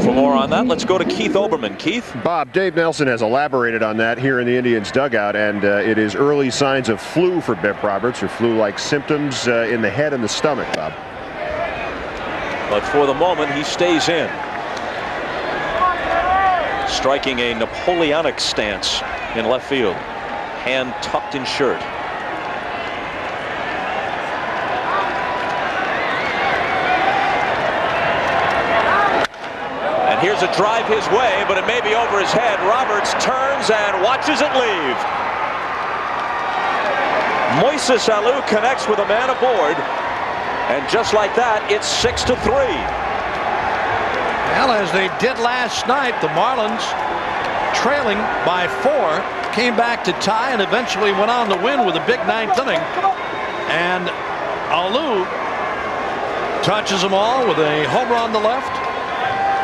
For more on that, let's go to Keith Olbermann. Keith? Bob, Dave Nelson has elaborated on that here in the Indians dugout, and it is early signs of flu for Bip Roberts, or flu-like symptoms in the head and the stomach, Bob. But for the moment, he stays in. Striking a Napoleonic stance in left field. Hand tucked in shirt. Here's a drive his way, but it may be over his head. Roberts turns and watches it leave. Moises Alou connects with a man aboard, and just like that, it's 6-3. Well, as they did last night, the Marlins, trailing by 4, came back to tie and eventually went on to win with a big 9th inning. And Alou touches them all with a homer on the left.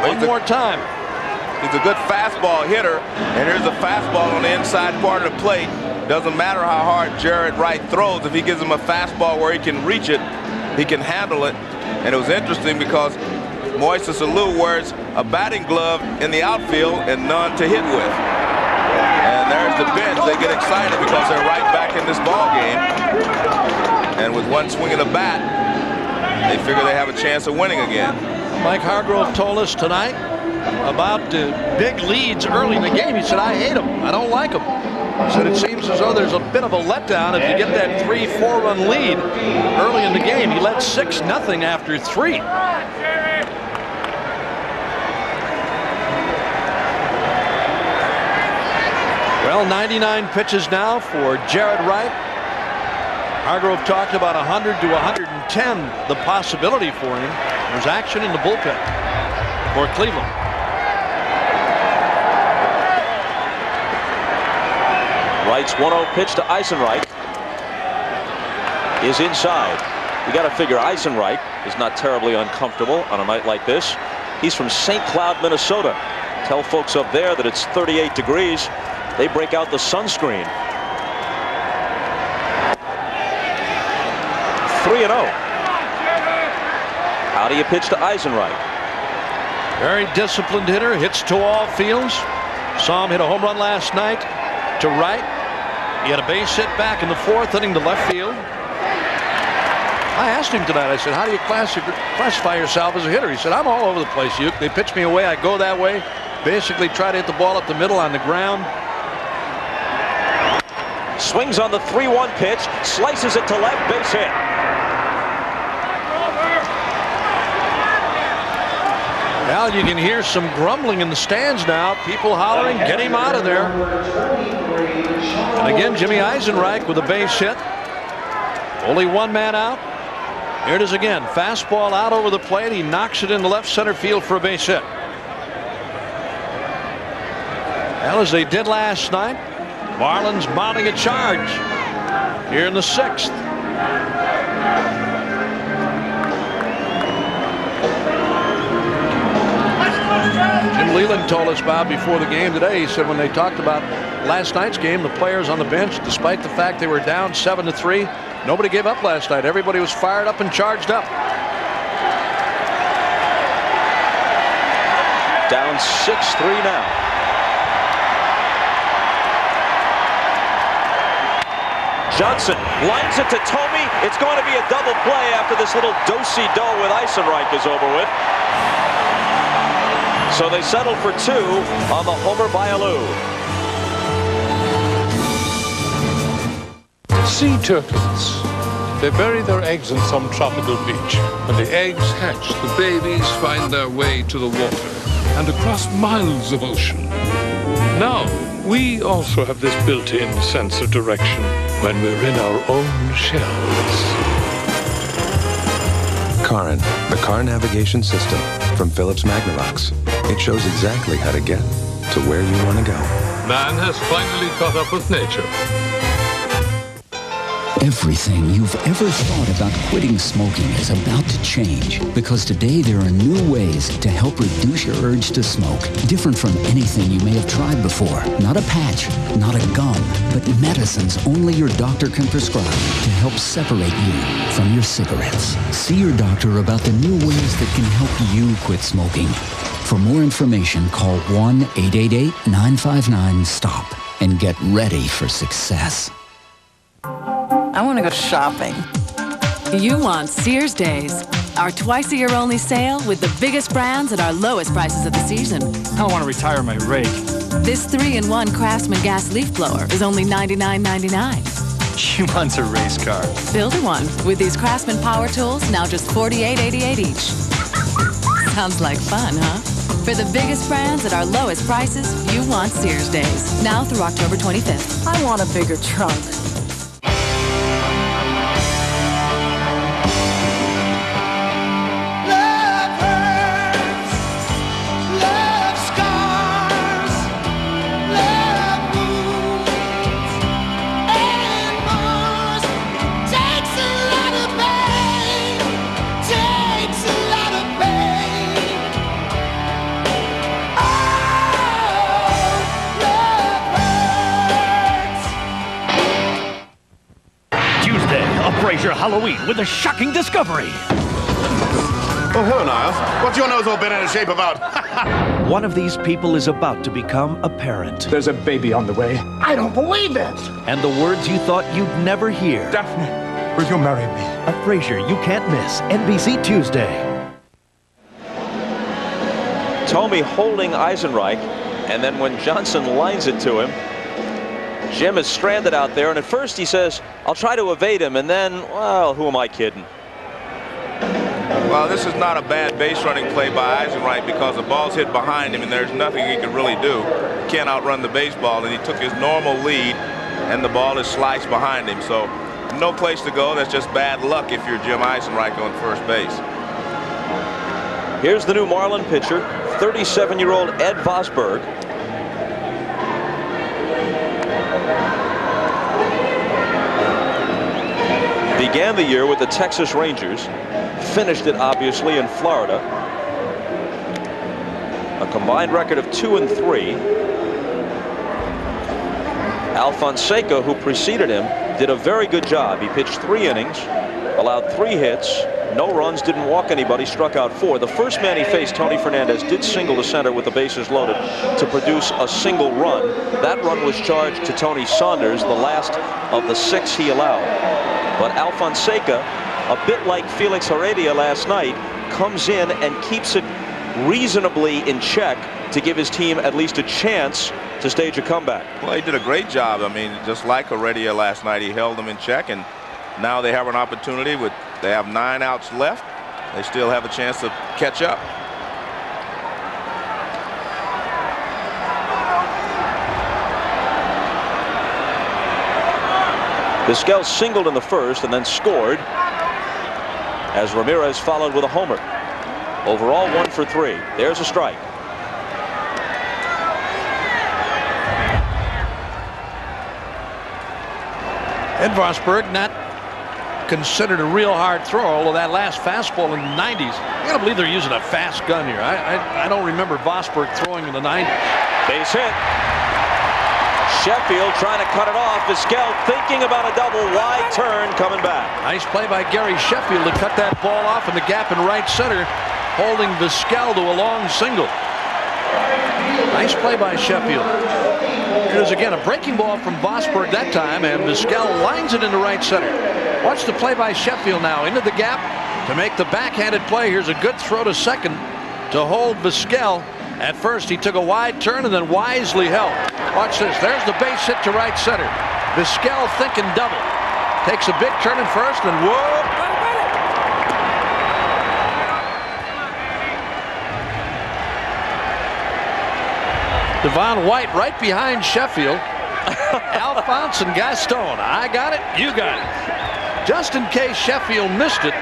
One more time. He's a good fastball hitter, and here's a fastball on the inside part of the plate. Doesn't matter how hard Jarrett Wright throws. If he gives him a fastball where he can reach it, he can handle it. And it was interesting because Moises Alou wears a batting glove in the outfield and none to hit with. And there's the bench. They get excited because they're right back in this ball game. And with one swing of the bat, they figure they have a chance of winning again. Mike Hargrove told us tonight about big leads early in the game. He said, I hate them. I don't like them. He said it seems as though there's a bit of a letdown if you get that 3-4 run lead early in the game. He led 6-0 after 3. Well, 99 pitches now for Jarrett Wright. Hargrove talked about 100 to 110, the possibility for him. There's action in the bullpen for Cleveland. Wright's 1-0 pitch to Eisenreich is inside. You got to figure Eisenreich is not terribly uncomfortable on a night like this. He's from St. Cloud, Minnesota. Tell folks up there that it's 38 degrees. They break out the sunscreen. 3-0. How do you pitch to Eisenreich? Very disciplined hitter, hits to all fields. Saw him hit a home run last night to right. He had a base hit back in the 4th inning to left field. I asked him tonight, I said, how do you classify yourself as a hitter? He said, I'm all over the place, Uke. They pitch me away, I go that way. Basically try to hit the ball up the middle on the ground. Swings on the 3-1 pitch, slices it to left, base hit. Well, you can hear some grumbling in the stands now. People hollering, get him out of there. And again, Jimmy Eisenreich with a base hit. Only one man out. Here it is again. Fastball out over the plate. He knocks it into left center field for a base hit. Well, as they did last night, Marlins mounting a charge here in the 6th. Jim Leland told us about before the game today. He said when they talked about last night's game, the players on the bench, despite the fact they were down 7-3, nobody gave up last night. Everybody was fired up and charged up. Down 6-3 now. Johnson lines it to Tomey. It's going to be a double play after this little do-si-do with Eisenreich is over with. So they settle for 2 on the homer by Alou. Sea turtles. They bury their eggs on some tropical beach. When the eggs hatch, the babies find their way to the water and across miles of ocean. Now, we also have this built-in sense of direction when we're in our own shells. Karin, the car navigation system from Philips Magnavox. It shows exactly how to get to where you want to go. Man has finally caught up with nature. Everything you've ever thought about quitting smoking is about to change, because today there are new ways to help reduce your urge to smoke, different from anything you may have tried before. Not a patch, not a gum, but medicines only your doctor can prescribe to help separate you from your cigarettes. See your doctor about the new ways that can help you quit smoking. For more information, call 1-888-959-STOP and get ready for success. I want to go shopping. You want Sears Days, our twice-a-year-only sale with the biggest brands at our lowest prices of the season. I want to retire my rake. This 3-in-1 Craftsman gas leaf blower is only $99.99. She wants a race car. Build one with these Craftsman power tools, now just $48.88 each. Sounds like fun, huh? For the biggest brands at our lowest prices, you want Sears Days. Now through October 25th. I want a bigger trunk. Halloween with a shocking discovery. Oh, hello, Niles. What's your nose all bent out of shape about? One of these people is about to become a parent. There's a baby on the way. I don't believe it! And the words you thought you'd never hear. Daphne, will you marry me? A Frasier you can't miss. NBC Tuesday. Tomey holding Eisenreich, and then when Johnson lines it to him, Jim is stranded out there, and at first he says, I'll try to evade him, and then, well, who am I kidding? Well, this is not a bad base running play by Eisenreich because the ball's hit behind him and there's nothing he can really do. He can't outrun the baseball, and he took his normal lead and the ball is sliced behind him. So no place to go. That's just bad luck if you're Jim Eisenreich on first base. Here's the new Marlin pitcher, 37-year-old Ed Vosberg. Began the year with the Texas Rangers, finished it obviously in Florida. A combined record of 2-3. Al Fonseca, who preceded him, did a very good job. He pitched 3 innings, allowed 3 hits, no runs, didn't walk anybody, struck out 4. The first man he faced, Tony Fernandez, did single to center with the bases loaded to produce a single run. That run was charged to Tony Saunders, the last of the 6 he allowed. But Al Fonseca, a bit like Felix Heredia last night, comes in and keeps it reasonably in check to give his team at least a chance to stage a comeback. Well, he did a great job. I mean, just like Heredia last night, he held them in check, and now they have an opportunity. They have 9 outs left. They still have a chance to catch up. Vizquel singled in the first and then scored as Ramirez followed with a homer. Overall 1 for 3. There's a strike. Ed Vosberg not considered a real hard throw, although that last fastball in the 90s, you gotta believe they're using a fast gun here. I don't remember Vosberg throwing in the 90s. Base hit. Sheffield trying to cut it off. Vizquel thinking about a double, wide turn, coming back. Nice play by Gary Sheffield to cut that ball off in the gap in right center, holding Vizquel to a long single. Nice play by Sheffield. Here's again a breaking ball from Vosberg that time, and Vizquel lines it into right center. Watch the play by Sheffield now into the gap to make the backhanded play. Here's a good throw to second to hold Vizquel. At first he took a wide turn and then wisely held. Watch this. There's the base hit to right center. Vizquel thinking double. Takes a big turn in first and whoa. Devon White right behind Sheffield. Alphonse and Gaston. I got it. You got it. Just in case Sheffield missed it,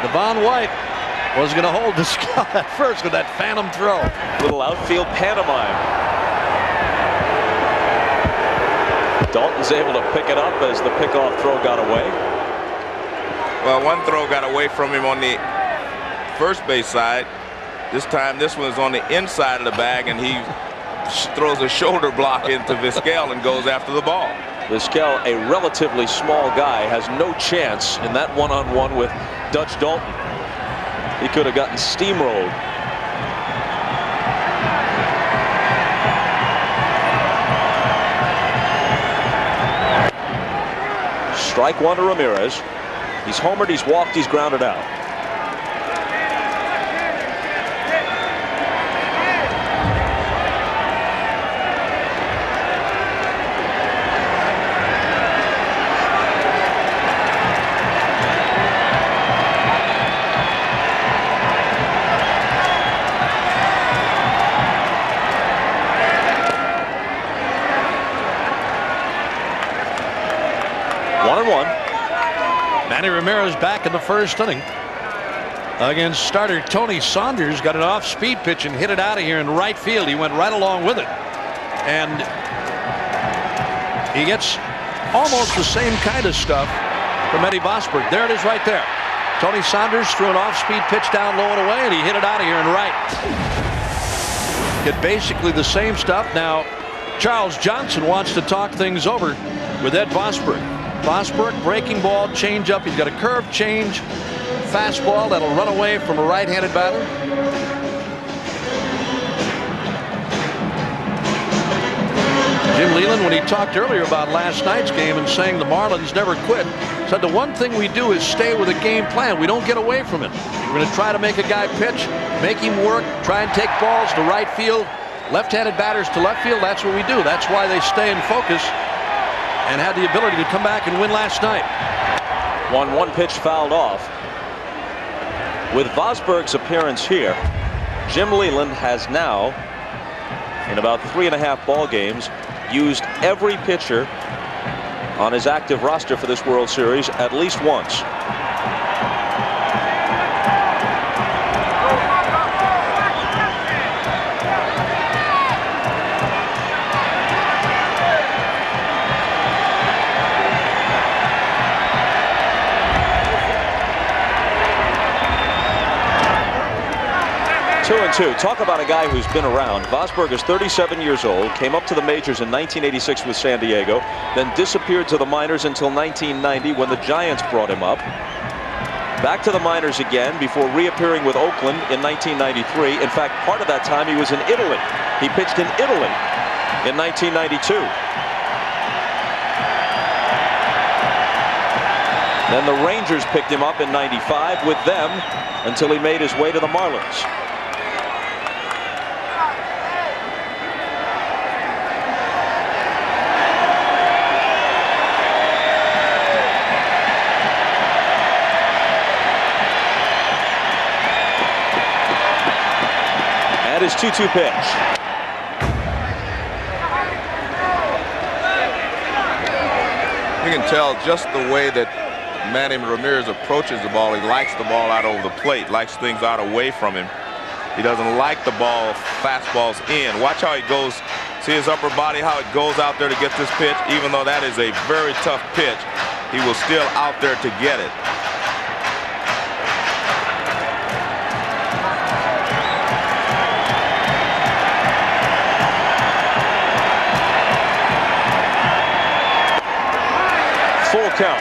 Devon White was going to hold the scout at first with that phantom throw. Little outfield pantomime. Dalton's able to pick it up as the pickoff throw got away. Well, one throw got away from him on the first base side. This time this one is on the inside of the bag, and he throws a shoulder block into Vizquel and goes after the ball. Vizquel, a relatively small guy, has no chance in that one-on-one with Dutch Dalton. He could have gotten steamrolled. Strike 1 to Ramirez. He's homered, he's walked, he's grounded out. Manny Ramirez back in the first inning against starter Tony Saunders. Got an off-speed pitch and hit it out of here in right field. He went right along with it, and he gets almost the same kind of stuff from Eddie Vosberg. There it is right there. Tony Saunders threw an off-speed pitch down low and away, and he hit it out of here in right. Get basically the same stuff. Now Charles Johnson wants to talk things over with Ed Vosberg. Vosberg, breaking ball, change up. He's got a curve change, fastball that'll run away from a right-handed batter. Jim Leyland, when he talked earlier about last night's game and saying the Marlins never quit, said the one thing we do is stay with a game plan. We don't get away from it. We're going to try to make a guy pitch, make him work, try and take balls to right field, left-handed batters to left field. That's what we do. That's why they stay in focus and had the ability to come back and win last night. 1-1 pitch fouled off. With Vosberg's appearance here, Jim Leyland has now, in about 3.5 ball games, used every pitcher on his active roster for this World Series at least once. Two and two. Talk about a guy who's been around. Vosberg is 37 years old, came up to the majors in 1986 with San Diego, then disappeared to the minors until 1990 when the Giants brought him up. Back to the minors again before reappearing with Oakland in 1993. In fact, part of that time he was in Italy. He pitched in Italy in 1992. Then the Rangers picked him up in 95 with them until he made his way to the Marlins. His 2-2 pitch. You can tell just the way that Manny Ramirez approaches the ball. He likes the ball out over the plate, likes things out away from him. He doesn't like the ball, fastballs in. Watch how he goes. See his upper body, how it goes out there to get this pitch. Even though that is a very tough pitch, he was still out there to get it. Full count.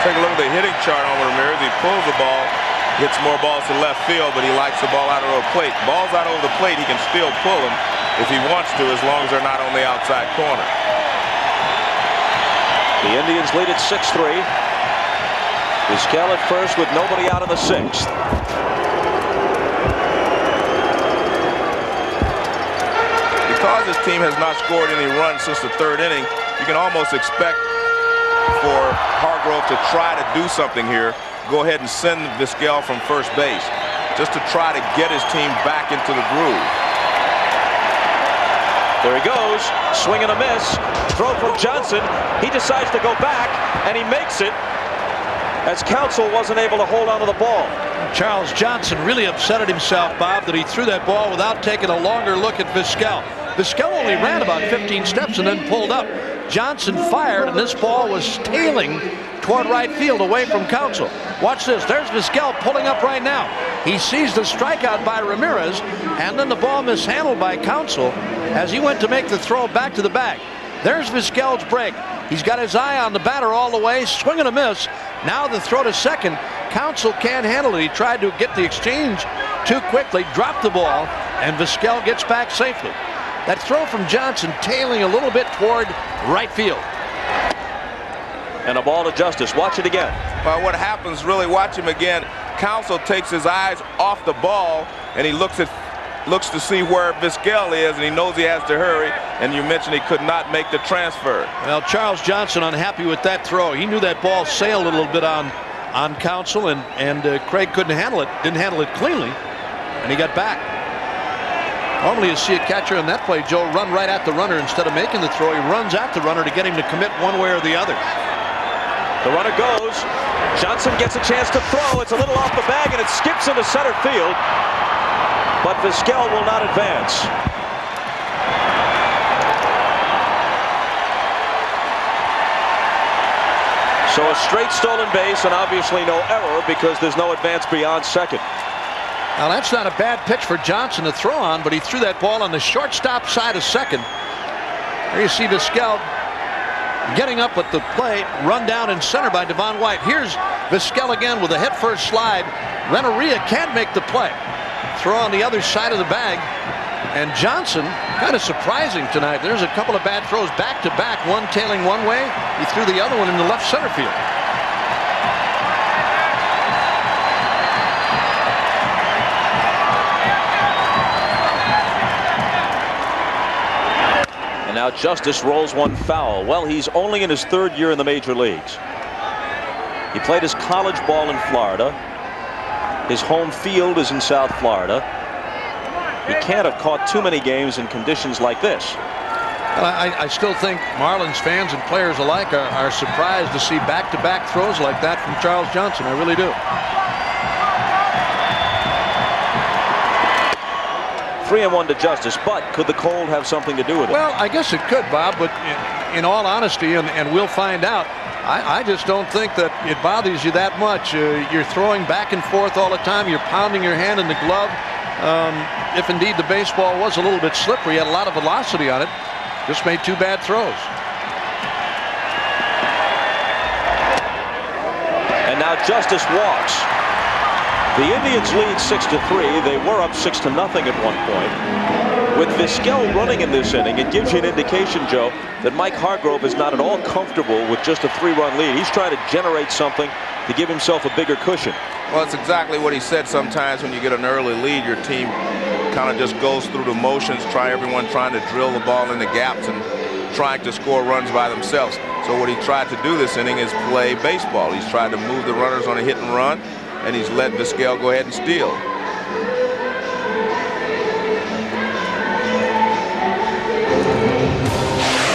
Take a look at the hitting chart on Ramirez. He pulls the ball, hits more balls to left field, but he likes the ball out over the plate. Balls out over the plate, he can still pull them if he wants to, as long as they're not on the outside corner. The Indians lead at 6-3. Vizquel at first with nobody out in the 6th. Because this team has not scored any runs since the 3rd inning, you can almost expect for Hargrove to try to do something here. Go ahead and send Vizquel from first base just to try to get his team back into the groove. There he goes. Swing and a miss. Throw from Johnson. He decides to go back, and he makes it as Counsell wasn't able to hold on to the ball. Charles Johnson really upset at himself, Bob, that he threw that ball without taking a longer look at Vizquel. Vizquel only ran about 15 steps and then pulled up. Johnson fired, and this ball was tailing toward right field away from Counsell. Watch this. There's Vizquel pulling up right now. He sees the strikeout by Ramirez, and then the ball mishandled by Counsell as he went to make the throw back to the bag. There's Vizquel's break. He's got his eye on the batter all the way. Swing and a miss. Now the throw to second. Counsell can't handle it. He tried to get the exchange too quickly, dropped the ball, and Vizquel gets back safely. That throw from Johnson tailing a little bit toward right field. And a ball to Justice. Watch it again. Well, what happens, really, watch him again. Counsell takes his eyes off the ball, and he looks to see where Vizquel is, and he knows he has to hurry. And you mentioned he could not make the transfer. Well, Charles Johnson unhappy with that throw. He knew that ball sailed a little bit on Counsell, and Craig couldn't handle it. Didn't handle it cleanly, and he got back. Normally you see a catcher in that play, Joe, run right at the runner instead of making the throw. He runs at the runner to get him to commit one way or the other. The runner goes. Johnson gets a chance to throw. It's a little off the bag, and it skips into center field. But Vizquel will not advance. So a straight stolen base, and obviously no error because there's no advance beyond second. Now that's not a bad pitch for Johnson to throw on, but he threw that ball on the shortstop side of second. There you see Vizquel getting up at the plate, run down in center by Devon White. Here's Vizquel again with a head-first slide. Renteria can't make the play. Throw on the other side of the bag. And Johnson, kind of surprising tonight. There's a couple of bad throws back-to-back, one tailing one way. He threw the other one in the left center field. And now Justice rolls one foul. Well, he's only in his 3rd year in the major leagues. He played his college ball in Florida. His home field is in South Florida. He can't have caught too many games in conditions like this. Well, I still think Marlins fans and players alike are surprised to see back-to-back throws like that from Charles Johnson. I really do. 3-1 to Justice, but could the cold have something to do with it? Well, I guess it could, Bob, but in all honesty, and we'll find out, I just don't think that it bothers you that much. You're throwing back and forth all the time. You're pounding your hand in the glove. If indeed the baseball was a little bit slippery, had a lot of velocity on it, just made 2 bad throws. And now Justice walks. The Indians lead 6-3. They were up 6-0 at one point. With Vizquel running in this inning, it gives you an indication, Joe, that Mike Hargrove is not at all comfortable with just a 3-run lead. He's trying to generate something to give himself a bigger cushion. Well, it's exactly what he said. Sometimes when you get an early lead, your team kind of just goes through the motions, everyone trying to drill the ball in the gaps and trying to score runs by themselves. So what he tried to do this inning is play baseball. He's tried to move the runners on a hit and run, and he's let Vizquel go ahead and steal.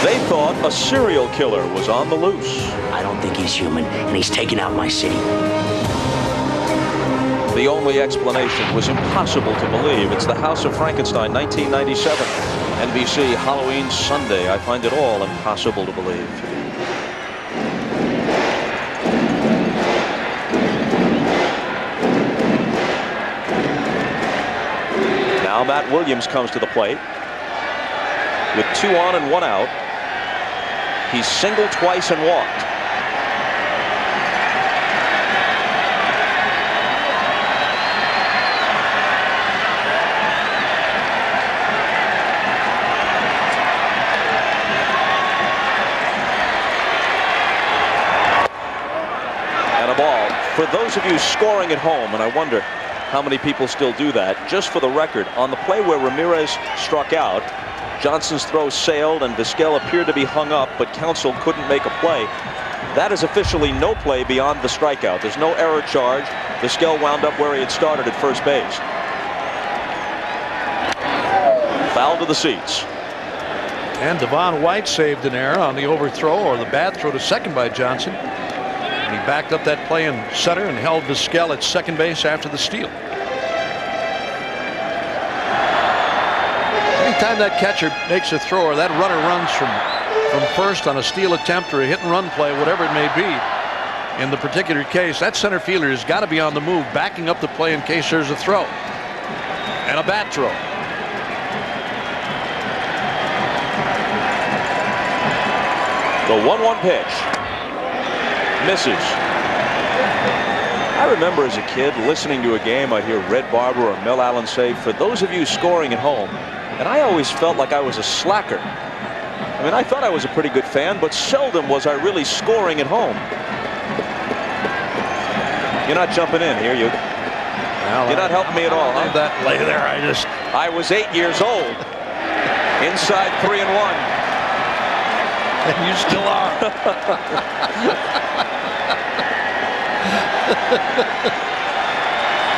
They thought a serial killer was on the loose. I don't think he's human, and he's taken out my city. The only explanation was impossible to believe. It's the House of Frankenstein, 1997. NBC, Halloween Sunday. I find it all impossible to believe. Now Matt Williams comes to the plate. With 2 on and 1 out. He's singled twice and walked. And a ball. For those of you scoring at home, and I wonder how many people still do that, just for the record, on the play where Ramirez struck out, Johnson's throw sailed and Vizquel appeared to be hung up, but counsel couldn't make a play. That is officially no play beyond the strikeout. There's no error charge. Vizquel wound up where he had started at first base. Foul to the seats. And Devon White saved an error on the overthrow, or the bad throw to second by Johnson. And he backed up that play in center and held Vizquel at second base after the steal. Anytime that catcher makes a throw or that runner runs from first on a steal attempt or a hit and run play, whatever it may be, in the particular case, that center fielder has got to be on the move, backing up the play in case there's a throw. And a bat throw. The 1-1 pitch. Misses. I remember as a kid listening to a game, I'd hear Red Barber or Mel Allen say, for those of you scoring at home, and I always felt like I was a slacker. I mean, I thought I was a pretty good fan, but seldom was I really scoring at home. You're not jumping in here, you're not helping me at all, huh? That play there, I was 8 years old. Inside 3-1. And you still are.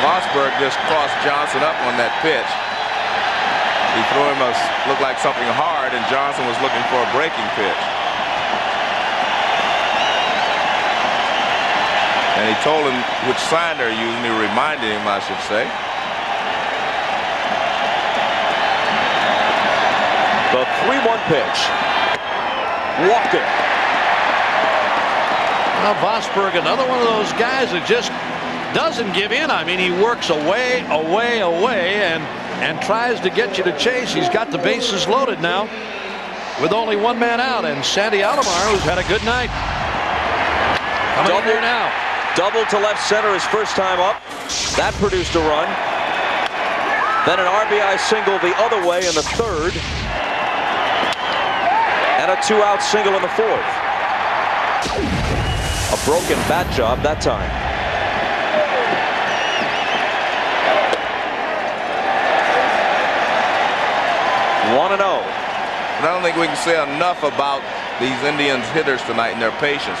Mossberg just crossed Johnson up on that pitch. He threw him looked like something hard, and Johnson was looking for a breaking pitch. And he told him which sign they're using. He reminded him, I should say. The 3-1 pitch. Walked it. Now Vosberg, another one of those guys that just doesn't give in. I mean, he works away, and tries to get you to chase. He's got the bases loaded now. with only one man out, and Sandy Alomar, who's had a good night. Coming in here now. Double to left center his first time up. That produced a run. Then an RBI single the other way in the third. And a 2-out single in the fourth. A broken bat job that time. One and 0. I don't think we can say enough about these Indians hitters tonight and their patience.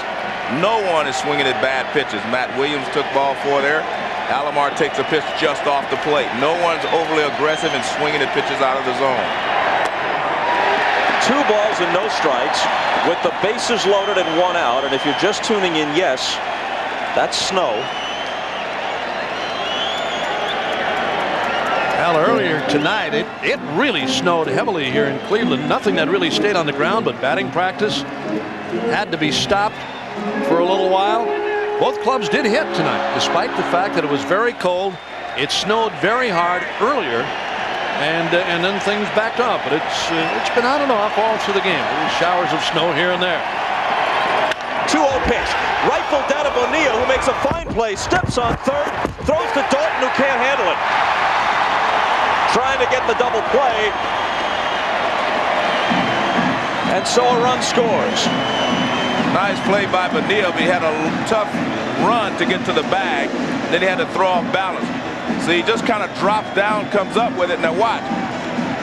No one is swinging at bad pitches. Matt Williams took ball 4 there. Alomar takes a pitch just off the plate. No one's overly aggressive and swinging at pitches out of the zone. 2 balls and no strikes with the bases loaded and 1 out. And if you're just tuning in, yes, that's snow. Well, earlier tonight, it really snowed heavily here in Cleveland. Nothing that really stayed on the ground, but batting practice had to be stopped for a little while. Both clubs did hit tonight, despite the fact that it was very cold. It snowed very hard earlier, and then things backed up. But it's been on and off all through the game. Little showers of snow here and there. 2-0 pitch. Rifled down to Bonilla, who makes a fine play. Steps on third. Throws to Dalton, who can't handle it. Trying to get the double play. And so a run scores. Nice play by Bonilla. He had a tough run to get to the bag. Then he had to throw off balance. So he just kind of drops down, comes up with it. Now watch.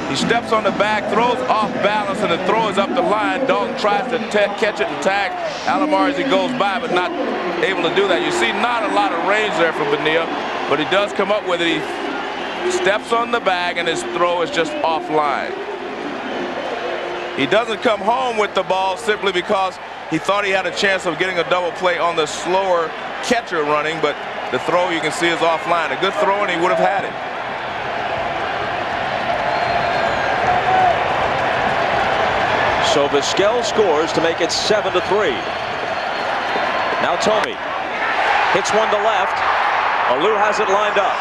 He steps on the bag, throws off balance, and the throw is up the line. Dalton tries to catch it and tag Alomar as he goes by, but not able to do that. You see not a lot of range there from Bonilla, but he does come up with it. He steps on the bag, and his throw is just offline. He doesn't come home with the ball simply because he thought he had a chance of getting a double play on the slower catcher running, but the throw you can see is offline. A good throw, and he would have had it. So Vizquel scores to make it 7-3. Now Tomey hits one to left. Alou has it lined up.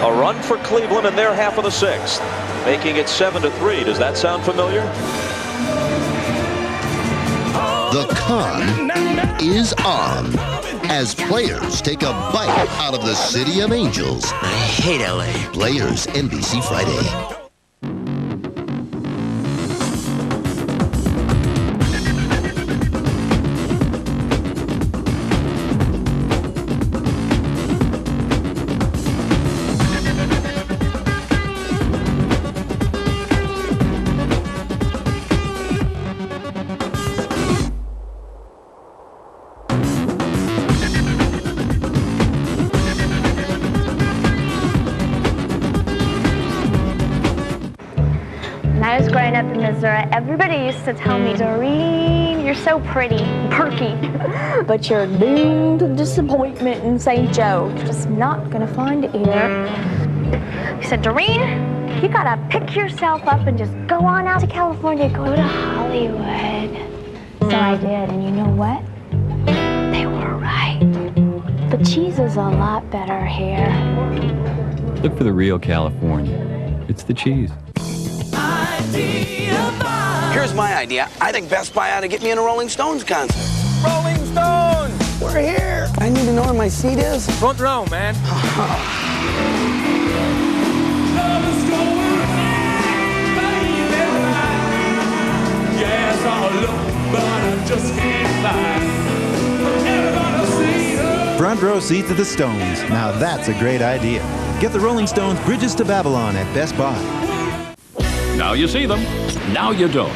A run for Cleveland in their half of the 6th, making it 7-3. Does that sound familiar? The con is on as players take a bite out of the City of Angels. I hate LA. Players NBC Friday. Everybody used to tell me, Doreen, you're so pretty, perky, but you're doomed to disappointment in St. Joe. You're just not gonna find it here. He said, Doreen, you gotta pick yourself up and just go on out to California, go to Hollywood. So I did, and you know what? They were right. The cheese is a lot better here. Look for the real California. It's the cheese. Here's my idea. I think Best Buy ought to get me in a Rolling Stones concert. Rolling Stones! We're here. I need to know where my seat is. Front row, man. Front row seats at the Stones. Now that's a great idea. Get the Rolling Stones Bridges to Babylon at Best Buy. Now you see them, now you don't.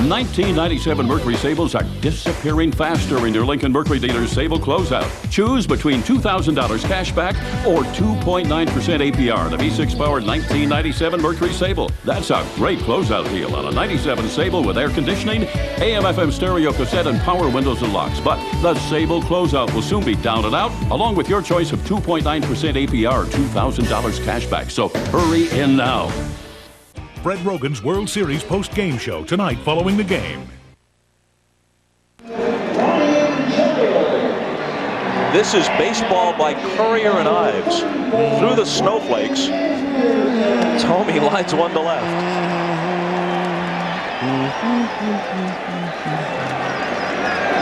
1997 Mercury Sables are disappearing faster in your Lincoln Mercury dealer's Sable Closeout. Choose between $2,000 cash back or 2.9% APR. The V6 powered 1997 Mercury Sable. That's a great closeout deal on a 97 Sable with air conditioning, AM/FM stereo cassette, and power windows and locks. But the Sable Closeout will soon be down and out, along with your choice of 2.9% APR, $2,000 cash back. So hurry in now. Fred Rogan's World Series post-game show tonight following the game. This is baseball by Courier and Ives. Through the snowflakes. Tomey lines one to left.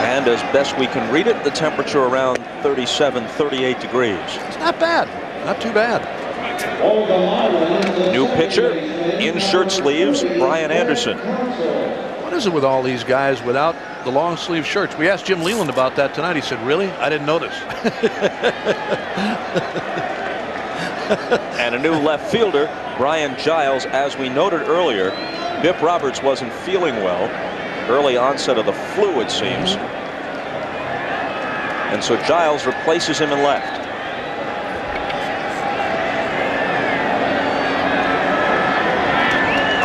And as best we can read it, the temperature around 37, 38 degrees. It's not bad. Not too bad. New pitcher in shirt sleeves, Brian Anderson. What is it with all these guys without the long sleeve shirts? We asked Jim Leland about that tonight. He said, really? I didn't notice. And a new left fielder, Brian Giles. As we noted earlier, Bip Roberts wasn't feeling well. Early onset of the flu, it seems. And so Giles replaces him in left.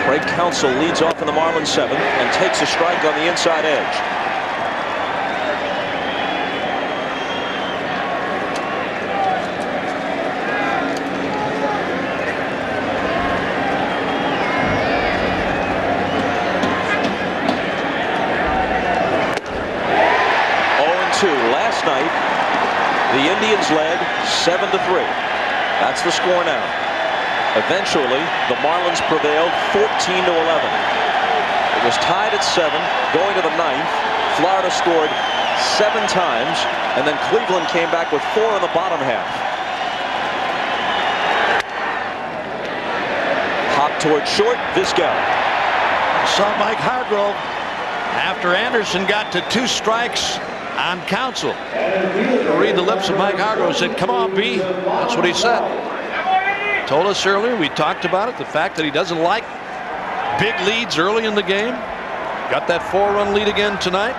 Craig Counsell leads off in the Marlins 7th and takes a strike on the inside edge. Last night, the Indians led 7-3. That's the score now. Eventually, the Marlins prevailed 14-11. It was tied at 7, going to the 9th. Florida scored 7 times, and then Cleveland came back with 4 in the bottom half. Hop towards short, Vizquel. Saw Mike Hargrove after Anderson got to 2 strikes on Counsell. Read the lips of Mike Hargrove. Said, come on, B. That's what he said. Told us earlier, we talked about it, the fact that he doesn't like big leads early in the game. Got that 4-run lead again tonight.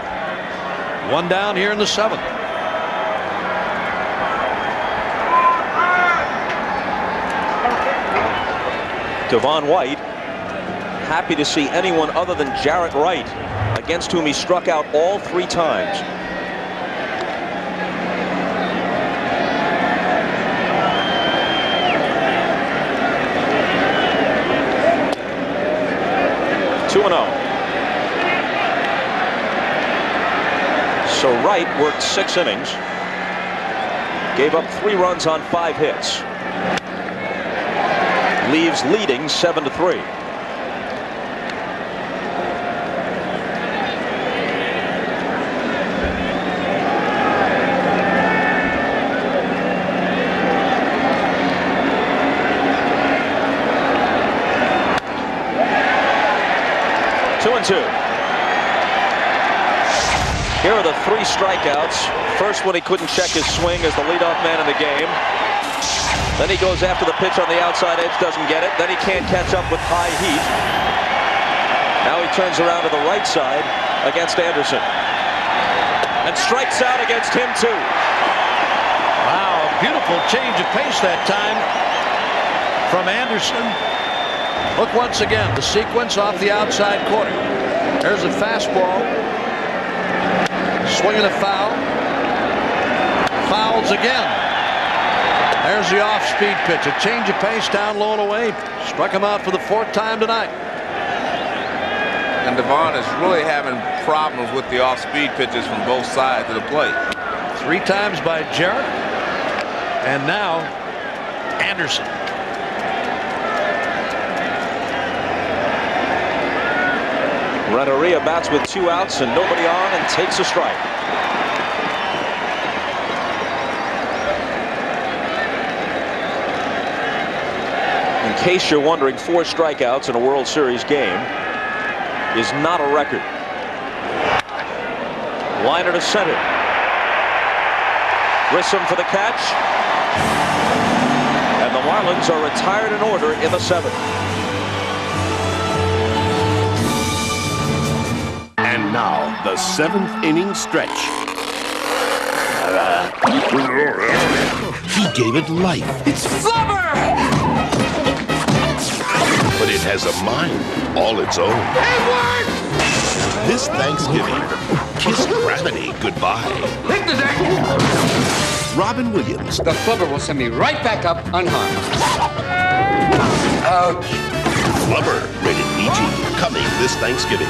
1 down here in the 7th. Devon White happy to see anyone other than Jarrett Wright, against whom he struck out all 3 times. So Wright worked 6 innings, gave up 3 runs on 5 hits, leaves leading 7-3. Here are the 3 strikeouts. First one, he couldn't check his swing as the leadoff man in the game. Then he goes after the pitch on the outside edge, doesn't get it. Then he can't catch up with high heat. Now he turns around to the right side against Anderson. And strikes out against him too. Wow, beautiful change of pace that time from Anderson. Look once again, the sequence off the outside corner. There's a fastball. Swinging a foul. Fouls again. There's the off-speed pitch. A change of pace down low and away. Struck him out for the 4th time tonight. And Devon is really having problems with the off-speed pitches from both sides of the plate. 3 times by Jarrett. And now Anderson. Renteria bats with 2 outs and nobody on and takes a strike. In case you're wondering, 4 strikeouts in a World Series game is not a record. Liner to center. Grissom for the catch. And the Marlins are retired in order in the 7th. And now, the 7th inning stretch. He gave it life. It's Flubber! But it has a mind all its own. Edward! This Thanksgiving, kiss gravity goodbye. Hit the deck! Robin Williams. The Flubber will send me right back up unharmed. Ouch. Flubber, rated PG, coming this Thanksgiving.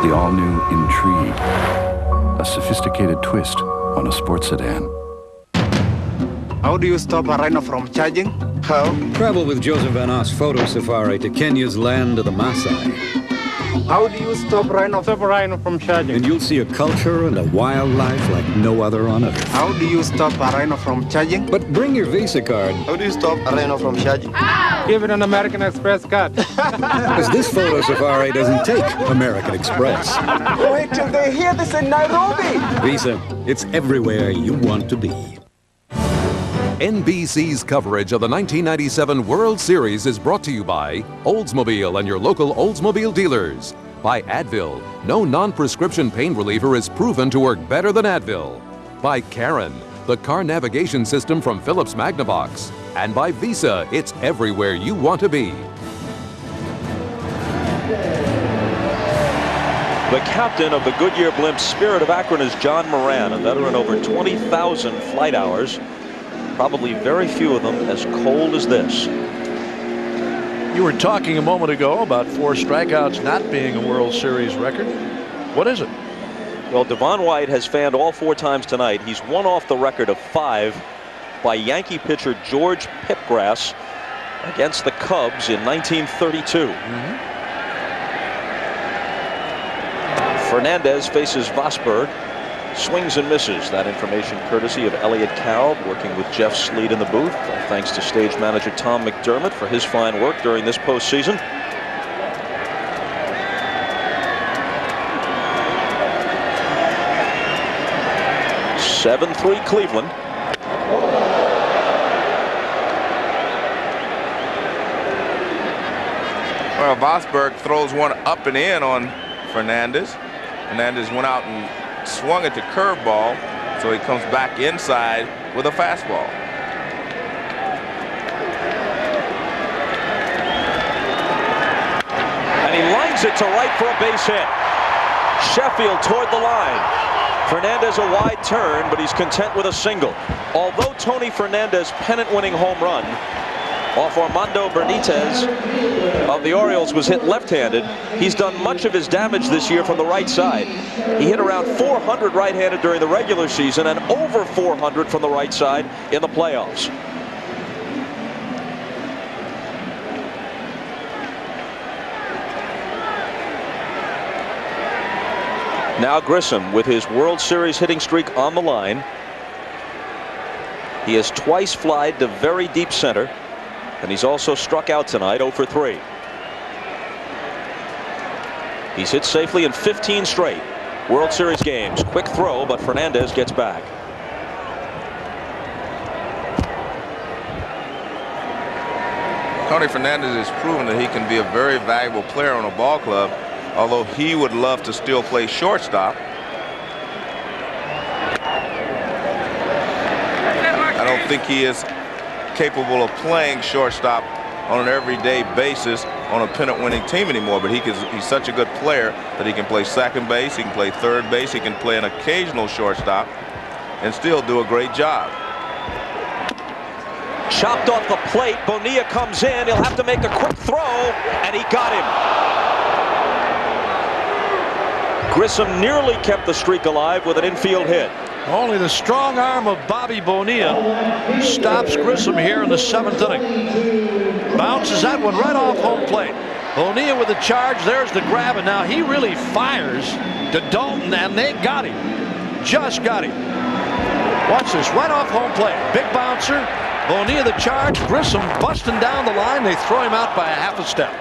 The all-new Intrigue, a sophisticated twist on a sports sedan. How do you stop a rhino from charging? How? Travel with Joseph Van Os Photo Safari to Kenya's land of the Maasai. How do you stop a rhino from charging? And you'll see a culture and a wildlife like no other on earth. How do you stop a rhino from charging? But bring your Visa card. How do you stop a rhino from charging? Give it an American Express card. Because this Photo Safari doesn't take American Express. Wait till they hear this in Nairobi. Visa, it's everywhere you want to be. NBC's coverage of the 1997 World Series is brought to you by Oldsmobile and your local Oldsmobile dealers. By Advil, no non-prescription pain reliever is proven to work better than Advil. By Karen, the car navigation system from Philips Magnavox. And by Visa, it's everywhere you want to be. The captain of the Goodyear Blimp Spirit of Akron is John Moran, a veteran over 20,000 flight hours. Probably very few of them as cold as this. You were talking a moment ago about 4 strikeouts not being a World Series record. What is it? Well, Devon White has fanned all 4 times tonight. He's one off the record of 5 by Yankee pitcher George Pipgrass against the Cubs in 1932. Fernandez faces Vosberg. Swings and misses. That information courtesy of Elliot Kalb, working with Jeff Sleet in the booth. Thanks to stage manager Tom McDermott for his fine work during this postseason. (7-3) Cleveland. Well, Vosberg throws one up and in on Fernandez. Fernandez went out and swung at the curveball, so he comes back inside with a fastball. And he lines it to right for a base hit. Sheffield toward the line. Fernandez a wide turn, but he's content with a single. Although Tony Fernandez pennant-winning home run off Armando Benitez of the Orioles was hit left-handed, he's done much of his damage this year from the right side. He hit around 400 right-handed during the regular season and over 400 from the right side in the playoffs. Now Grissom with his World Series hitting streak on the line. He has twice flied to very deep center. And he's also struck out tonight, 0 for 3. He's hit safely in 15 straight World Series games. Quick throw, but Fernandez gets back. Tony Fernandez has proven that he can be a very valuable player on a ball club, although he would love to still play shortstop. I don't think he is capable of playing shortstop on an everyday basis on a pennant-winning team anymore, but he's such a good player that he can play second base, he can play third base, he can play an occasional shortstop and still do a great job. Chopped off the plate. Bonilla comes in. He'll have to make a quick throw, and he got him. Grissom nearly kept the streak alive with an infield hit. Only the strong arm of Bobby Bonilla stops Grissom here in the 7th inning. Bounces that one right off home plate. Bonilla with the charge. There's the grab, and now he really fires to Dalton, and they got him. Just got him. Watch this, right off home plate. Big bouncer. Bonilla the charge. Grissom busting down the line. They throw him out by a half a step.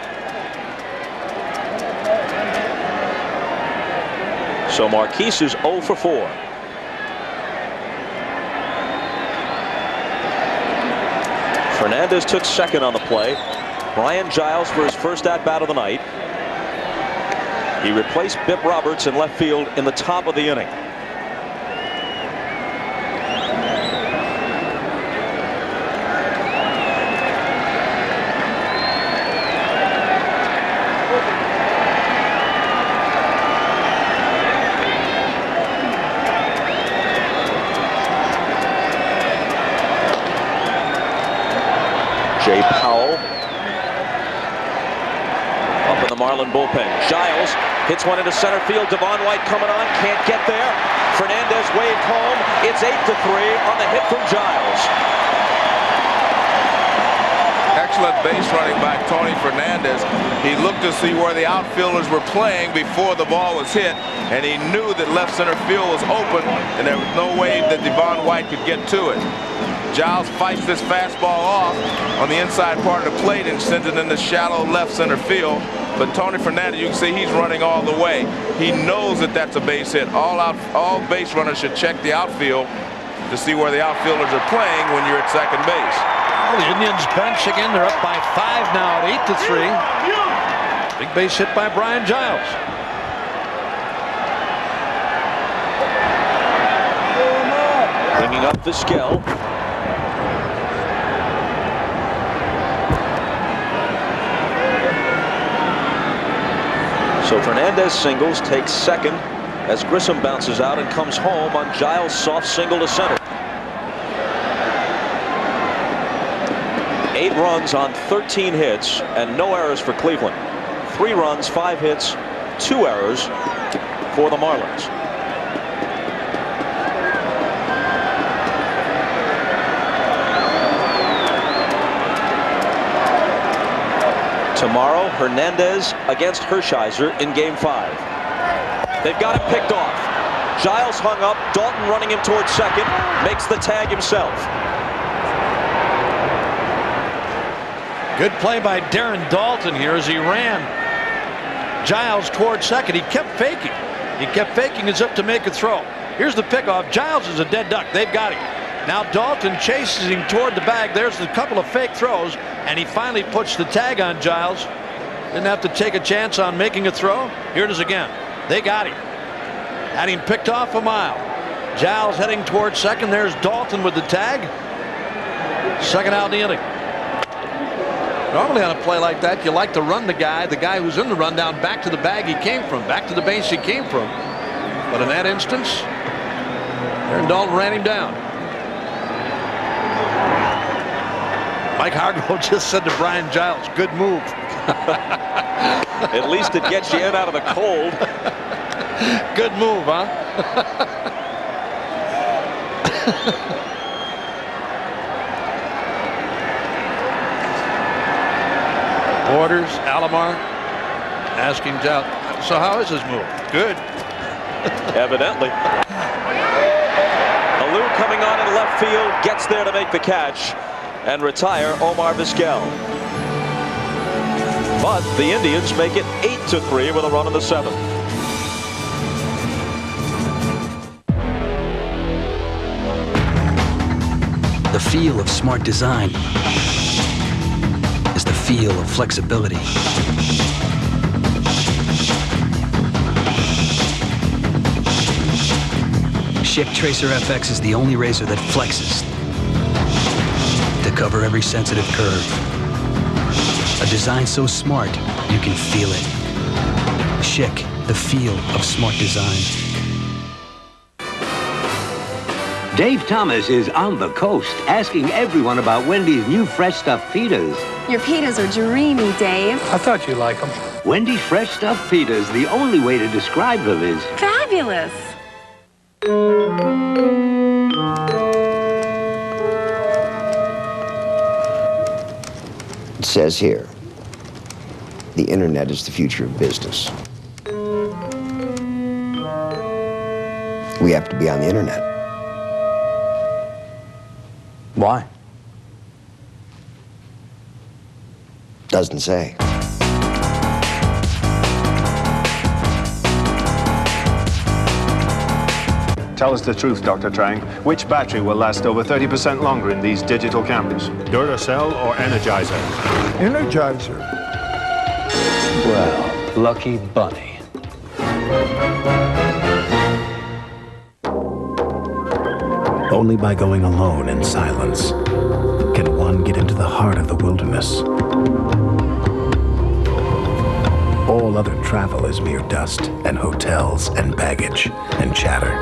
So Marquise is 0 for 4. Fernandez took second on the play. Brian Giles for his first at-bat of the night. He replaced Bip Roberts in left field in the top of the inning. Jay Powell up in the Marlin bullpen. Giles hits one into center field. Devon White coming on, can't get there. Fernandez waved home. It's 8-3 on the hit from Giles. Excellent base running by Tony Fernandez. He looked to see where the outfielders were playing before the ball was hit, and he knew that left center field was open, and there was no way that Devon White could get to it. Giles fights this fastball off on the inside part of the plate and sends it into shallow left center field. But Tony Fernandez, you can see he's running all the way. He knows that that's a base hit. All base runners should check the outfield to see where the outfielders are playing when you're at second base. Well, the Indians bench again. They're up by 5 now at 8-3. Big base hit by Brian Giles. Bringing up Vizquel. So Fernandez singles, takes second as Grissom bounces out and comes home on Giles' soft single to center. 8 runs on 13 hits and no errors for Cleveland. 3 runs, 5 hits, 2 errors for the Marlins. Tomorrow, Hernandez against Hershiser in Game 5. They've got him picked off. Giles hung up. Dalton running him towards second. Makes the tag himself. Good play by Darren Dalton here as he ran Giles towards second. He kept faking. He kept faking as if to make a throw. Here's the pickoff. Giles is a dead duck. They've got him. Now Dalton chases him toward the bag. There's a couple of fake throws, and he finally puts the tag on Giles. Didn't have to take a chance on making a throw. Here it is again. They got him. Had him picked off a mile. Giles heading towards second. There's Dalton with the tag. Second out in the inning. Normally on a play like that, you like to run the guy who's in the rundown back to the bag he came from, back to the base he came from. But in that instance, Darren Dalton ran him down. Mike Hargrove just said to Brian Giles, good move. At least it gets you in out of the cold. Good move, huh? Borders, Alomar asking Giles, so how is his move? Good. Evidently. Alou coming on in left field, gets there to make the catch and retire Omar Vizquel. But the Indians make it 8-3 with a run in the 7th. The feel of smart design is the feel of flexibility. Schick Tracer FX is the only razor that flexes to cover every sensitive curve. A design so smart, you can feel it. Schick, the feel of smart design. Dave Thomas is on the coast asking everyone about Wendy's new fresh stuffed pitas. Your pitas are dreamy, Dave. I thought you liked them. Wendy's fresh stuffed pitas, the only way to describe them is Fabulous. It says here, the internet is the future of business. We have to be on the internet. Why? Doesn't say. Tell us the truth, Dr. Trang. Which battery will last over 30% longer in these digital cameras? Duracell or Energizer? Energizer. Well, lucky bunny. Only by going alone in silence can one get into the heart of the wilderness. All other travel is mere dust and hotels and baggage and chatter.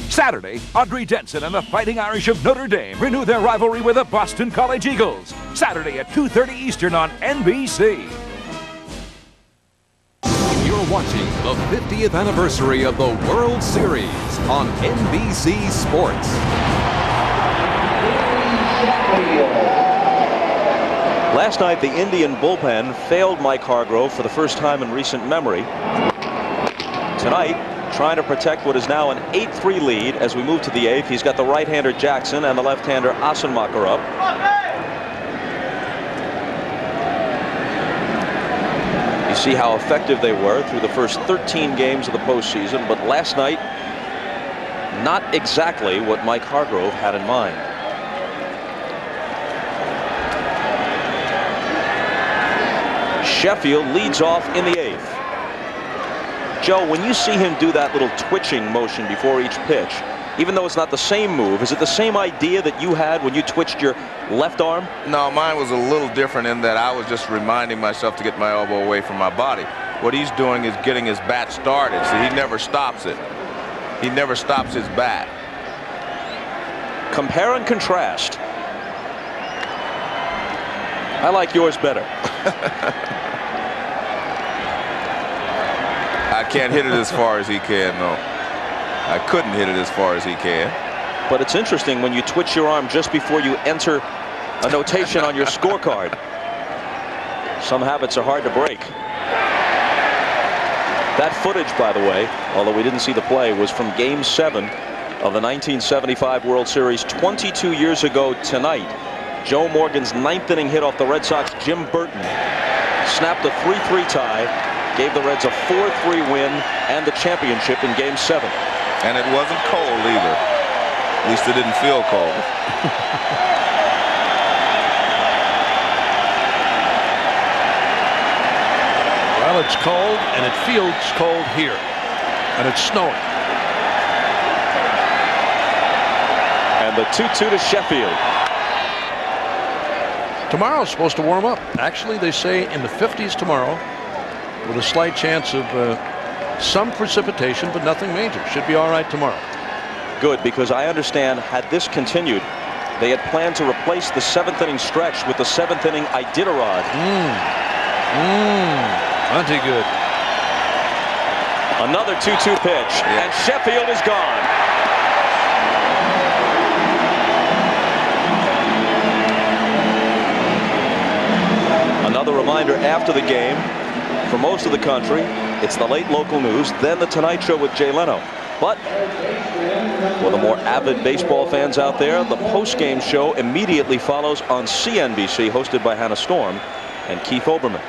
Saturday, Audrey Denson and the Fighting Irish of Notre Dame renew their rivalry with the Boston College Eagles. Saturday at 2:30 Eastern on NBC. You're watching the 50th anniversary of the World Series on NBC Sports. Last night, the Indian bullpen failed Mike Hargrove for the first time in recent memory. Tonight, trying to protect what is now an 8-3 lead as we move to the 8th. He's got the right-hander Jackson and the left-hander Assenmacher up. You see how effective they were through the first 13 games of the postseason, but last night, not exactly what Mike Hargrove had in mind. Sheffield leads off in the 8th. Joe, when you see him do that little twitching motion before each pitch, even though it's not the same move, is it the same idea that you had when you twitched your left arm? No, mine was a little different in that I was just reminding myself to get my elbow away from my body. What he's doing is getting his bat started, so he never stops it. He never stops his bat. Compare and contrast. I like yours better. I can't hit it as far as he can, no. I couldn't hit it as far as he can. But it's interesting when you twitch your arm just before you enter a notation on your scorecard. Some habits are hard to break. That footage, by the way, although we didn't see the play, was from Game 7 of the 1975 World Series 22 years ago tonight. Joe Morgan's 9th inning hit off the Red Sox Jim Burton snapped a 3-3 tie, gave the Reds a 4-3 win and the championship in Game 7. And it wasn't cold either. At least it didn't feel cold. Well, it's cold and it feels cold here. And it's snowing. And the 2-2 to Sheffield. Tomorrow's supposed to warm up. Actually, they say in the 50s tomorrow, with a slight chance of some precipitation, but nothing major. Should be all right tomorrow. Good, because I understand had this continued, they had planned to replace the 7th inning stretch with the 7th inning Iditarod. Plenty good. Another 2-2 pitch, and Sheffield is gone. Another reminder after the game, for most of the country, it's the late local news, then the Tonight Show with Jay Leno. But for the more avid baseball fans out there, the post-game show immediately follows on CNBC, hosted by Hannah Storm and Keith Olbermann.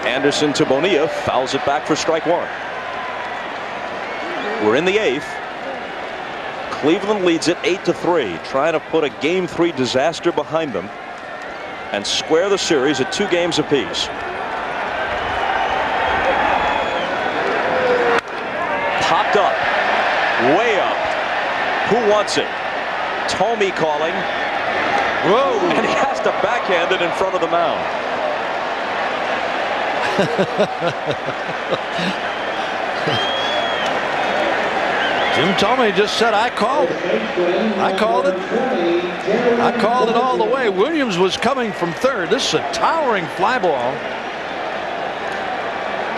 Anderson to Bonilla, fouls it back for strike one. We're in the 8th. Cleveland leads it 8-3, trying to put a Game 3 disaster behind them and square the series at 2 games apiece. Popped up, way up. Who wants it? Tomey calling. Whoa! And he has to backhand it in front of the mound. Jim Tomey just said, I called it. I called it. I called it all the way. Williams was coming from third. This is a towering fly ball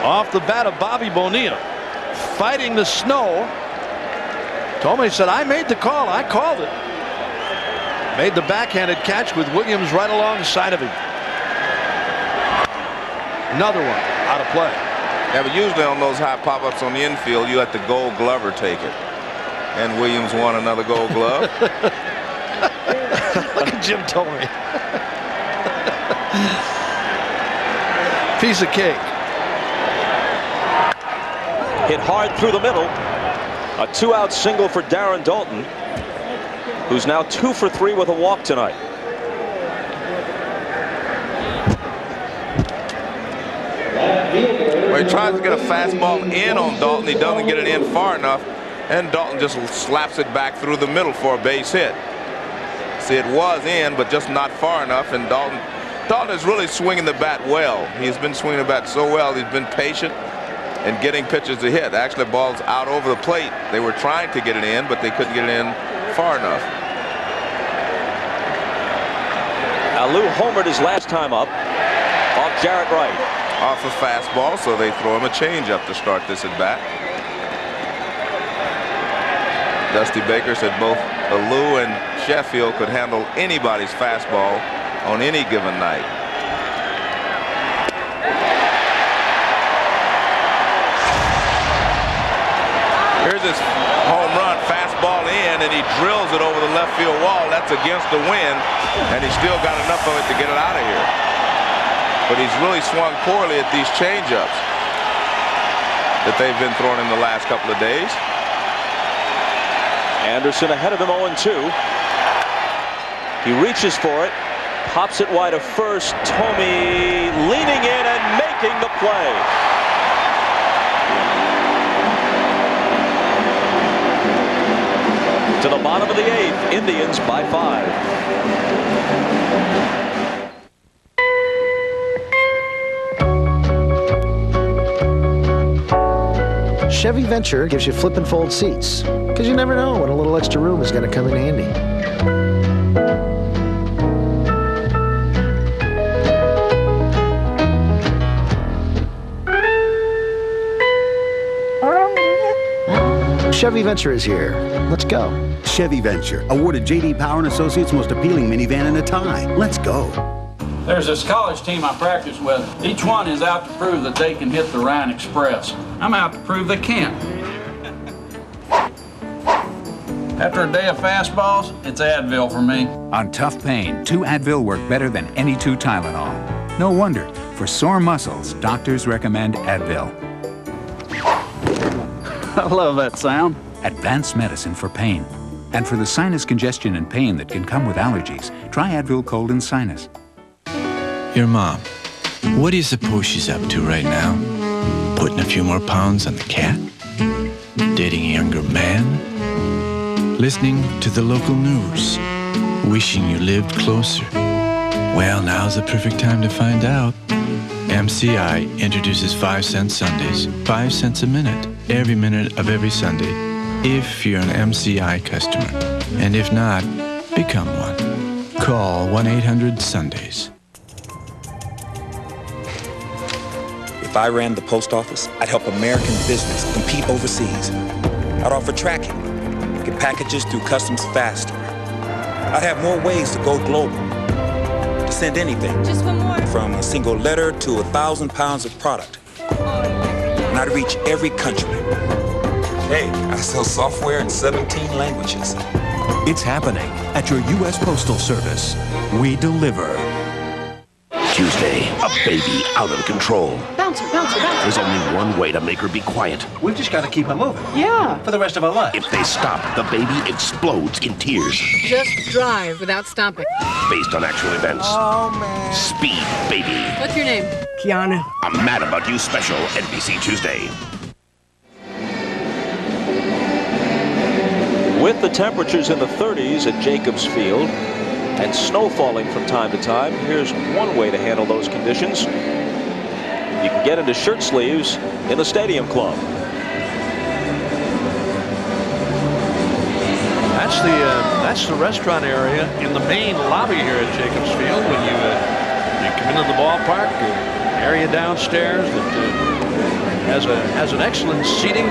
off the bat of Bobby Bonilla, fighting the snow. Tomey said, I made the call. I called it. Made the backhanded catch with Williams right alongside of him. Another one out of play. Yeah, but usually on those high pop-ups on the infield, you let the Gold Glover take it. And Williams won another Gold Glove. Look at Jim Torrey. Piece of cake. Hit hard through the middle. A 2-out single for Darren Daulton, who's now 2 for 3 with a walk tonight. Well, he tries to get a fastball in on Daulton. He doesn't get it in far enough, and Daulton just slaps it back through the middle for a base hit. See, it was in, but just not far enough, and Daulton is really swinging the bat well. He's been swinging the bat so well. He's been patient and getting pitches to hit. Actually, ball's out over the plate. They were trying to get it in, but they couldn't get it in far enough. Lou homered his last time up off Jarrett Wright. Off a fastball, so they throw him a changeup to start this at bat. Dusty Baker said both Lou and Sheffield could handle anybody's fastball on any given night. Here's his home run, fastball in, and he drills it over the left field wall. That's against the wind, and he's still got enough of it to get it out of here. But he's really swung poorly at these changeups that they've been throwing in the last couple of days. Anderson ahead of him 0-2. He reaches for it, pops it wide of first. Thome leaning in and making the play. To the bottom of the 8th, Indians by 5. Chevy Venture gives you flip and fold seats, because you never know when a little extra room is going to come in handy. Chevy Venture is here. Let's go. Chevy Venture, awarded J.D. Power and Associates most appealing minivan in a tie. Let's go. There's this college team I practice with. Each one is out to prove that they can hit the Rhine Express. I'm out to prove they can't. After a day of fastballs, it's Advil for me. On tough pain, 2 Advil work better than any 2 Tylenol. No wonder, for sore muscles, doctors recommend Advil. I love that sound. Advanced medicine for pain. And for the sinus congestion and pain that can come with allergies, try Advil Cold and Sinus. Your mom, what do you suppose she's up to right now? Putting a few more pounds on the cat? Dating a younger man? Listening to the local news? Wishing you lived closer? Well, now's the perfect time to find out. MCI introduces 5-cent Sundays, 5 cents a minute, every minute of every Sunday, if you're an MCI customer. And if not, become one. Call 1-800-SUNDAYS. If I ran the post office, I'd help American business compete overseas. I'd offer tracking, get packages through customs faster. I'd have more ways to go global, to send anything. Just one more. From a single letter to 1,000 pounds of product. And I'd reach every country. Hey, I sell software in 17 languages. It's happening at your U.S. Postal Service. We deliver. Tuesday, a baby out of control. Bouncer, bouncer, bouncer. There's only one way to make her be quiet. We've just got to keep her moving. Yeah. For the rest of our life. If they stop, the baby explodes in tears. Just drive without stopping. Based on actual events. Oh, man. Speed Baby. What's your name? Kiana. I'm Mad About You special, NBC Tuesday. With the temperatures in the 30s at Jacobs Field and snow falling from time to time, here's one way to handle those conditions. You can get into shirt sleeves in the Stadium Club. That's the restaurant area in the main lobby here at Jacobs Field. When you come into the ballpark, area downstairs that has an excellent seating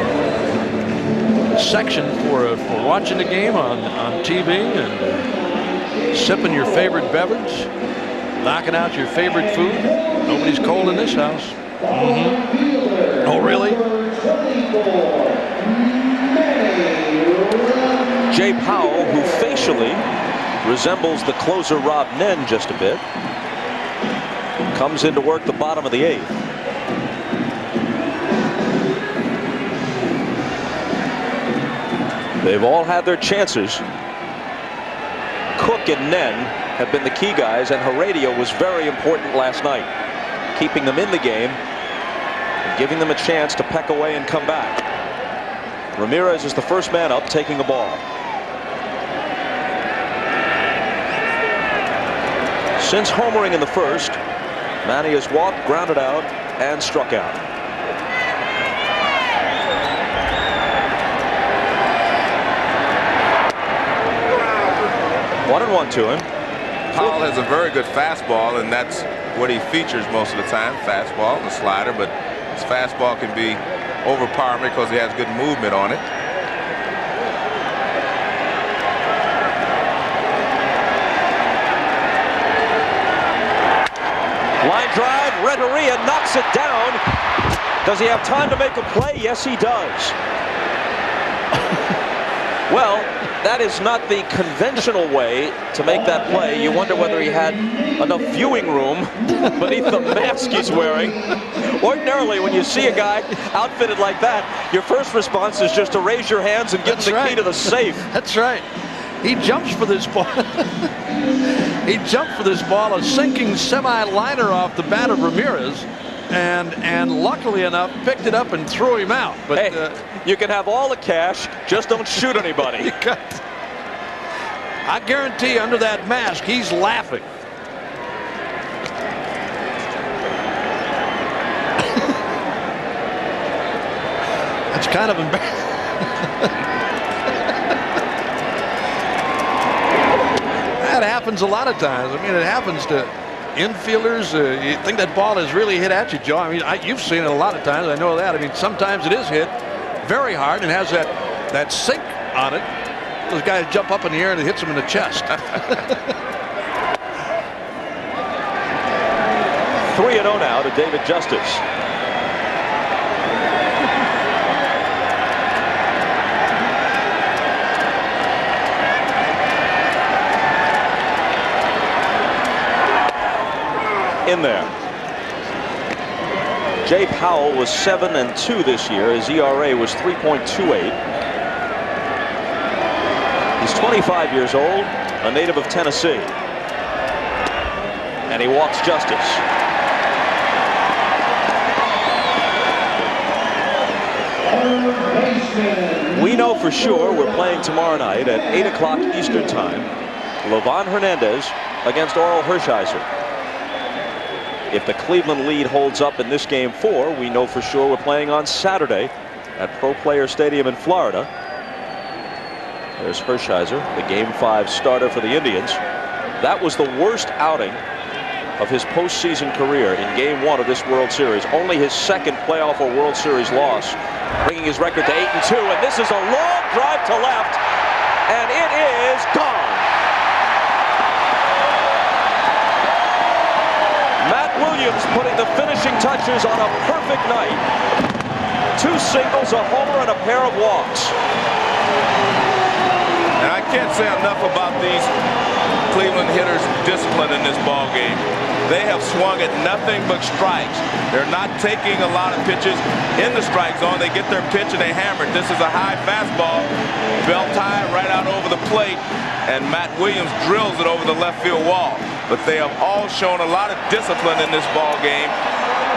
section for watching the game on TV and sipping your favorite beverage. Knocking out your favorite food. Nobody's cold in this house. Oh, really? Jay Powell, who facially resembles the closer Rob Nen just a bit, comes in to work the bottom of the 8th. They've all had their chances. Cook and Nen have been the key guys, and Heredia was very important last night, keeping them in the game and giving them a chance to peck away and come back. Ramirez is the first man up, taking the ball. Since homering in the first, Manny has walked, grounded out, and struck out. One and one to him. Powell has a very good fastball, and that's what he features most of the time, fastball and slider, but his fastball can be overpowering because he has good movement on it. Line drive, Renteria knocks it down. Does he have time to make a play? Yes, he does. Well, that is not the conventional way to make that play. You wonder whether he had enough viewing room beneath the mask he's wearing. Ordinarily, when you see a guy outfitted like that, your first response is just to raise your hands and give him the key to the safe. That's right. He jumps for this ball. He jumped for this ball, a sinking semi-liner off the bat of Ramirez, and luckily enough picked it up and threw him out. But hey, you can have all the cash, just don't shoot anybody. I guarantee under that mask he's laughing. That's kind of embarrassing. That happens a lot of times. I mean, it happens to infielders. You think that ball has really hit at you, Joe. I mean, you've seen it a lot of times. I know that. I mean, sometimes it is hit very hard and has that sink on it. Those guys jump up in the air and it hits them in the chest. 3-0 now to David Justice. In there. Jay Powell was 7-2 this year. His ERA was 3.28. He's 25 years old, a native of Tennessee. And he walks Justice. We know for sure we're playing tomorrow night at 8 o'clock Eastern Time. Lovan Hernandez against Oral Hershiser. If the Cleveland lead holds up in this game 4, we know for sure we're playing on Saturday at Pro Player Stadium in Florida. There's Hershiser, the game 5 starter for the Indians. That was the worst outing of his postseason career in game 1 of this World Series. Only his second playoff or World Series loss, bringing his record to 8-2. And this is a long drive to left, and it is gone. Williams putting the finishing touches on a perfect night. 2 singles, a homer, and a pair of walks. And I can't say enough about these Cleveland hitters' discipline in this ball game. They have swung at nothing but strikes. They're not taking a lot of pitches in the strike zone. They get their pitch and they hammer it. This is a high fastball, belt tie right out over the plate, and Matt Williams drills it over the left field wall. But they have all shown a lot of discipline in this ball game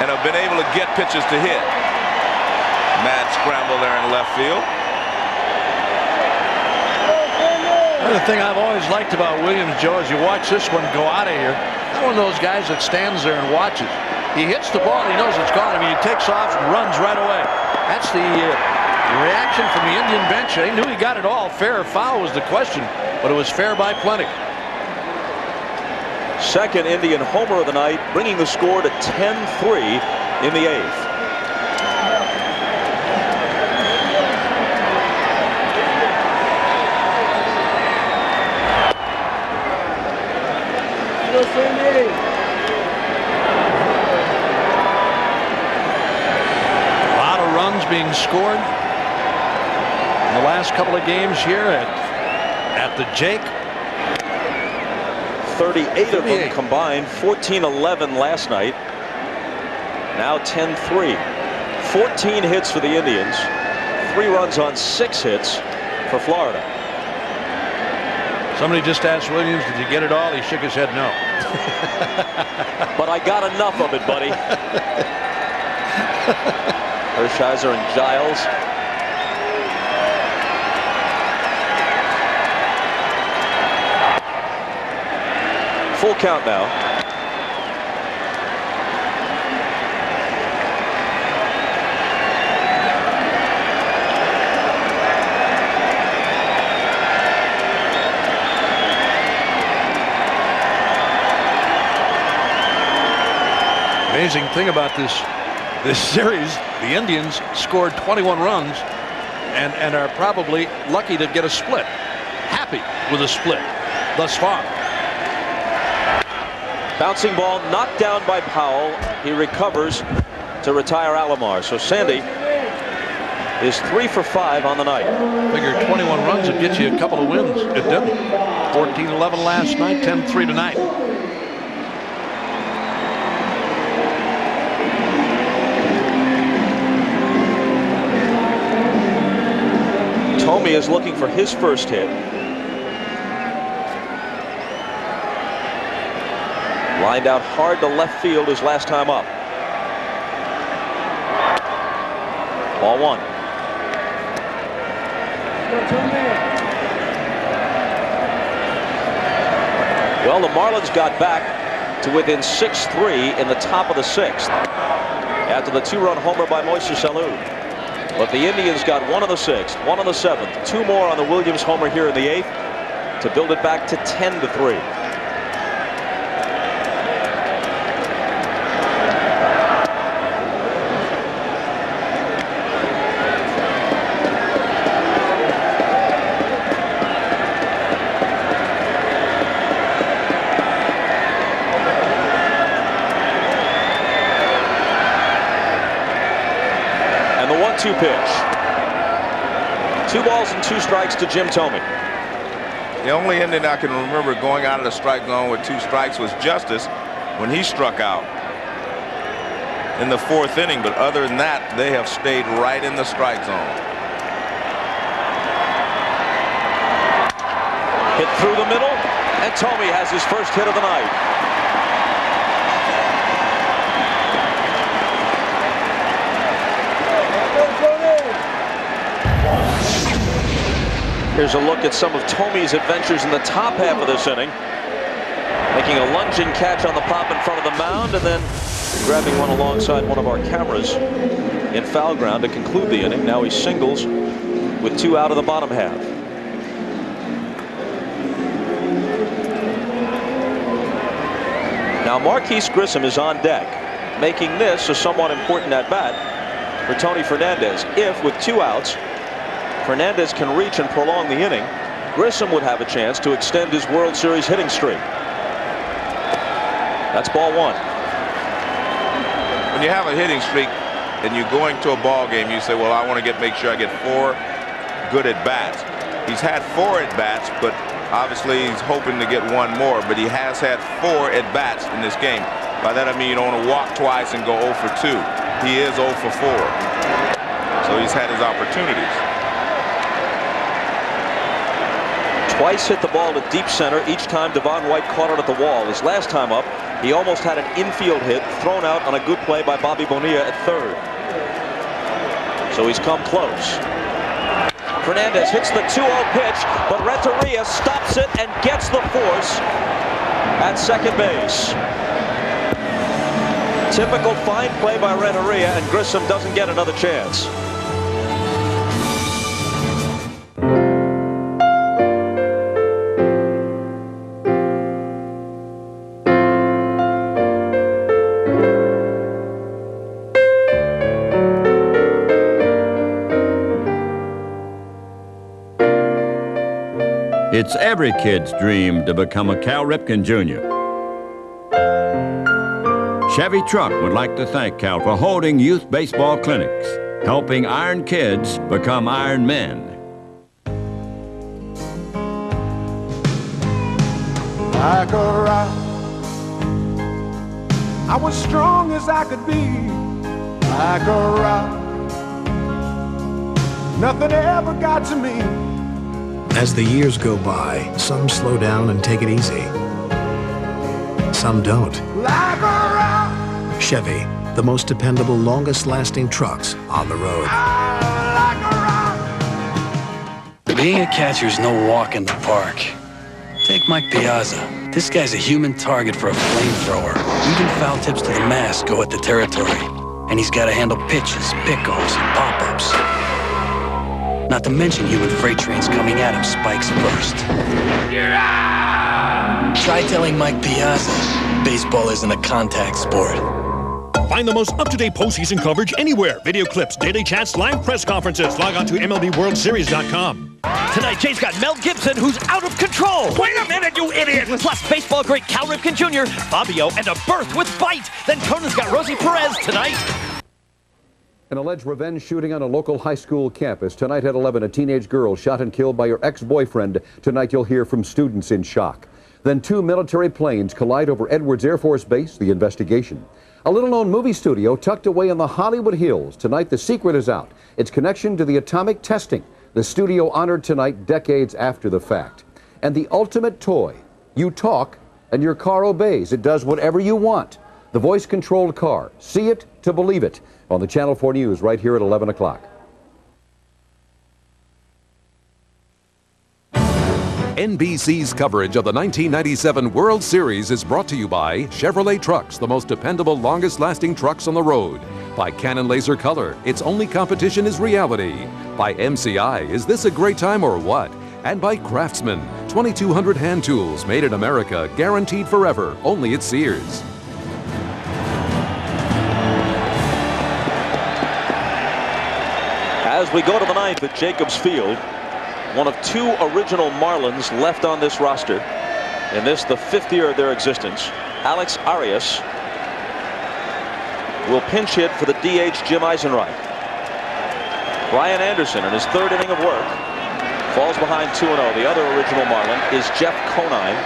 and have been able to get pitches to hit. Mad scramble there in left field. Another thing I've always liked about Williams, Joe, is you watch this one go out of here. I'm one of those guys that stands there and watches. He hits the ball, he knows it's gone. I mean, he takes off and runs right away. That's the reaction from the Indian bench. They knew he got it all. Fair or foul was the question, but it was fair by plenty. Second Indian homer of the night, bringing the score to 10-3 in the 8th. scored in the last couple of games here at the Jake. 38 of them combined. 14-11 last night. Now 10-3. 14 hits for the Indians. 3 runs on 6 hits for Florida. Somebody just asked Williams, did you get it all? He shook his head no. But I got enough of it, buddy. Hershiser and Giles. Full count now. Amazing thing about this series, the Indians scored 21 runs and are probably lucky to get a split. Happy with a split thus far. Bouncing ball knocked down by Powell. He recovers to retire Alomar. So Sandy is 3 for 5 on the night. Figure 21 runs would get you a couple of wins. It didn't. 14-11 last night, 10-3 tonight. Thome is looking for his first hit. Lined out hard to left field his last time up. Ball 1. Well, the Marlins got back to within 6-3 in the top of the 6th after the 2-run homer by Moises Alou. But the Indians got 1 in the 6th, 1 in the 7th, 2 more on the Williams homer here in the 8th to build it back to 10-3. And the 1-2 pitch. 2 balls and 2 strikes to Jim Thome. The only inning I can remember going out of the strike zone with 2 strikes was Justice when he struck out in the 4th inning. But other than that, they have stayed right in the strike zone. Hit through the middle, and Thome has his first hit of the night. Here's a look at some of Thome's adventures in the top half of this inning. Making a lunging catch on the pop in front of the mound, and then grabbing one alongside one of our cameras in foul ground to conclude the inning. Now he singles with 2 out of the bottom half. Now Marquise Grissom is on deck, making this a somewhat important at-bat for Tony Fernandez. If, with 2 outs, Fernandez can reach and prolong the inning, Grissom would have a chance to extend his World Series hitting streak. That's ball 1. When you have a hitting streak and you're going to a ball game, you say, well, I want to make sure I get 4 good at-bats. He's had 4 at-bats, but obviously he's hoping to get 1 more, but he has had 4 at-bats in this game. By that I mean you don't want to walk twice and go 0 for 2. He is 0 for 4. So he's had his opportunities. Twice hit the ball to deep center. Each time Devon White caught it at the wall. His last time up, he almost had an infield hit thrown out on a good play by Bobby Bonilla at 3rd. So he's come close. Fernandez hits the 2-0 pitch, but Renteria stops it and gets the force at second base. Typical fine play by Renteria, and Grissom doesn't get another chance. It's every kid's dream to become a Cal Ripken Jr. Chevy Truck would like to thank Cal for holding youth baseball clinics helping iron kids become iron men. Like a rock, I was strong as I could be. Like a rock, nothing ever got to me. As the years go by, some slow down and take it easy. Some don't. Like a rock, Chevy, the most dependable, longest-lasting trucks on the road. Being a catcher's no walk in the park. Take Mike Piazza. This guy's a human target for a flamethrower. Even foul tips to the mask go at the territory. And he's got to handle pitches, pick-offs, and pop-ups. Not to mention human freight trains coming at him spikes first. Try telling Mike Piazza, baseball isn't a contact sport. Find the most up-to-date postseason coverage anywhere. Video clips, daily chats, live press conferences. Log on to MLBWorldSeries.com. Tonight, Jay's got Mel Gibson, who's out of control. Wait a minute, you idiot! Plus, baseball great Cal Ripken Jr., Fabio, and a berth with Bite. Then Conan's got Rosie Perez tonight. An alleged revenge shooting on a local high school campus. Tonight at 11, a teenage girl shot and killed by her ex-boyfriend. Tonight, you'll hear from students in shock. Then 2 military planes collide over Edwards Air Force Base. The investigation. A little-known movie studio tucked away in the Hollywood Hills. Tonight, the secret is out. Its connection to the atomic testing. The studio honored tonight decades after the fact. And the ultimate toy. You talk and your car obeys. It does whatever you want. The voice-controlled car. See it to believe it. On the Channel 4 News right here at 11 o'clock. NBC's coverage of the 1997 World Series is brought to you by Chevrolet Trucks, the most dependable, longest-lasting trucks on the road. By Canon Laser Color, its only competition is reality. By MCI, is this a great time or what? And by Craftsman, 2,200 hand tools made in America, guaranteed forever, only at Sears. As we go to the 9th at Jacobs Field, one of 2 original Marlins left on this roster. In this, the 5th year of their existence. Alex Arias will pinch hit for the DH Jim Eisenreich. Brian Anderson in his 3rd inning of work falls behind 2-0. The other original Marlin is Jeff Conine,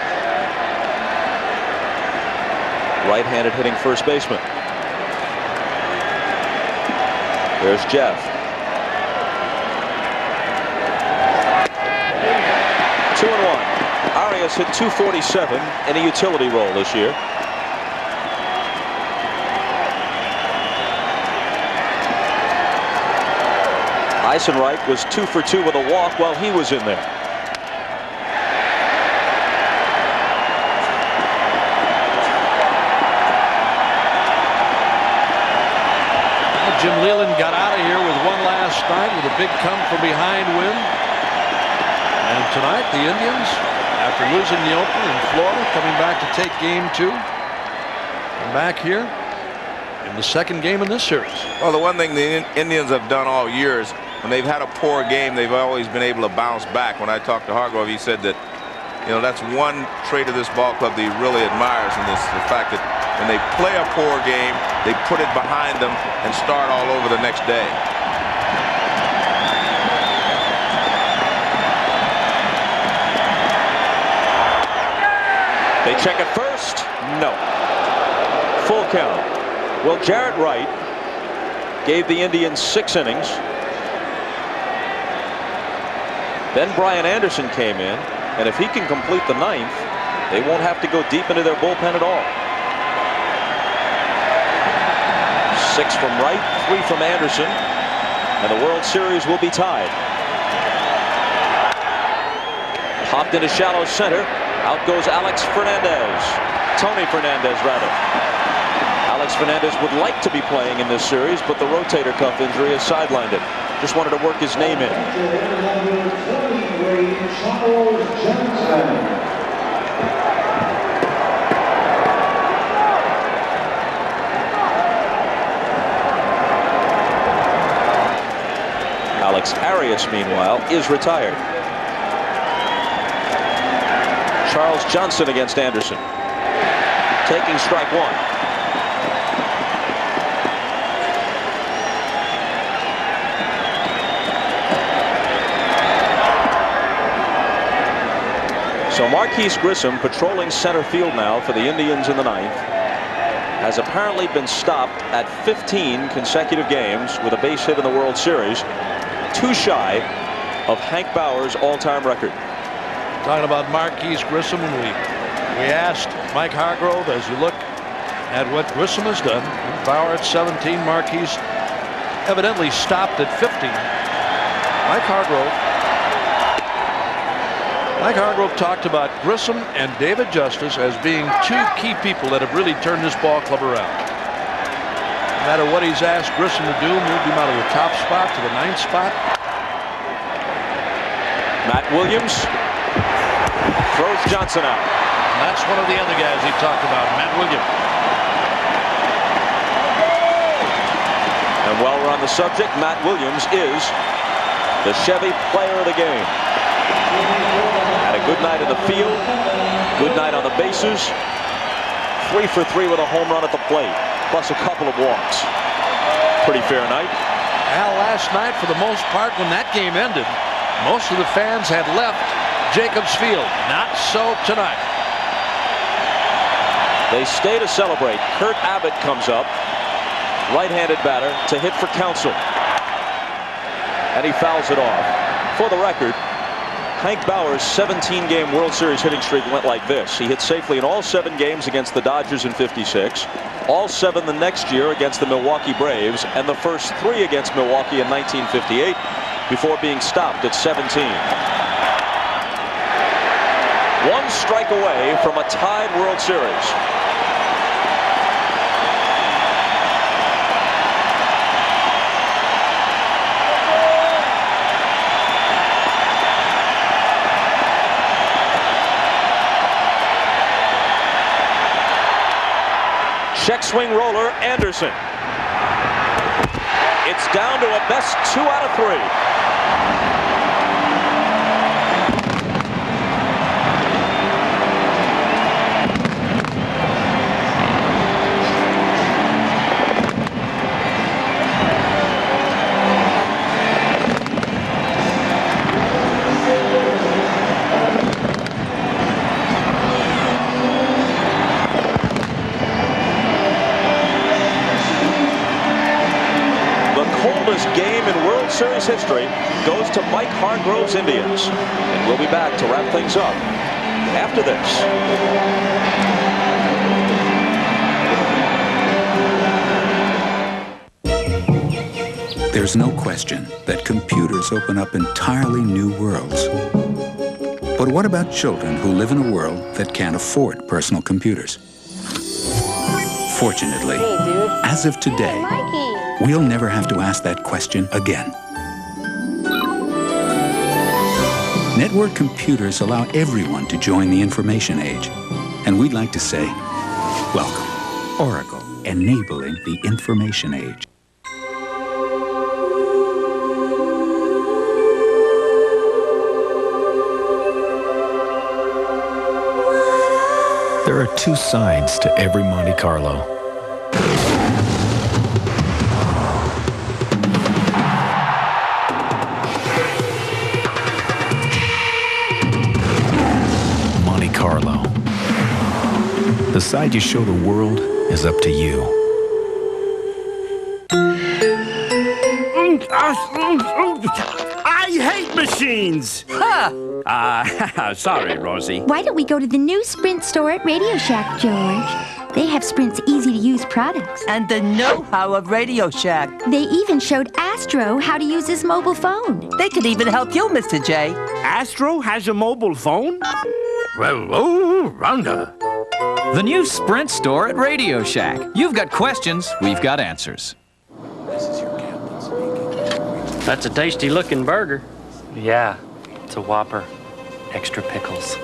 right-handed hitting first baseman. There's Jeff. 2-1. Arias hit .247 in a utility role this year. Eisenreich was 2 for 2 with a walk while he was in there. Jim Leyland got out of here with one last night with a big come-from-behind win. And tonight, the Indians, after losing the opener in Florida, coming back to take Game 2. And back here in the 2nd game in this series. Well, the one thing the Indians have done all years, when they've had a poor game, they've always been able to bounce back. When I talked to Hargrove, he said that, you know, that's one trait of this ball club that he really admires, and this the fact that when they play a poor game, they put it behind them and start all over the next day. They check it first. No. Full count. Well, Jarrett Wright gave the Indians 6 innings. Then Brian Anderson came in, and if he can complete the 9th, they won't have to go deep into their bullpen at all. 6 from Wright, 3 from Anderson, and the World Series will be tied. Popped into shallow center. Out goes Alex Fernandez. Tony Fernandez, rather. Alex Fernandez would like to be playing in this series, but the rotator cuff injury has sidelined him. Just wanted to work his name in. Alex Arias, meanwhile, is retired. Charles Johnson against Anderson. Taking strike 1. So Marquise Grissom, patrolling center field now for the Indians in the ninth, has apparently been stopped at 15 consecutive games with a base hit in the World Series, 2 shy of Hank Bauer's all-time record. Talking about Marquise Grissom, we asked Mike Hargrove, as you look at what Grissom has done, Bauer at 17, Marquise evidently stopped at 15. Mike Hargrove talked about Grissom and David Justice as being 2 key people that have really turned this ball club around. No matter what he's asked Grissom to do, moved him out of the top spot to the 9th spot. Matt Williams throws Johnson out. And that's one of the other guys he talked about, Matt Williams. And while we're on the subject, Matt Williams is the Chevy player of the game. Had a good night in the field, good night on the bases, 3 for 3 with a home run at the plate, plus a couple of walks. Pretty fair night. Al, last night, for the most part, when that game ended, most of the fans had left Jacobs Field. Not so tonight. They stay to celebrate. Kurt Abbott comes up, right-handed batter, to hit for Counsell. And he fouls it off. For the record, Hank Bauer's 17-game World Series hitting streak went like this. He hit safely in all 7 games against the Dodgers in '56, all 7 the next year against the Milwaukee Braves, and the first 3 against Milwaukee in 1958 before being stopped at 17. 1 strike away from a tied World Series. Check swing roller, Anderson. It's down to a best 2 out of 3. Game in World Series history goes to Mike Hargrove's Indians. And we'll be back to wrap things up after this. There's no question that computers open up entirely new worlds. But what about children who live in a world that can't afford personal computers? Fortunately, as of today, we'll never have to ask that question again. Network computers allow everyone to join the information age. And we'd like to say, welcome, Oracle, enabling the information age. There are 2 sides to every Monte Carlo. Monte Carlo. The side you show the world is up to you. I hate machines! Sorry, Rosie. Why don't we go to the new Sprint store at Radio Shack, George? They have Sprint's easy-to-use products. And the know-how of Radio Shack. They even showed Astro how to use his mobile phone. They could even help you, Mr. J. Astro has a mobile phone? Well, oh, Rhonda. The new Sprint store at Radio Shack. You've got questions, we've got answers. That's a tasty-looking burger. Yeah, it's a Whopper. Extra pickles.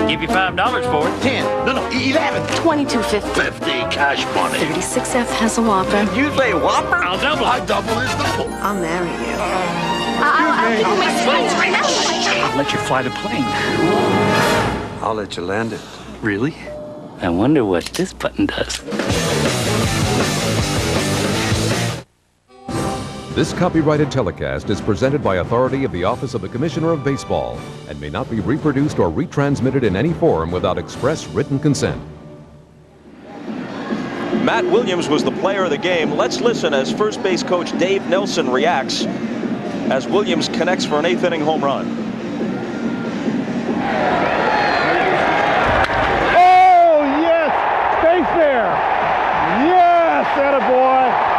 Give you $5 for it. 10. No, 11. $22.50. 50 cash money. 36F has a Whopper. You say Whopper? I'll double it. I double is double. I'll marry you. I'll give you my spoons right now. I'll let you fly the plane. I'll let you land it. Really? I wonder what this button does. This copyrighted telecast is presented by authority of the Office of the Commissioner of Baseball and may not be reproduced or retransmitted in any form without express written consent. Matt Williams was the player of the game. Let's listen as first base coach Dave Nelson reacts as Williams connects for an 8th inning home run. Oh, yes! Space there! Yes, attaboy!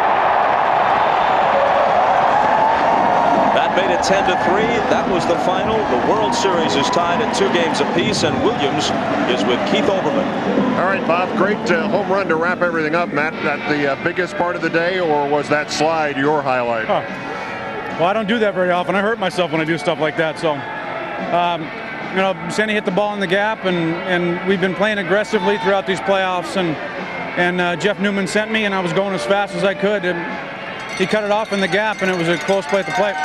That made it 10-3. That was the final. The World Series is tied at 2 games apiece, and Williams is with Keith Olbermann. All right, Bob, great home run to wrap everything up. Matt, that the biggest part of the day, or was that slide your highlight? Huh. Well, I don't do that very often. I hurt myself when I do stuff like that. So, you know, Sandy hit the ball in the gap, and we've been playing aggressively throughout these playoffs. And Jeff Newman sent me, and I was going as fast as I could. And he cut it off in the gap, and it was a close play at the plate.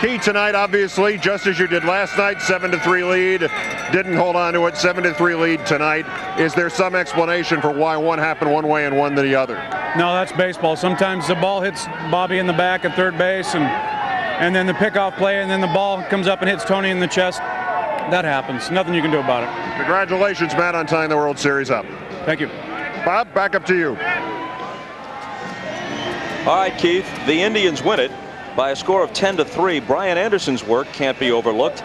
Key tonight, obviously, just as you did last night, 7-3 lead. Didn't hold on to it, 7-3 lead tonight. Is there some explanation for why one happened one way and one the other? No, that's baseball. Sometimes the ball hits Bobby in the back at third base, and then the pickoff play, and then the ball comes up and hits Tony in the chest. That happens. Nothing you can do about it. Congratulations, Matt, on tying the World Series up. Thank you. Bob, back up to you. All right, Keith, the Indians win it by a score of 10-3. Brian Anderson's work can't be overlooked.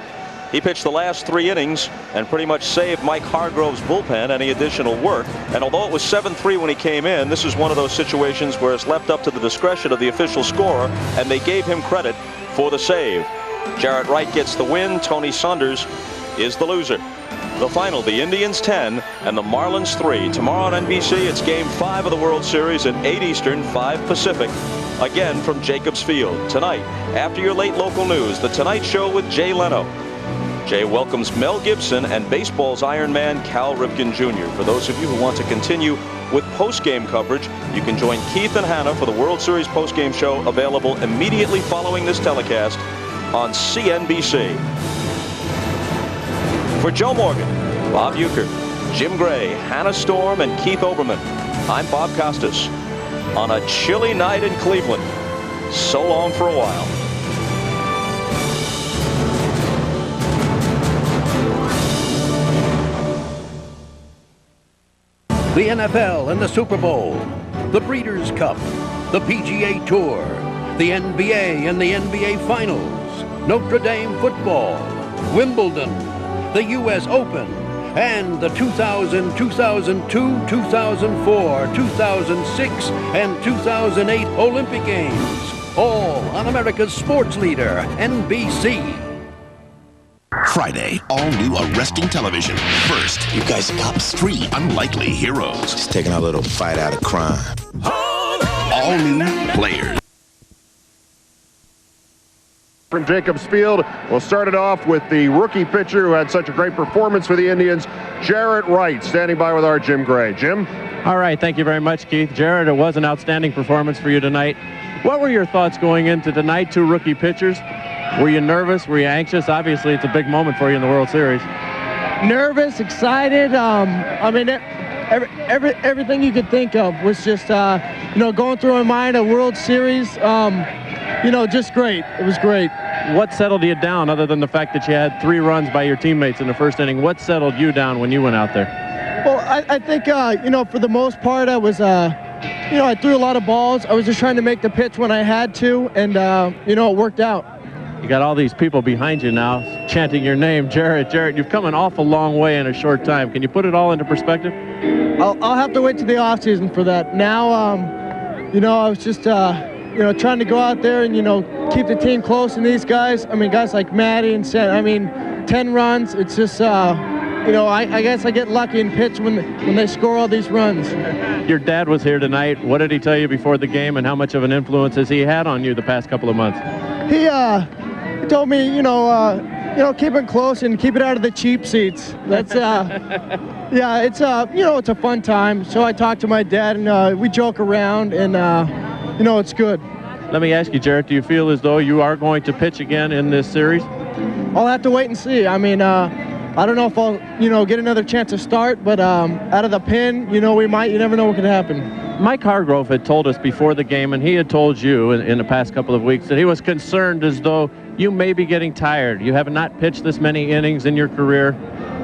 He pitched the last 3 innings and pretty much saved Mike Hargrove's bullpen any additional work. And although it was 7-3 when he came in, this is one of those situations where it's left up to the discretion of the official scorer, and they gave him credit for the save. Jarrett Wright gets the win. Tony Saunders is the loser. The final, the Indians 10 and the Marlins 3. Tomorrow on NBC, it's Game 5 of the World Series at 8 Eastern, 5 Pacific. Again from Jacobs Field. Tonight, after your late local news, The Tonight Show with Jay Leno. Jay welcomes Mel Gibson and baseball's Iron Man Cal Ripken Jr. For those of you who want to continue with post-game coverage, you can join Keith and Hannah for the World Series post-game show, available immediately following this telecast on CNBC. For Joe Morgan, Bob Uecker, Jim Gray, Hannah Storm, and Keith Olbermann, I'm Bob Costas. On a chilly night in Cleveland. So long for a while. The NFL and the Super Bowl, the Breeders' Cup, the PGA Tour, the NBA and the NBA Finals, Notre Dame football, Wimbledon, the U.S. Open, and the 2000, 2002, 2004, 2006, and 2008 Olympic Games. All on America's sports leader, NBC. Friday, all new arresting television. First, you guys are cops, 3 unlikely heroes. Just taking a little fight out of crime. All new players. From Jacobs Field, we'll start it off with the rookie pitcher who had such a great performance for the Indians, Jarrett Wright, standing by with our Jim Gray. Jim? All right, thank you very much, Keith. Jarrett, it was an outstanding performance for you tonight. What were your thoughts going into tonight? 2 rookie pitchers. Were you nervous? Were you anxious? Obviously, it's a big moment for you in the World Series. Nervous, excited. I mean, everything you could think of was just, you know, going through my mind. A World Series, you know, just great. It was great. What settled you down, other than the fact that you had 3 runs by your teammates in the first inning? What settled you down when you went out there? Well, I think, you know, for the most part, I was, you know, I threw a lot of balls. I was just trying to make the pitch when I had to, and, you know, it worked out. You got all these people behind you now chanting your name, Jarrett. Jarrett, you've come an awful long way in a short time. Can you put it all into perspective? I'll have to wait to the offseason for that. Now, you know, I was just, you know, trying to go out there and, you know, keep the team close. And these guys, I mean, guys like Matty and Sam, I mean, 10 runs. It's just, you know, I guess I get lucky in pitch when they score all these runs. Your dad was here tonight. What did he tell you before the game, and how much of an influence has he had on you the past couple of months? He told me, you know, keep it close and keep it out of the cheap seats. That's, yeah, it's, you know, it's a fun time. So I talked to my dad, and we joke around, and, you know, it's good. Let me ask you, Jarrett, do you feel as though you are going to pitch again in this series? I'll have to wait and see. I mean, I don't know if I'll, get another chance to start, but out of the pen, you never know what could happen. Mike Hargrove had told us before the game, and he had told you in the past couple of weeks that he was concerned as though you may be getting tired. You have not pitched this many innings in your career,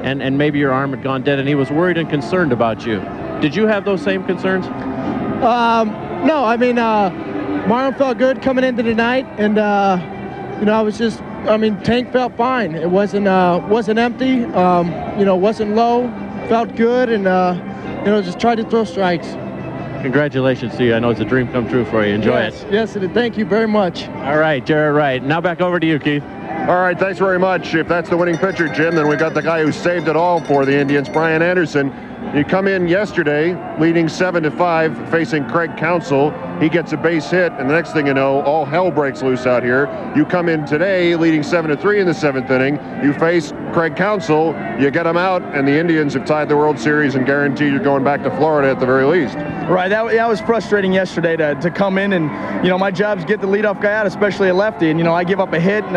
and maybe your arm had gone dead, and he was worried and concerned about you. Did you have those same concerns? No, I mean, my arm felt good coming into tonight, and, tank felt fine. It wasn't empty, wasn't low, felt good, and, just tried to throw strikes. Congratulations to you. I know it's a dream come true for you. Enjoy it. Yes, it is. Thank you very much. All right, Jarrett Wright. Now back over to you, Keith. All right, thanks very much. If that's the winning pitcher, Jim, then we got the guy who saved it all for the Indians, Brian Anderson. You come in yesterday leading 7-5, facing Craig Counsell. He gets a base hit, and the next thing you know, all hell breaks loose out here. You come in today leading 7-3 in the 7th inning. You face Craig Counsell, you get him out, and the Indians have tied the World Series and guaranteed you're going back to Florida at the very least. Right, that was frustrating yesterday to come in and, my job is get the leadoff guy out, especially a lefty. And, I give up a hit, and,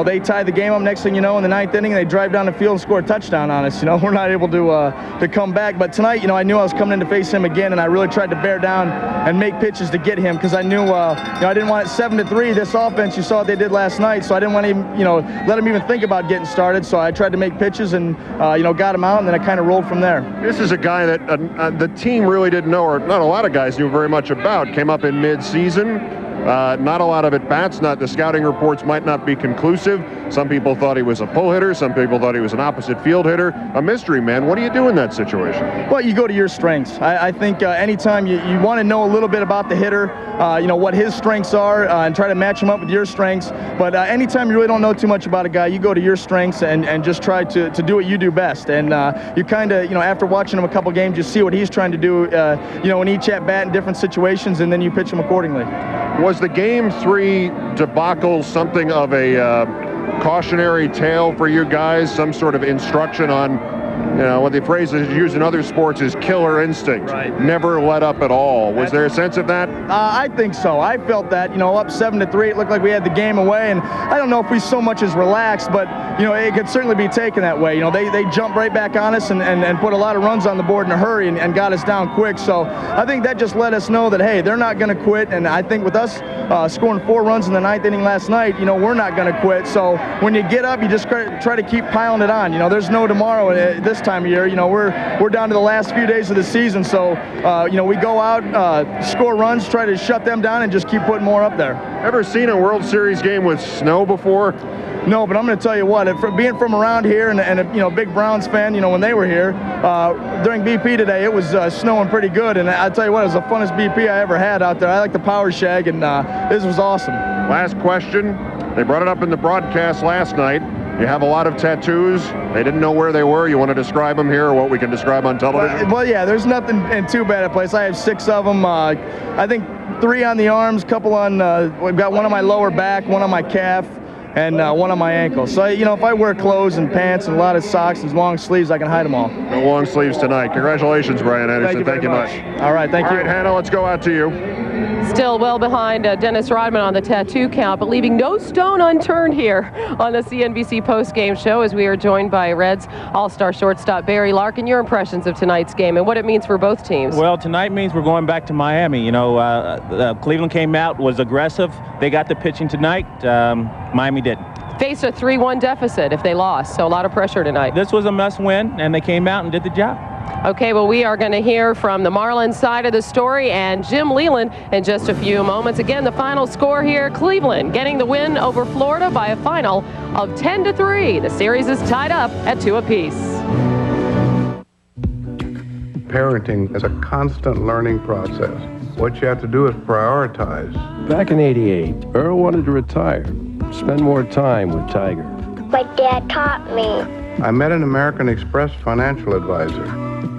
they tie the game up. Next thing you know, in the 9th inning, they drive down the field and score a touchdown on us. We're not able to come back. But tonight, I knew I was coming in to face him again, and I really tried to bear down and make pitches to get him because I knew, I didn't want it 7-3. This offense, you saw what they did last night, so I didn't want to even, let him even think about getting started. So I tried to make pitches and, got him out, and then I kind of rolled from there. This is a guy that the team really didn't know, or not a lot of guys knew very much about. Came up in mid-season. Not a lot of at-bats. The scouting reports might not be conclusive. Some people thought he was a pull hitter. Some people thought he was an opposite field hitter. A mystery man. What do you do in that situation? Well, you go to your strengths. I think anytime you want to know a little bit about the hitter, what his strengths are, and try to match him up with your strengths. But anytime you really don't know too much about a guy, you go to your strengths and just try to do what you do best. And you kind of, after watching him a couple games, you see what he's trying to do, in each at-bat in different situations, and then you pitch him accordingly. Was the Game 3 debacle something of a cautionary tale for you guys? Some sort of instruction on, what the phrase is used in other sports is killer instinct. Right. Never let up at all. Was there a sense of that? I think so. I felt that, up 7-3, it looked like we had the game away, and I don't know if we so much as relaxed, but, it could certainly be taken that way. They jumped right back on us and put a lot of runs on the board in a hurry and got us down quick. So I think that just let us know that, hey, they're not going to quit, and I think with us scoring 4 runs in the 9th inning last night, we're not going to quit. So when you get up, you just try to keep piling it on. There's no tomorrow this time of year. We're down to the last few days of the season, so we go out, score runs, try to shut them down, and just keep putting more up there. Ever seen a World Series game with snow before? No, but I'm going to tell you what, being from around here and a big Browns fan, when they were here, during BP today, it was snowing pretty good, and I'll tell you what, it was the funnest BP I ever had out there. I like the power shag, and this was awesome. Last question. They brought it up in the broadcast last night. You have a lot of tattoos. They didn't know where they were. You want to describe them here, or what we can describe on television? Well, yeah, there's nothing in too bad a place. I have 6 of them. I think 3 on the arms, couple on, we've got one on my lower back, one on my calf, and one on my ankle. So, if I wear clothes and pants and a lot of socks and long sleeves, I can hide them all. No long sleeves tonight. Congratulations, Brian Anderson. Thank you much. All right, thank you. All right, Hannah, let's go out to you. Still well behind Dennis Rodman on the tattoo count, but leaving no stone unturned here on the CNBC postgame show as we are joined by Reds all-star shortstop Barry Larkin. Your impressions of tonight's game and what it means for both teams? Well, tonight means we're going back to Miami. Cleveland came out, was aggressive. They got the pitching tonight. Miami didn't. Faced a 3-1 deficit if they lost, so a lot of pressure tonight. This was a must-win, and they came out and did the job. Okay, well, we are going to hear from the Marlins side of the story and Jim Leyland in just a few moments. Again, the final score here, Cleveland getting the win over Florida by a final of 10-3. The series is tied up at 2 apiece. Parenting is a constant learning process. What you have to do is prioritize. Back in '88, Earl wanted to retire, spend more time with Tiger. But Dad taught me. I met an American Express financial advisor.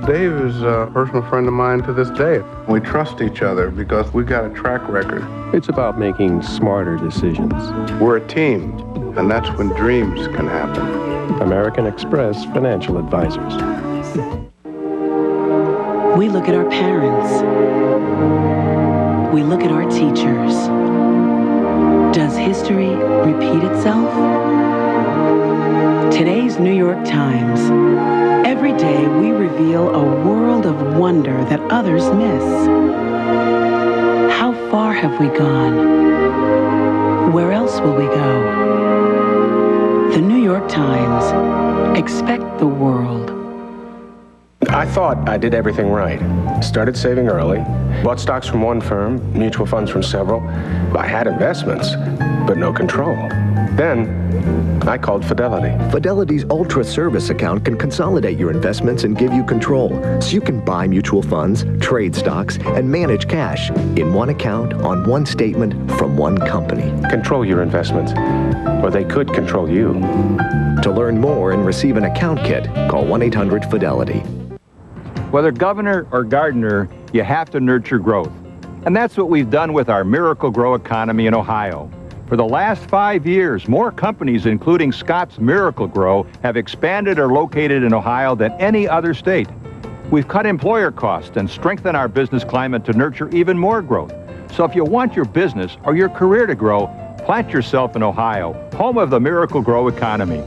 Dave is a personal friend of mine to this day. We trust each other because we got a track record. It's about making smarter decisions. We're a team, and that's when dreams can happen. American Express Financial Advisors. We look at our parents. We look at our teachers. Does history repeat itself? Today's New York Times. Every day we reveal a world of wonder that others miss. How far have we gone? Where else will we go? The New York Times. Expect the world. I thought I did everything right. Started saving early, bought stocks from one firm, mutual funds from several. I had investments, but no control. Then I called Fidelity. Fidelity's Ultra Service account can consolidate your investments and give you control, so you can buy mutual funds, trade stocks, and manage cash in one account on one statement from one company. Control your investments, or they could control you. To learn more and receive an account kit, call 1-800-FIDELITY. Whether governor or gardener, you have to nurture growth. And that's what we've done with our Miracle Grow economy in Ohio. For the last 5 years, more companies, including Scott's Miracle Grow, have expanded or located in Ohio than any other state. We've cut employer costs and strengthened our business climate to nurture even more growth. So if you want your business or your career to grow, plant yourself in Ohio, home of the Miracle Grow economy.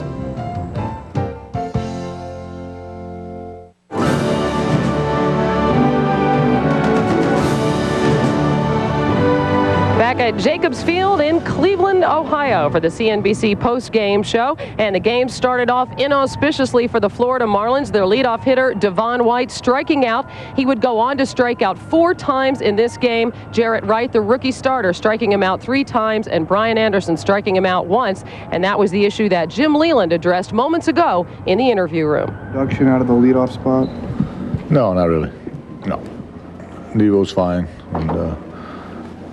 At Jacobs Field in Cleveland, Ohio for the CNBC Postgame show. And the game started off inauspiciously for the Florida Marlins. Their leadoff hitter, Devon White, striking out. He would go on to strike out 4 times in this game. Jarrett Wright, the rookie starter, striking him out 3 times, and Brian Anderson striking him out once. And that was the issue that Jim Leland addressed moments ago in the interview room. Production out of the leadoff spot? No, not really. No. Devo's fine. And,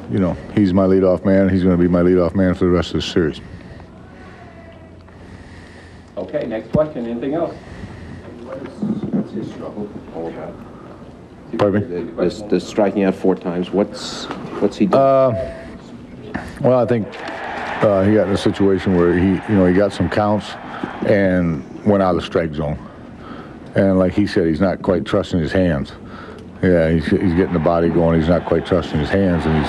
you know, he's my leadoff man. He's going to be my leadoff man for the rest of the series. Okay, next question. Anything else? What's his struggle all about? Pardon me? This striking out 4 times. What's he doing? Well, I think he got in a situation where he got some counts and went out of the strike zone. And like he said, he's not quite trusting his hands. Yeah, he's getting the body going. He's not quite trusting his hands, and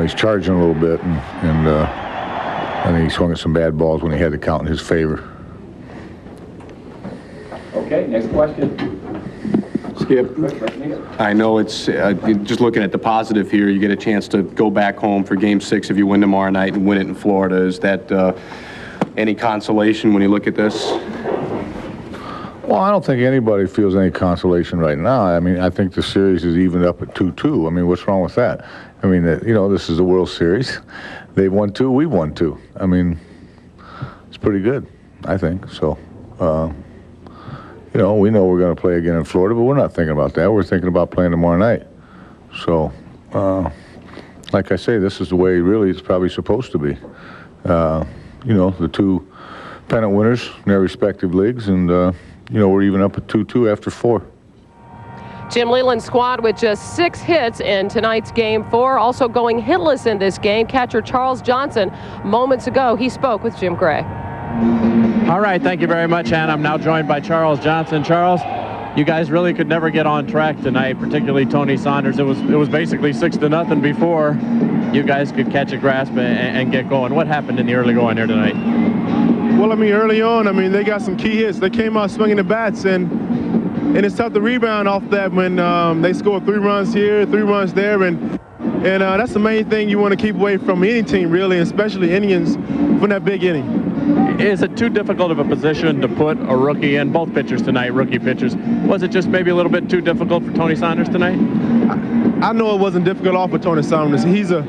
he's charging a little bit, and I think he swung at some bad balls when he had the count in his favor. Okay, next question. Skip, I know it's just looking at the positive here. You get a chance to go back home for Game 6 if you win tomorrow night and win it in Florida. Is that any consolation when you look at this? Well, I don't think anybody feels any consolation right now. I mean, I think the series is evened up at 2-2. I mean, what's wrong with that? I mean, this is the World Series. They've won 2, we've won 2. I mean, it's pretty good, I think. So, we know we're going to play again in Florida, but we're not thinking about that. We're thinking about playing tomorrow night. So, like I say, this is the way really it's probably supposed to be. The 2 pennant winners in their respective leagues, and we're even up at 2-2 after 4. Jim Leland's squad with just 6 hits in tonight's Game 4. Also going hitless in this game, catcher Charles Johnson. Moments ago, he spoke with Jim Gray. All right, thank you very much, Ann. I'm now joined by Charles Johnson. Charles, you guys really could never get on track tonight, particularly Tony Saunders. It was basically 6-0 before you guys could catch a grasp and get going. What happened in the early going here tonight? Well, I mean, early on, they got some key hits. They came out swinging the bats, and it's tough to rebound off that when they score 3 runs here, 3 runs there, and that's the main thing you want to keep away from any team, really, especially Indians, from that big inning. Is it too difficult of a position to put a rookie in? Both pitchers tonight, rookie pitchers. Was it just maybe a little bit too difficult for Tony Saunders tonight? I know it wasn't difficult off for Tony Saunders. He's a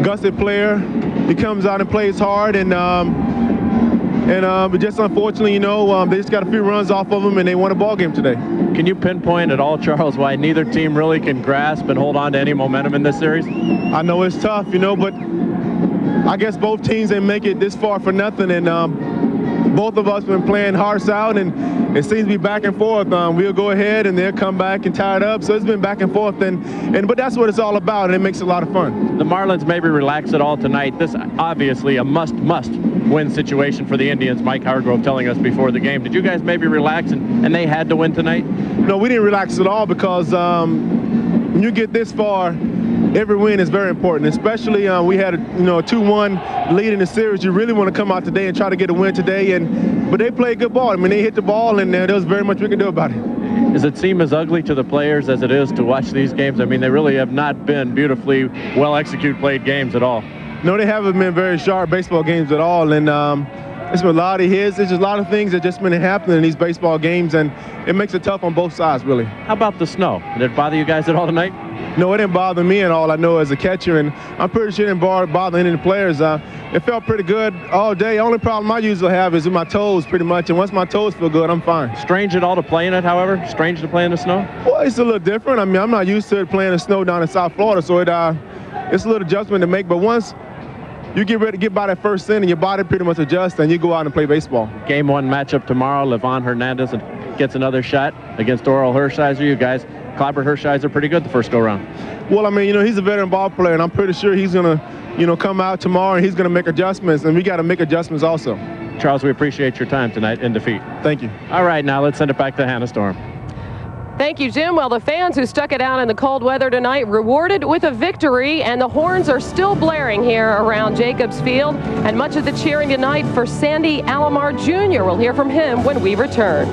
gusset player. He comes out and plays hard, but just unfortunately, they just got a few runs off of him, and they won a ball game today. Can you pinpoint at all, Charles, why neither team really can grasp and hold on to any momentum in this series? I know it's tough, but I guess both teams didn't make it this far for nothing, and both of us been playing hearts out, and it seems to be back and forth. We'll go ahead, and they'll come back and tie it up. So it's been back and forth, but that's what it's all about, and it makes it a lot of fun. The Marlins maybe relax it all tonight. This obviously a must-win situation for the Indians. Mike Hargrove telling us before the game. Did you guys maybe relax and they had to win tonight? No, we didn't relax at all because when you get this far, every win is very important, especially we had a 2-1 lead in the series. You really want to come out today and try to get a win today, and But they played good ball. I mean, they hit the ball, and there was very much we could do about it. Does it seem as ugly to the players as it is to watch these games? I mean, they really have not been beautifully well-executed played games at all. No, they haven't been very sharp baseball games at all, and it's been a lot of hits. There's just a lot of things that just been happening in these baseball games, and it makes it tough on both sides, really. How about the snow? Did it bother you guys at all tonight? No, it didn't bother me at all. I know as a catcher, and I'm pretty sure it didn't bother any of the players. It felt pretty good all day. The only problem I usually have is with my toes, pretty much, and once my toes feel good, I'm fine. Strange at all to play in it, however? Strange to play in the snow? Well, it's a little different. I mean, I'm not used to playing in snow down in South Florida, so it's a little adjustment to make, but once you get ready to get by that first inning, your body pretty much adjusts, and you go out and play baseball. Game 1 matchup tomorrow, Livan Hernandez gets another shot against Oral Hershiser. You guys clobbered Hershiser pretty good the first go-round. Well, I mean, he's a veteran ball player, and I'm pretty sure he's going to, come out tomorrow, and he's going to make adjustments, and we got to make adjustments also. Charles, we appreciate your time tonight in defeat. Thank you. All right, now let's send it back to Hannah Storm. Thank you, Jim. Well, the fans who stuck it out in the cold weather tonight rewarded with a victory, and the horns are still blaring here around Jacobs Field, and much of the cheering tonight for Sandy Alomar Jr. We'll hear from him when we return.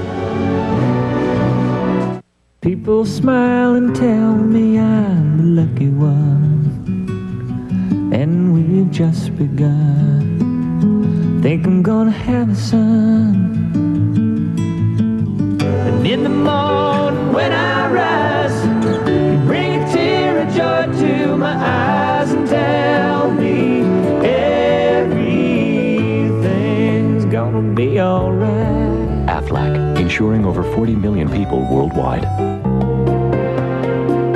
People smile and tell me I'm the lucky one, and we've just begun. Think I'm gonna have a son. And in the morning when I rise, you bring a tear of joy to my eyes and tell me everything's gonna be alright. Aflac, insuring over 40 million people worldwide.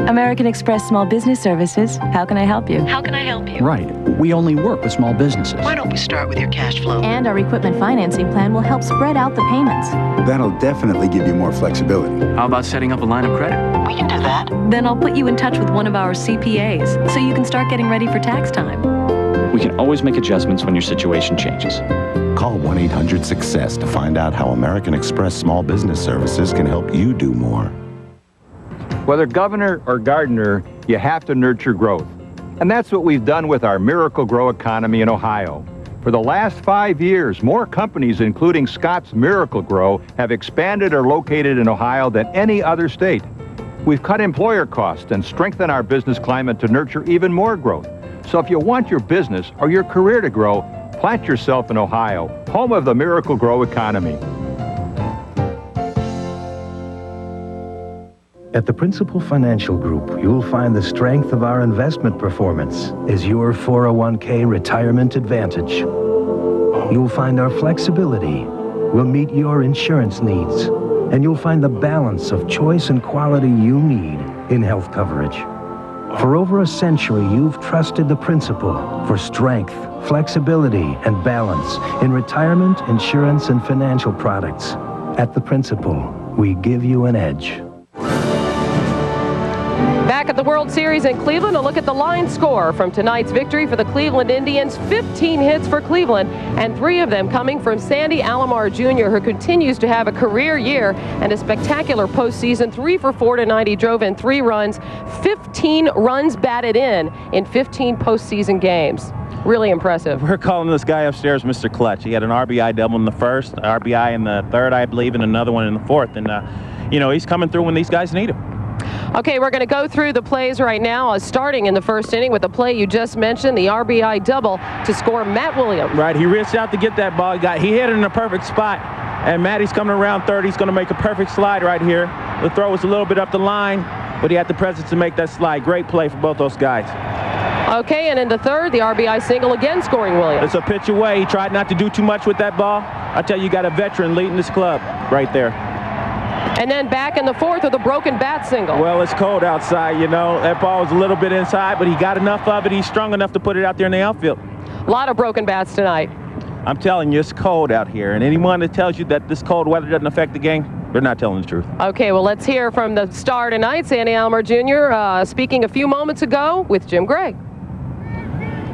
American Express Small Business Services. How can I help you? How can I help you? Right. We only work with small businesses. Why don't we start with your cash flow? And our equipment financing plan will help spread out the payments. That'll definitely give you more flexibility. How about setting up a line of credit? We can do that. Then I'll put you in touch with one of our CPAs so you can start getting ready for tax time. We can always make adjustments when your situation changes. Call 1-800-SUCCESS to find out how American Express Small Business Services can help you do more. Whether governor or gardener, you have to nurture growth. And that's what we've done with our Miracle Grow economy in Ohio. For the last 5 years, more companies, including Scott's Miracle Grow, have expanded or located in Ohio than any other state. We've cut employer costs and strengthened our business climate to nurture even more growth. So if you want your business or your career to grow, plant yourself in Ohio, home of the Miracle Grow economy. At the Principal Financial Group, you'll find the strength of our investment performance is your 401k retirement advantage. You'll find our flexibility will meet your insurance needs, and you'll find the balance of choice and quality you need in health coverage. For over a century, you've trusted the Principal for strength, flexibility, and balance in retirement, insurance, and financial products. At the Principal, we give you an edge. Back at the World Series in Cleveland, a look at the line score from tonight's victory for the Cleveland Indians. 15 hits for Cleveland, and 3 of them coming from Sandy Alomar Jr., who continues to have a career year and a spectacular postseason. 3 for 4 tonight. He drove in 3 runs, 15 runs batted in 15 postseason games. Really impressive. We're calling this guy upstairs Mr. Clutch. He had an RBI double in the first, RBI in the third, I believe, and another one in the fourth. And, he's coming through when these guys need him. Okay, we're going to go through the plays right now, starting in the first inning with the play you just mentioned, the RBI double to score Matt Williams. Right, he reached out to get that ball. He hit it in a perfect spot, and Matty's coming around third. He's going to make a perfect slide right here. The throw was a little bit up the line, but he had the presence to make that slide. Great play for both those guys. Okay, and in the third, the RBI single again scoring Williams. It's a pitch away. He tried not to do too much with that ball. I tell you got a veteran leading this club right there. And then back in the fourth with a broken bat single. Well, it's cold outside, That ball was a little bit inside, but he got enough of it. He's strong enough to put it out there in the outfield. A lot of broken bats tonight. I'm telling you, it's cold out here. And anyone that tells you that this cold weather doesn't affect the game, they're not telling the truth. Okay, well, let's hear from the star tonight, Sandy Alomar Jr., speaking a few moments ago with Jim Gray.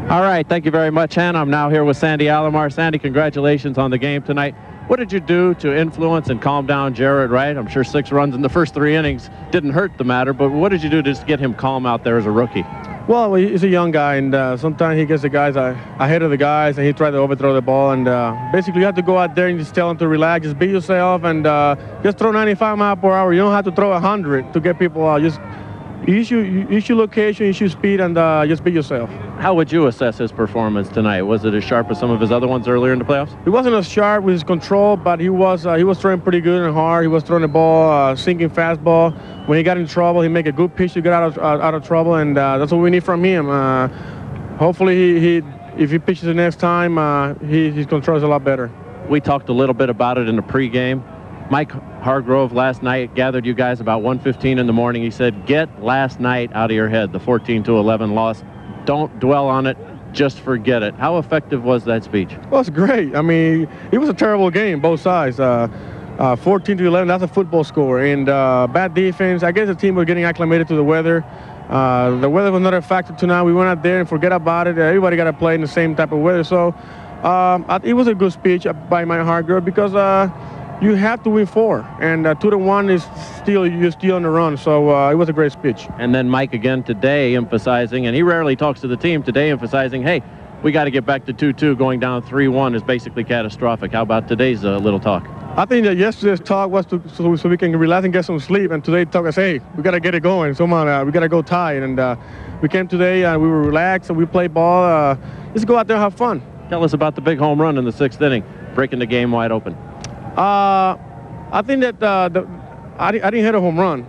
All right, thank you very much, Hannah. I'm now here with Sandy Alomar. Sandy, congratulations on the game tonight. What did you do to influence and calm down Jarrett Wright? I'm sure 6 runs in the first 3 innings didn't hurt the matter, but what did you do to just get him calm out there as a rookie? Well, he's a young guy, and sometimes he gets the guys ahead of the guys, and he tries to overthrow the ball. And basically, you have to go out there and just tell him to relax, just be yourself, and just throw 95 miles per hour. You don't have to throw 100 to get people out. Just issue location, issue speed, and just be yourself. How would you assess his performance tonight? Was it as sharp as some of his other ones earlier in the playoffs? He wasn't as sharp with his control, but he was throwing pretty good and hard. He was throwing the ball, sinking fastball. When he got in trouble, he make a good pitch to get out of trouble, and that's what we need from him. Hopefully, if he pitches the next time, his control is a lot better. We talked a little bit about it in the pregame. Mike Hargrove last night gathered you guys about 1:15 in the morning. He said, get last night out of your head, the 14-11 loss. Don't dwell on it. Just forget it. How effective was that speech? Well, it's great. I mean, it was a terrible game, both sides. 14-11, that's a football score. And bad defense. I guess the team was getting acclimated to the weather. The weather was not a factor tonight. We went out there and forget about it. Everybody got to play in the same type of weather. So it was a good speech by Mike Hargrove because you have to win 4, and 2-1 is you're still on the run. So it was a great speech. And then Mike again today emphasizing, and he rarely talks to the team today, emphasizing, hey, we got to get back to 2-2. Going down 3-1 is basically catastrophic. How about today's little talk? I think that yesterday's talk was so we can relax and get some sleep, and today's talk is, hey, we got to get it going. Come on, we got to go tired. And we came today and we were relaxed and we played ball. Let's go out there and have fun. Tell us about the big home run in the 6th inning, breaking the game wide open. I think that I didn't hit a home run.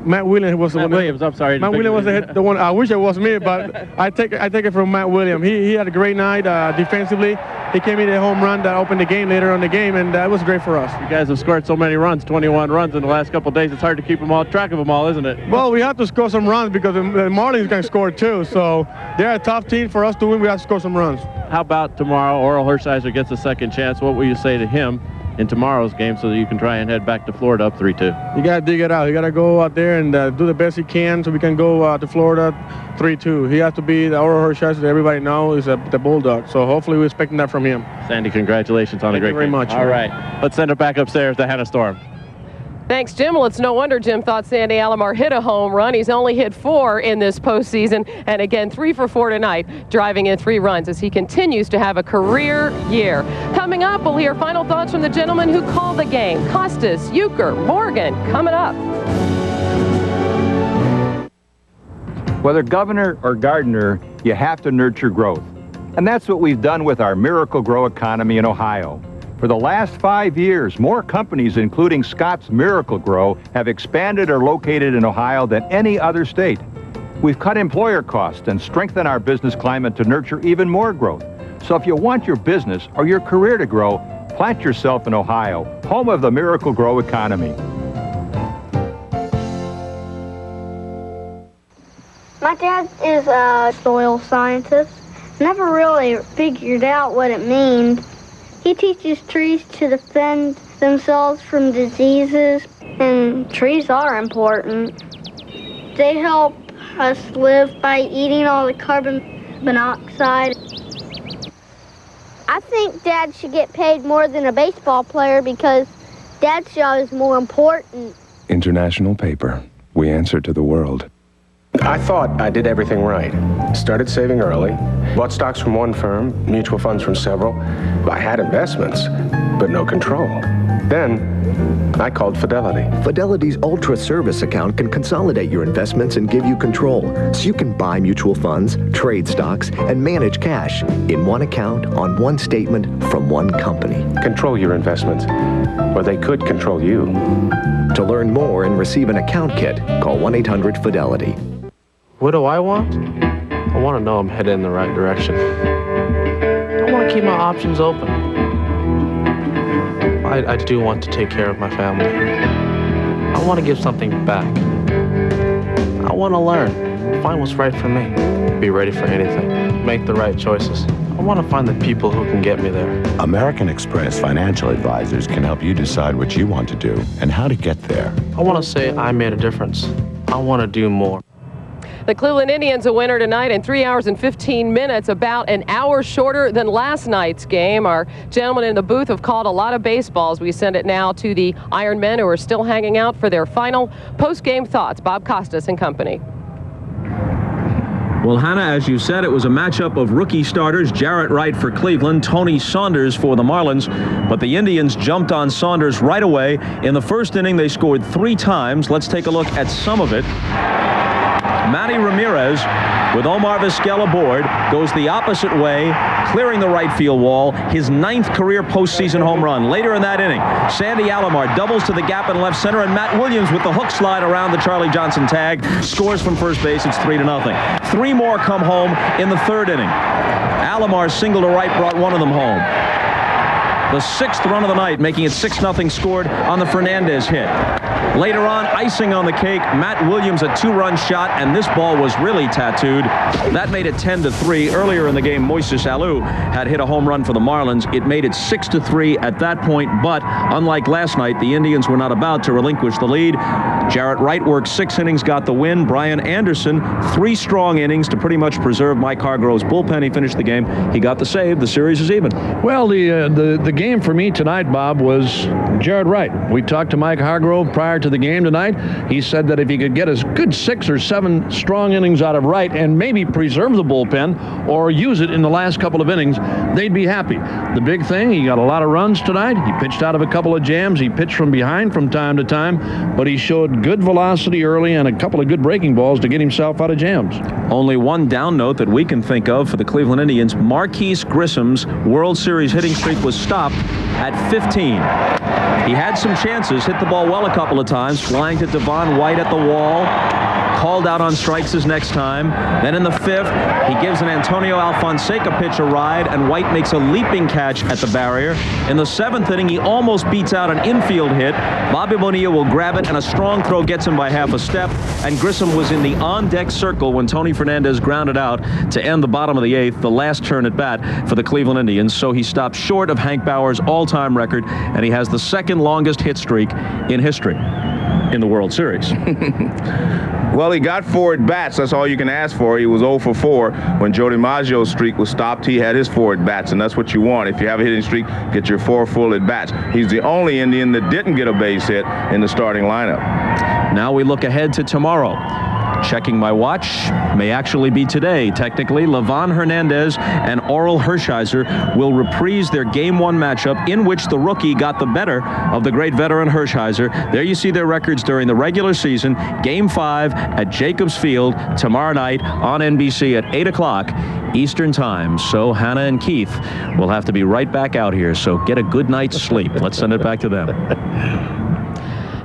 Matt Williams was the one. I'm sorry. Matt Williams was the one. I wish it was me, but I take it from Matt Williams. He had a great night defensively. He came in a home run that opened the game later on the game, and it was great for us. You guys have scored so many runs, 21 runs in the last couple of days. It's hard to keep track of them all, isn't it? Well, we have to score some runs because the Marlins can score too. So they're a tough team. For us to win, we have to score some runs. How about tomorrow? Oral Hershiser gets a second chance. What will you say to him in tomorrow's game so that you can try and head back to Florida up 3-2? You got to dig it out. You got to go out there and do the best he can so we can go to Florida 3-2. He has to be the Oral Hershiser that everybody knows is the Bulldog. So hopefully we're expecting that from him. Sandy, congratulations on a great game. Thank you very much. All right. Let's send it back upstairs to Hannah Storm. Thanks, Jim. Well, it's no wonder Jim thought Sandy Alomar hit a home run. He's only hit 4 in this postseason, and again, 3 for 4 tonight, driving in 3 runs as he continues to have a career year. Coming up, we'll hear final thoughts from the gentleman who called the game. Costas, Euchre, Morgan, coming up. Whether governor or gardener, you have to nurture growth. And that's what we've done with our Miracle Grow economy in Ohio. For the last 5 years, more companies, including Scott's Miracle Grow, have expanded or located in Ohio than any other state. We've cut employer costs and strengthened our business climate to nurture even more growth. So if you want your business or your career to grow, plant yourself in Ohio, home of the Miracle Grow economy. My dad is a soil scientist. Never really figured out what it means. He teaches trees to defend themselves from diseases, and trees are important. They help us live by eating all the carbon monoxide. I think Dad should get paid more than a baseball player because Dad's job is more important. International paper. We answer to the world. I thought I did everything right. Started saving early, bought stocks from one firm, mutual funds from several. I had investments, but no control. Then I called Fidelity. Fidelity's Ultra Service account can consolidate your investments and give you control, so you can buy mutual funds, trade stocks, and manage cash in one account on one statement from one company. Control your investments, or they could control you. To learn more and receive an account kit, call 1-800-FIDELITY. What do I want? I want to know I'm headed in the right direction. I want to keep my options open. I do want to take care of my family. I want to give something back. I want to learn, find what's right for me, be ready for anything, make the right choices. I want to find the people who can get me there. American Express Financial Advisors can help you decide what you want to do and how to get there. I want to say I made a difference. I want to do more. The Cleveland Indians a winner tonight in 3 hours and 15 minutes, about an hour shorter than last night's game. Our gentlemen in the booth have called a lot of baseballs. We send it now to the Iron Men, who are still hanging out for their final post-game thoughts. Bob Costas and company. Well, Hannah, as you said, it was a matchup of rookie starters, Jarrett Wright for Cleveland, Tony Saunders for the Marlins. But the Indians jumped on Saunders right away. In the first inning, they scored 3 times. Let's take a look at some of it. Matty Ramirez, with Omar Vizquel aboard, goes the opposite way, clearing the right field wall, his 9th career postseason home run. Later in that inning, Sandy Alomar doubles to the gap in left center, and Matt Williams with the hook slide around the Charlie Johnson tag scores from first base. It's 3-0. 3 more come home in the 3rd inning. Alomar's single to right brought one of them home. The 6th run of the night, making it 6-0, scored on the Fernandez hit. Later on, icing on the cake, Matt Williams, a 2-run shot, and this ball was really tattooed. That made it 10-3. Earlier in the game, Moises Alou had hit a home run for the Marlins. It made it 6-3 at that point, but unlike last night, the Indians were not about to relinquish the lead. Jarrett Wright worked 6 innings, got the win. Brian Anderson, 3 strong innings to pretty much preserve Mike Hargrove's bullpen. He finished the game. He got the save. The series is even. Well, the game for me tonight, Bob, was Jarrett Wright. We talked to Mike Hargrove prior to the game tonight. He said that if he could get a good 6 or 7 strong innings out of Wright and maybe preserve the bullpen or use it in the last couple of innings, they'd be happy. The big thing, he got a lot of runs tonight. He pitched out of a couple of jams. He pitched from behind from time to time, but he showed good velocity early and a couple of good breaking balls to get himself out of jams. Only one down note that we can think of for the Cleveland Indians. Marquise Grissom's World Series hitting streak was stopped at 15. He had some chances, hit the ball well a couple of times, flying to Devon White at the wall, called out on strikes his next time. Then in the 5th, he gives an Antonio Alfonseca pitch a ride, and White makes a leaping catch at the barrier. In the 7th inning, he almost beats out an infield hit. Bobby Bonilla will grab it, and a strong throw gets him by half a step. And Grissom was in the on-deck circle when Tony Fernandez grounded out to end the bottom of the 8th, the last turn at bat for the Cleveland Indians. So he stopped short of Hank Bauer's all-time record, and he has the 2nd longest hit streak in history in the World Series. Well, he got 4 at-bats. That's all you can ask for. He was 0 for 4. When Joe DiMaggio's streak was stopped, he had his 4 at-bats, and that's what you want. If you have a hitting streak, get your 4 full at-bats. He's the only Indian that didn't get a base hit in the starting lineup. Now we look ahead to tomorrow. Checking my watch, may actually be today. Technically, Livan Hernandez and Oral Hershiser will reprise their Game 1 matchup in which the rookie got the better of the great veteran Hershiser. There you see their records during the regular season. Game 5 at Jacobs Field tomorrow night on NBC at 8 o'clock Eastern Time. So Hannah and Keith will have to be right back out here. So get a good night's sleep. Let's send it back to them.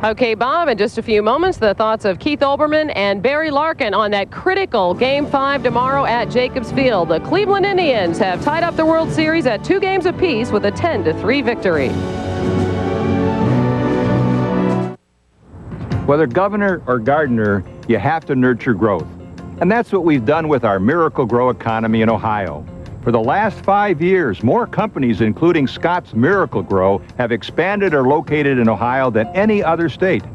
Okay, Bob, in just a few moments, the thoughts of Keith Olbermann and Barry Larkin on that critical Game 5 tomorrow at Jacobs Field. The Cleveland Indians have tied up the World Series at 2 games apiece with a 10-3 victory. Whether governor or gardener, you have to nurture growth. And that's what we've done with our Miracle Grow economy in Ohio. For the last 5 years, more companies, including Scott's Miracle Grow, have expanded or located in Ohio than any other state.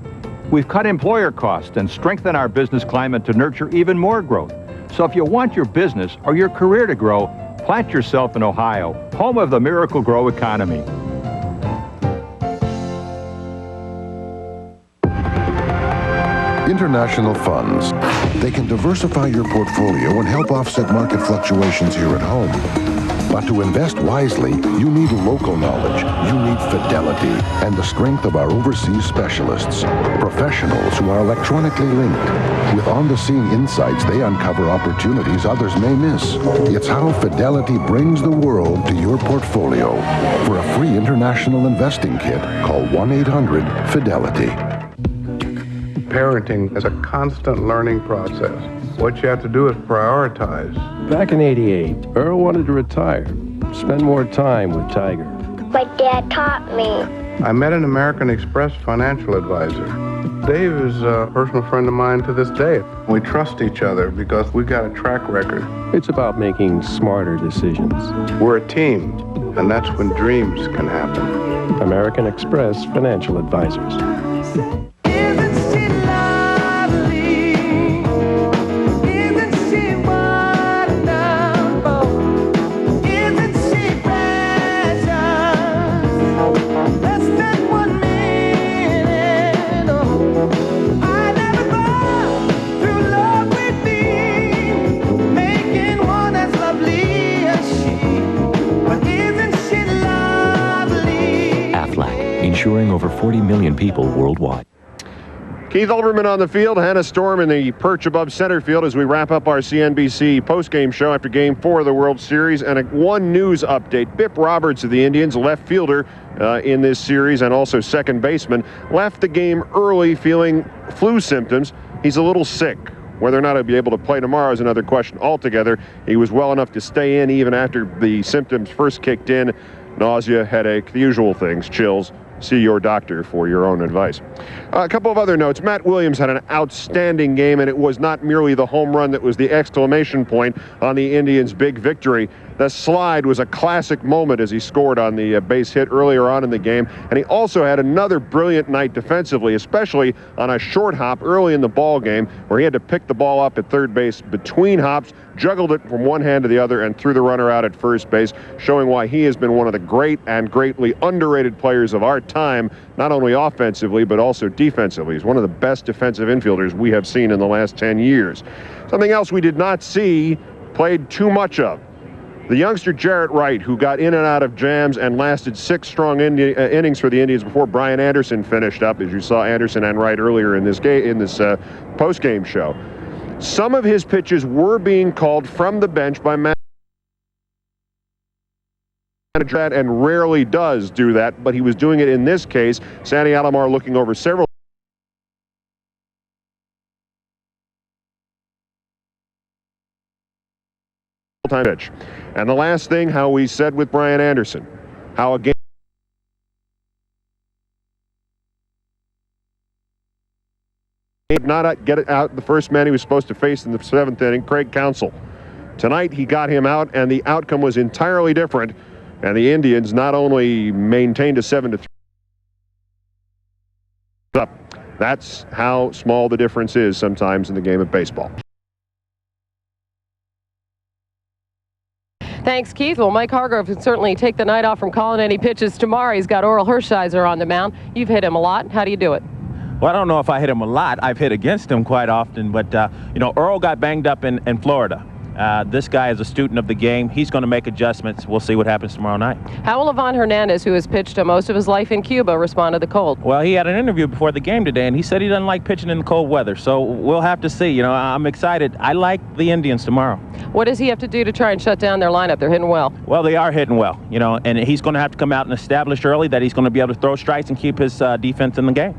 We've cut employer costs and strengthened our business climate to nurture even more growth. So if you want your business or your career to grow, plant yourself in Ohio, home of the Miracle Grow economy. International funds. They can diversify your portfolio and help offset market fluctuations here at home. But to invest wisely, you need local knowledge, you need fidelity, and the strength of our overseas specialists, professionals who are electronically linked. With on-the-scene insights, they uncover opportunities others may miss. It's how Fidelity brings the world to your portfolio. For a free international investing kit, call 1-800-FIDELITY. Parenting is a constant learning process. What you have to do is prioritize. Back in '88, Earl wanted to retire, spend more time with Tiger. My dad taught me. I met an American Express financial advisor. Dave is a personal friend of mine to this day. We trust each other because we got a track record. It's about making smarter decisions. We're a team, and that's when dreams can happen. American Express Financial Advisors. 40 million people worldwide. Keith Olbermann on the field, Hannah Storm in the perch above center field as we wrap up our CNBC postgame show after Game 4 of the World Series. And one news update. Bip Roberts of the Indians, left fielder in this series and also second baseman, left the game early feeling flu symptoms. He's a little sick. Whether or not he'll be able to play tomorrow is another question altogether. He was well enough to stay in even after the symptoms first kicked in. Nausea, headache, the usual things, chills. See your doctor for your own advice. A couple of other notes. Matt Williams had an outstanding game, and it was not merely the home run that was the exclamation point on the Indians' big victory. The slide was a classic moment as he scored on the base hit earlier on in the game, and he also had another brilliant night defensively, especially on a short hop early in the ball game where he had to pick the ball up at third base between hops, juggled it from one hand to the other, and threw the runner out at first base, showing why he has been one of the great and greatly underrated players of our time, not only offensively but also defensively. He's one of the best defensive infielders we have seen in the last 10 years. Something else we did not see played too much of. The youngster Jarrett Wright, who got in and out of jams and lasted 6 strong innings for the Indians before Brian Anderson finished up, as you saw Anderson and Wright earlier in this post-game show. Some of his pitches were being called from the bench by manager, and rarely does do that, but he was doing it in this case. Sandy Alomar looking over several time pitch. And the last thing, how we said with Brian Anderson, how a game did not get it out the first man he was supposed to face in the 7th inning, Craig Counsell. Tonight he got him out, and the outcome was entirely different, and the Indians not only maintained a 7-3 up. That's how small the difference is sometimes in the game of baseball. Thanks, Keith. Well, Mike Hargrove can certainly take the night off from calling any pitches tomorrow. He's got Orel Hershiser on the mound. You've hit him a lot. How do you do it? Well, I don't know if I hit him a lot. I've hit against him quite often, but, Earl got banged up in Florida. This guy is a student of the game. He's going to make adjustments. We'll see what happens tomorrow night. How will Livan Hernandez, who has pitched most of his life in Cuba, respond to the cold? Well, he had an interview before the game today, and he said he doesn't like pitching in the cold weather. So we'll have to see. I'm excited. I like the Indians tomorrow. What does he have to do to try and shut down their lineup? They're hitting well. Well, they are hitting well, and he's going to have to come out and establish early that he's going to be able to throw strikes and keep his defense in the game.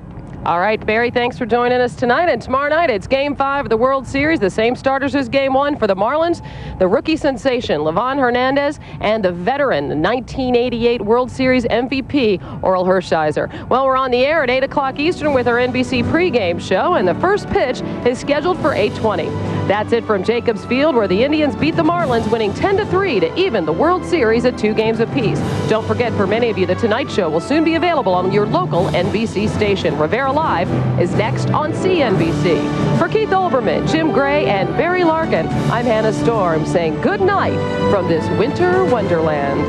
All right, Barry, thanks for joining us tonight. And tomorrow night, it's Game 5 of the World Series. The same starters as Game 1 for the Marlins. The rookie sensation, Livan Hernandez, and the veteran, the 1988 World Series MVP, Orel Hershiser. Well, we're on the air at 8 o'clock Eastern with our NBC pregame show, and the first pitch is scheduled for 8:20. That's it from Jacobs Field, where the Indians beat the Marlins, winning 10-3 to even the World Series at 2 games apiece. Don't forget, for many of you, The Tonight Show will soon be available on your local NBC station. Rivera Live is next on CNBC. For Keith Olbermann, Jim Gray, and Barry Larkin, I'm Hannah Storm saying good night from this winter wonderland.